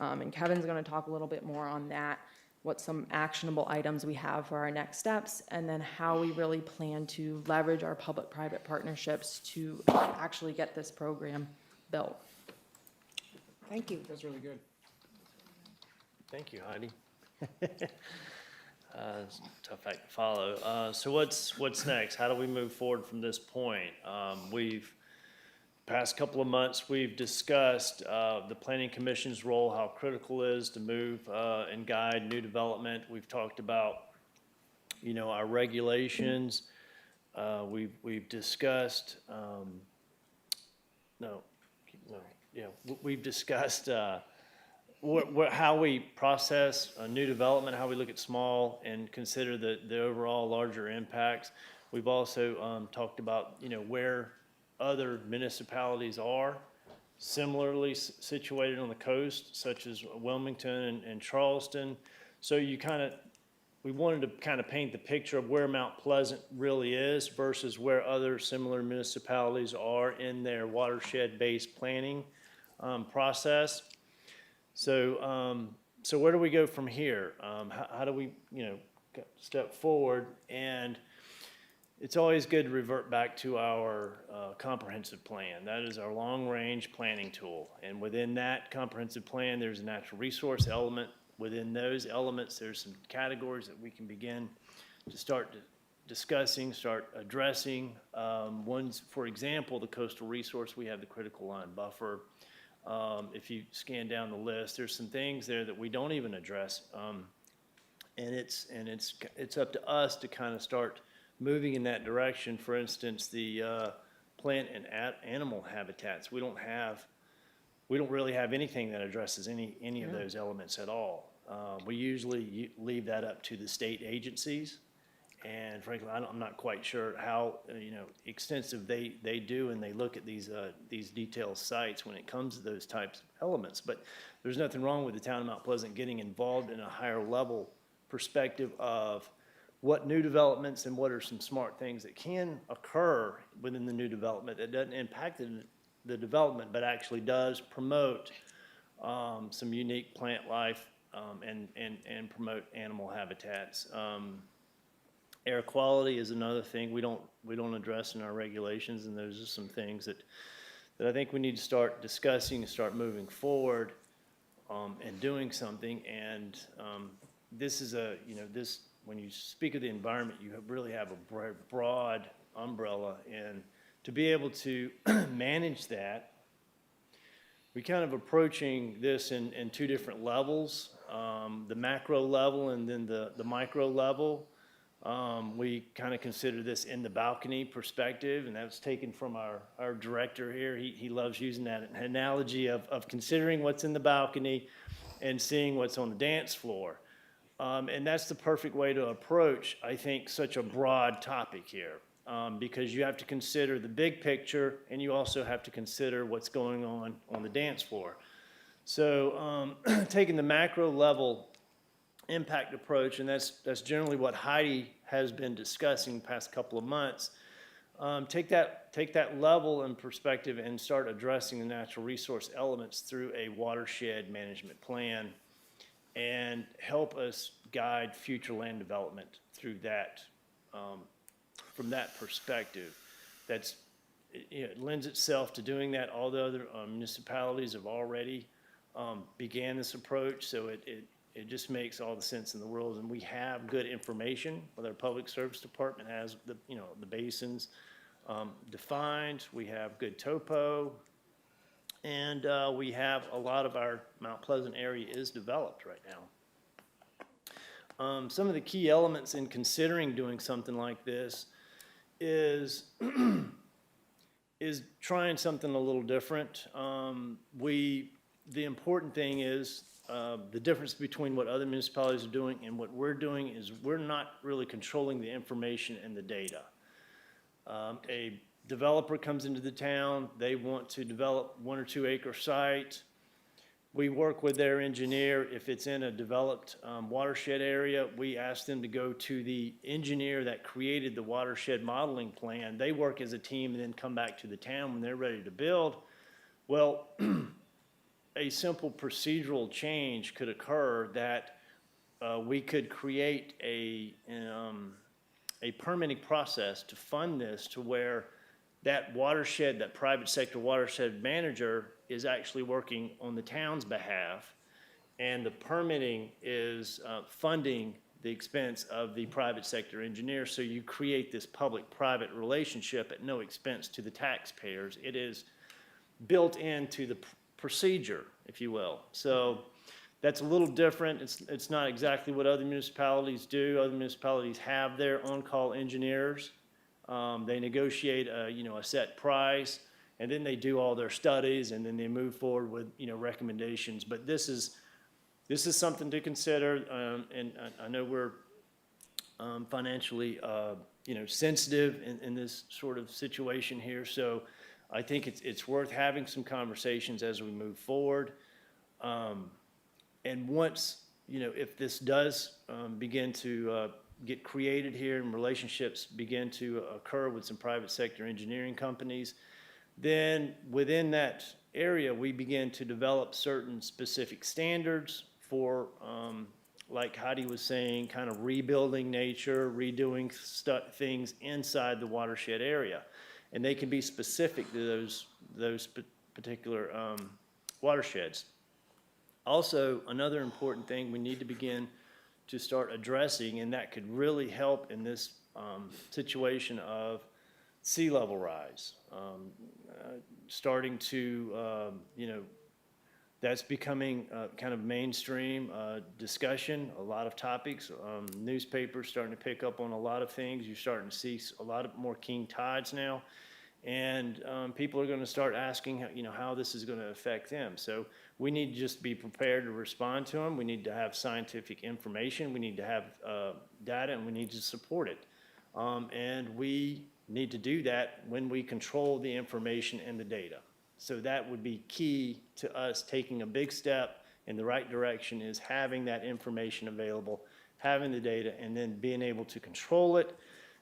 And Kevin's gonna talk a little bit more on that, what some actionable items we have for our next steps, and then how we really plan to leverage our public-private partnerships to actually get this program built. Thank you. That's really good. Thank you, Heidi. It's a tough act to follow. So what's next? How do we move forward from this point? Past couple of months, we've discussed the Planning Commission's role, how critical it is to move and guide new development. We've talked about, our regulations. We've discussed, we've discussed how we process a new development, how we look at small and consider the overall larger impacts. We've also talked about, where other municipalities are similarly situated on the coast, such as Wilmington and Charleston. So we wanted to kind of paint the picture of where Mount Pleasant really is versus where other similar municipalities are in their watershed-based planning process. So where do we go from here? How do we, step forward? And it's always good to revert back to our comprehensive plan. That is our long-range planning tool. And within that comprehensive plan, there's a natural resource element. Within those elements, there's some categories that we can begin to start discussing, start addressing. One's, for example, the coastal resource. We have the critical line buffer. If you scan down the list, there's some things there that we don't even address. And it's up to us to kind of start moving in that direction. For instance, the plant and animal habitats. We don't really have anything that addresses any of those elements at all. We usually leave that up to the state agencies, and frankly, I'm not quite sure how extensive they do, and they look at these detailed sites when it comes to those types of elements. But there's nothing wrong with the town of Mount Pleasant getting involved in a higher level perspective of what new developments and what are some smart things that can occur within the new development that doesn't impact the development, but actually does promote some unique plant life and promote animal habitats. Air quality is another thing we don't address in our regulations, and those are some things that I think we need to start discussing and start moving forward and doing something. And this is when you speak of the environment, you really have a broad umbrella, and to be able to manage that, we're kind of approaching this in two different levels, the macro level and then the micro level. We kind of consider this in the balcony perspective, and that's taken from our director here. He loves using that analogy of considering what's in the balcony and seeing what's on the dance floor. And that's the perfect way to approach, I think, such a broad topic here, because you have to consider the big picture, and you also have to consider what's going on the dance floor. So taking the macro level impact approach, and that's generally what Heidi has been discussing the past couple of months, take that level and perspective and start addressing the natural resource elements through a watershed management plan, and help us guide future land development through that, from that perspective. It lends itself to doing that. All the other municipalities have already began this approach, so it just makes all the sense in the world. And we have good information. With our public service department has the basins defined. We have good topo. And we have a lot of our Mount Pleasant area is developed right now. Some of the key elements in considering doing something like this is trying something a little different. The important thing is the difference between what other municipalities are doing and what we're doing is we're not really controlling the information and the data. A developer comes into the town, they want to develop 1 or 2 acre site. We work with their engineer. If it's in a developed watershed area, we ask them to go to the engineer that created the watershed modeling plan. They work as a team and then come back to the town when they're ready to build. Well, a simple procedural change could occur that we could create a permitting process to fund this to where that watershed, that private sector watershed manager is actually working on the town's behalf, and the permitting is funding the expense of the private sector engineer. So you create this public-private relationship at no expense to the taxpayers. It is built into the procedure, if you will. So that's a little different. It's not exactly what other municipalities do. Other municipalities have their on-call engineers. They negotiate a set price, and then they do all their studies, and then they move forward with recommendations. But this is something to consider, and I know we're financially sensitive in this sort of situation here. So I think it's worth having some conversations as we move forward. And once, if this does begin to get created here and relationships begin to occur with some private sector engineering companies, then within that area, we begin to develop certain specific standards for, like Heidi was saying, kind of rebuilding nature, redoing things inside the watershed area. And they can be specific to those particular watersheds. Also, another important thing we need to begin to start addressing, and that could really help in this situation of sea level rise. Starting to, that's becoming kind of mainstream discussion, a lot of topics. Newspapers starting to pick up on a lot of things. You're starting to see a lot of more king tides now. And people are going to start asking, how this is going to affect them. So we need to just be prepared to respond to them. We need to have scientific information. We need to have data, and we need to support it. And we need to do that when we control the information and the data. So that would be key to us taking a big step in the right direction, is having that information available, having the data, and then being able to control it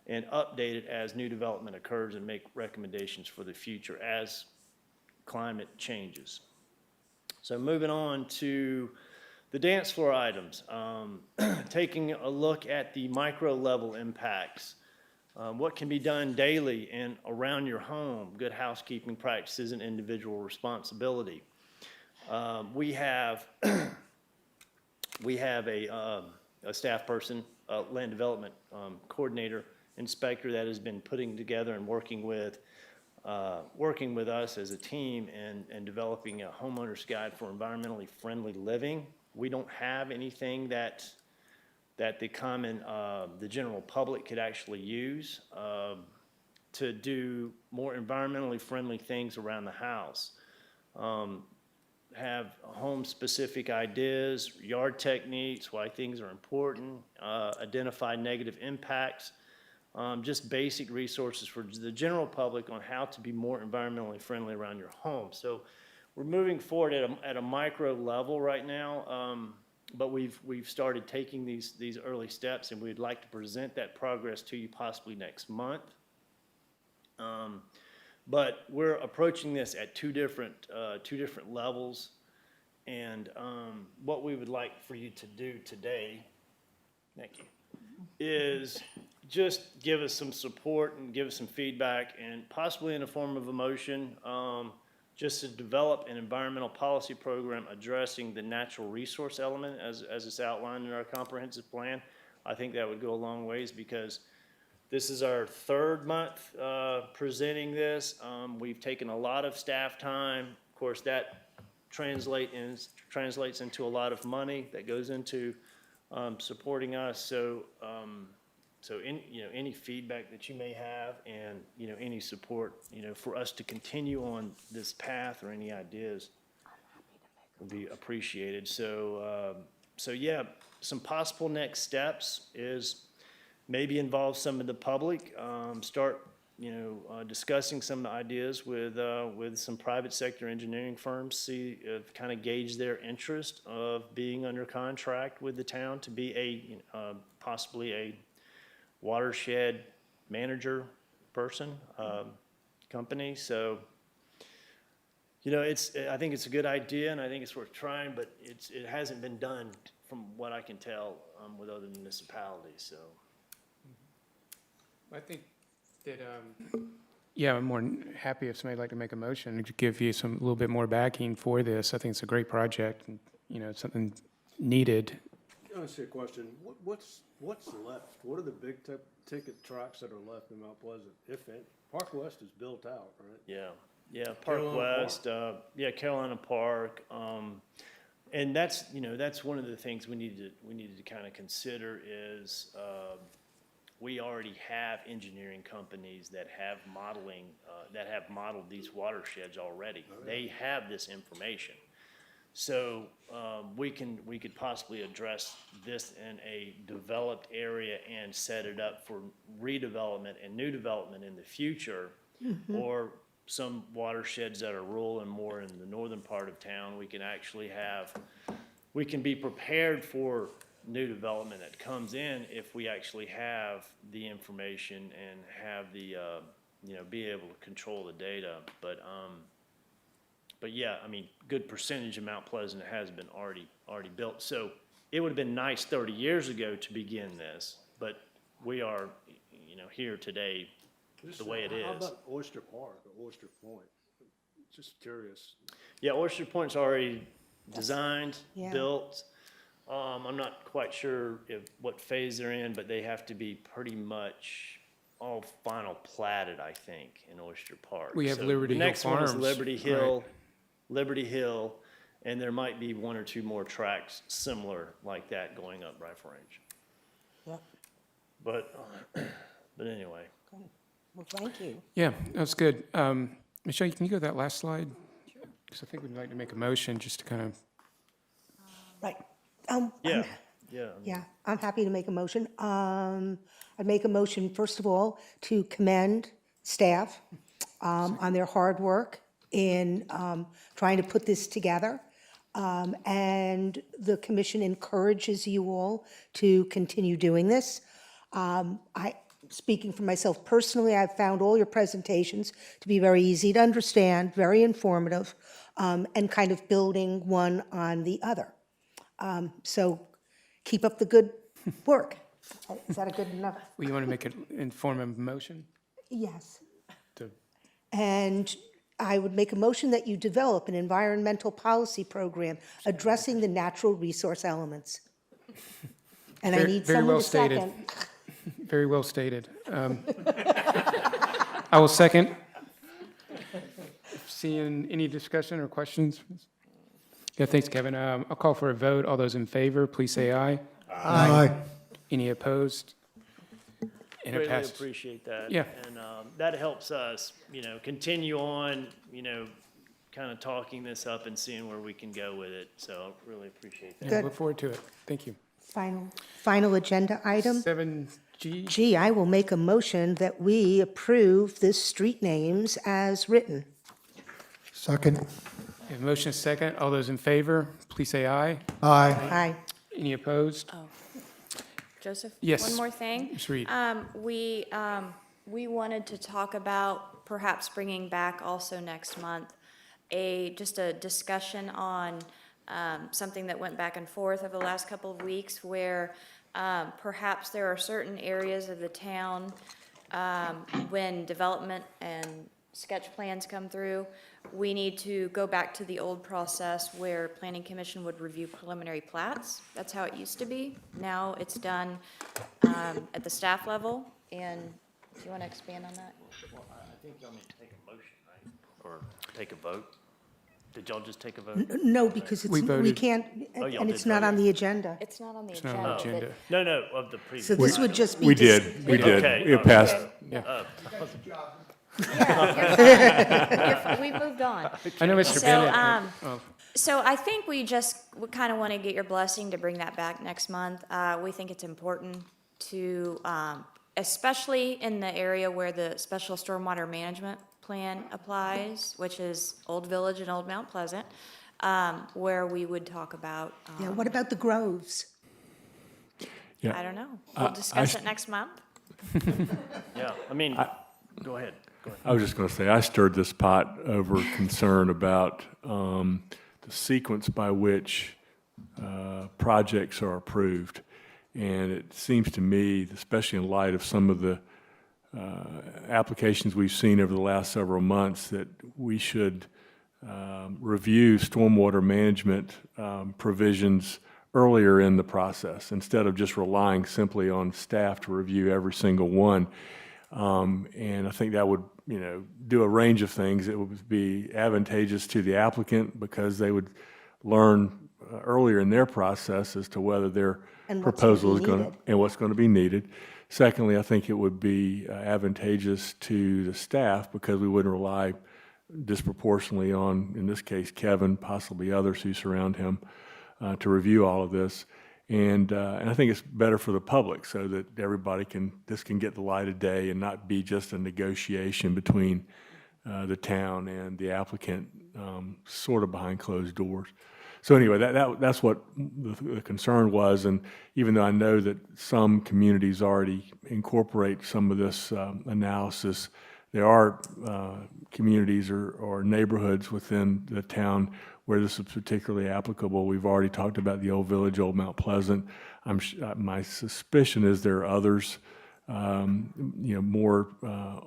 and update it as new development occurs and make recommendations for the future as climate changes. So moving on to the dance floor items, taking a look at the micro level impacts. What can be done daily and around your home, good housekeeping practices and individual responsibility. We have a staff person, a land development coordinator, inspector that has been putting together and working with us as a team and developing a homeowner's guide for environmentally friendly living. We don't have anything that the general public could actually use to do more environmentally friendly things around the house. Have home-specific ideas, yard techniques, why things are important, identify negative impacts, just basic resources for the general public on how to be more environmentally friendly around your home. So we're moving forward at a micro level right now. But we've started taking these early steps, and we'd like to present that progress to you possibly next month. But we're approaching this at two different levels, and what we would like for you to do today, thank you, is just give us some support and give us some feedback, and possibly in the form of a motion, just to develop an environmental policy program addressing the natural resource element as it's outlined in our comprehensive plan. I think that would go a long ways, because this is our third month presenting this. We've taken a lot of staff time. Of course, that translates into a lot of money that goes into supporting us. So any feedback that you may have, and any support for us to continue on this path, or any ideas would be appreciated. So yeah, some possible next steps is maybe involve some of the public, start discussing some of the ideas with some private sector engineering firms, see kind of gauge their interest of being under contract with the town to be possibly a watershed manager person, company. So, I think it's a good idea, and I think it's worth trying, but it hasn't been done from what I can tell with other municipalities. So, I think that, yeah, I'm more than happy if somebody'd like to make a motion to give you a little bit more backing for this. I think it's a great project, and, it's something needed. I want to say a question. What's left? What are the big ticket tracks that are left in Mount Pleasant, if any? Park West is built out, right? Yeah, Park West, Carolina Park, and that's one of the things we needed to kind of consider is we already have engineering companies that have modeled these watersheds already. They have this information. So we could possibly address this in a developed area and set it up for redevelopment and new development in the future. Or some watersheds that are rural and more in the northern part of town, we can be prepared for new development that comes in if we actually have the information and have the, be able to control the data. But yeah, I mean, good percentage of Mount Pleasant has been already built. So it would have been nice 30 years ago to begin this, but we are, here today the way it How is. about Oyster Park or Oyster Point? Just curious. Yeah, Oyster Point's already designed, Yeah. built. I'm not quite sure what phase they're in, but they have to be pretty much all final platted, I think, in Oyster Park. We have So Liberty the Hill next one is Farms, Liberty Hill, and there might be one or two more tracks similar like that going up Rifle Range. Yep. But anyway. Well, thank you. Yeah, that's good. Michelle, can you go to that last slide? Because I think we'd like to make a motion just to kind of, Right. Yeah. Yeah, I'm happy to make a motion. I'd make a motion, first of all, to commend staff on their hard work in trying to put this together. And the commission encourages you all to continue doing this. Speaking for myself personally, I've found all your presentations to be very easy to understand, very informative, and kind of building one on the other. So keep up the good work. Is that a good enough? well, you want to make it in form of motion? Yes. To- And I would make a motion that you develop an environmental policy program addressing the natural resource elements. And I Very- need very someone well to stated. second. Very well stated. I will second. Seeing any discussion or questions? Yeah, thanks, Kevin. I'll call for a vote. All those in favor, please say aye. Aye. Any opposed? And it Greatly passes. appreciate that. Yeah. And that helps us, continue on, kind of talking this up and seeing where we can go with it. So I really appreciate that. Yeah, look forward to it. Thank you. Final agenda item. 7G. G, I will make a motion that we approve the street names as written. Second. We have a motion is second. All those in favor, please say aye. Aye. Aye. Any opposed? Joseph? Yes. One more thing. Ms. Reed. We wanted to talk about perhaps bringing back also next month just a discussion on something that went back and forth over the last couple of weeks where perhaps there are certain areas of the town when development and sketch plans come through, we need to go back to the old process where Planning Commission would review preliminary plats. That's how it used to be. Now it's done at the staff level. And do you want to expand on that? Well, I think y'all need to take a motion, right? Or take a vote? Did y'all just take a vote? No, because We we voted. can't, Oh, y'all and did it's not vote. on the agenda. It's not on the It's not agenda. on the agenda. No, of the previous. So this would just be. We dis- did, we did. Okay, It passed. Yeah. We moved on. I know Mr. So, Bennett. Oh, So I think we kind of want to get your blessing to bring that back next month. We think it's important to, especially in the area where the special stormwater management plan applies, which is Old Village and Old Mount Pleasant, where we would talk about, Yeah, what about the groves? Yeah. I don't know. We'll discuss it next month. Yeah, go ahead. I was just going to say, I stirred this pot over concern about the sequence by which projects are approved. And it seems to me, especially in light of some of the applications we've seen over the last several months, that we should review stormwater management provisions earlier in the process, instead of just relying simply on staff to review every single one. And I think that would, do a range of things. It would be advantageous to the applicant because they would learn earlier in their process as to whether their And what's gonna proposal be is going needed. to, and what's going to be needed. Secondly, I think it would be advantageous to the staff because we wouldn't rely disproportionately on, in this case, Kevin, possibly others who surround him, to review all of this. And I think it's better for the public so that everybody this can get the light of day and not be just a negotiation between the town and the applicant, sort of behind closed doors. So anyway, that's what the concern was. And even though I know that some communities already incorporate some of this analysis, there are communities or neighborhoods within the town where this is particularly applicable. We've already talked about the Old Village, Old Mount Pleasant. My suspicion is there are others, more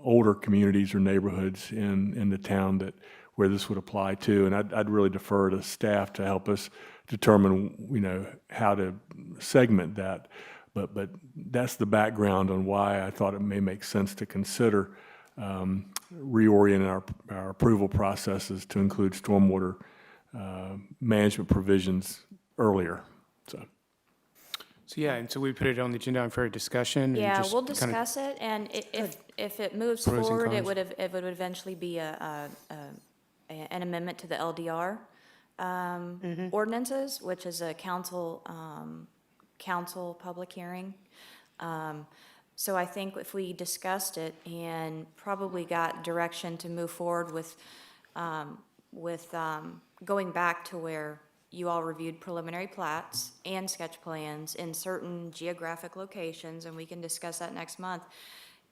older communities or neighborhoods in the town where this would apply to. And I'd really defer to staff to help us determine, how to segment that. But that's the background on why I thought it may make sense to consider reorienting our approval processes to include stormwater management provisions earlier. So yeah, and so we put it on the agenda for a discussion. And Yeah, just we'll kinda discuss it, and if it moves Pros and forward, it cons. would eventually be an amendment to the LDR ordinances, which is a council public hearing. So I think if we discussed it and probably got direction to move forward with going back to where you all reviewed preliminary plats and sketch plans in certain geographic locations, and we can discuss that next month.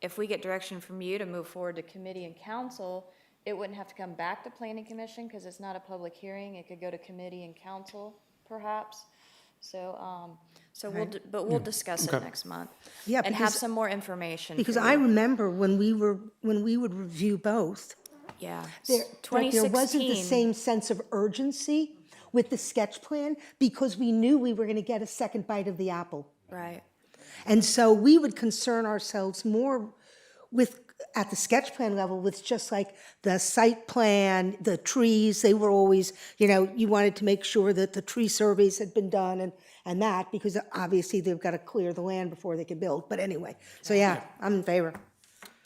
If we get direction from you to move forward to committee and council, it wouldn't have to come back to planning commission because it's not a public hearing. It could go to committee and council, perhaps. So, we'll discuss it Okay. next month. Yeah, and have because- some more information. Because for I you. remember when we would review both, Yeah. there wasn't the 2016. same sense of urgency with the sketch plan because we knew we were going to get a second bite of the apple. Right. And so we would concern ourselves more with, at the sketch plan level, with just like the site plan, the trees, they were always, you wanted to make sure that the tree surveys had been done and that, because obviously they've got to clear the land before they can build. But anyway, so yeah, I'm in favor.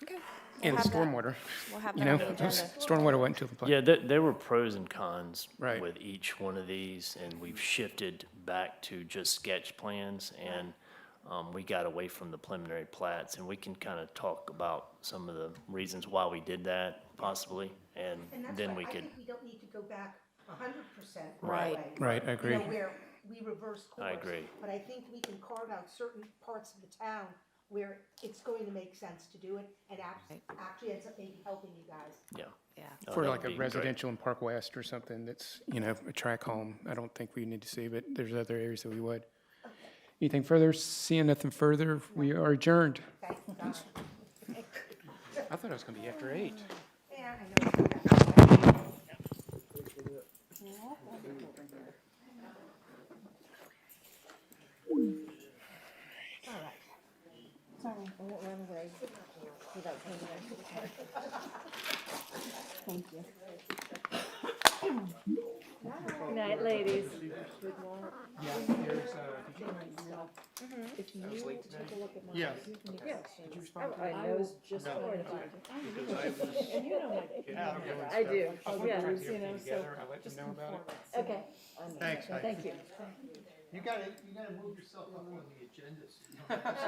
Okay. And the have that. stormwater. We'll have that on the agenda. Stormwater wasn't until the plan. Yeah, there were pros and cons Right. with each one of these, and we've shifted back to just sketch plans, and we got away from the preliminary plats, and we can kind of talk about some of the reasons why we did that, possibly, and then we could. we don't need to go back 100% Right. away. Right, I agree. Where we reverse course. I agree. But I think we can carve out certain parts of the town where it's going to make sense to do it and actually ends up maybe helping you guys. Yeah. Yeah. Oh, For that like would a be great. residential in Park West or something that's, a track home, I don't think we need to see, but there's other areas that we would. Anything further? Seeing nothing further, we are adjourned. Thank God. I thought it was going to be after 8. Yeah, I know. Sorry, I won't run away without paying attention to the card. Thank you. Good night, ladies. If you take a look at mine, Yeah. you can Did you respond to I was just worried about it. Because I was. And you know my. I do. Oh, Yeah. yeah, you know, so I'll let you just know about it. conformance. Okay. Thanks. Thank you. You gotta move yourself up on the agenda.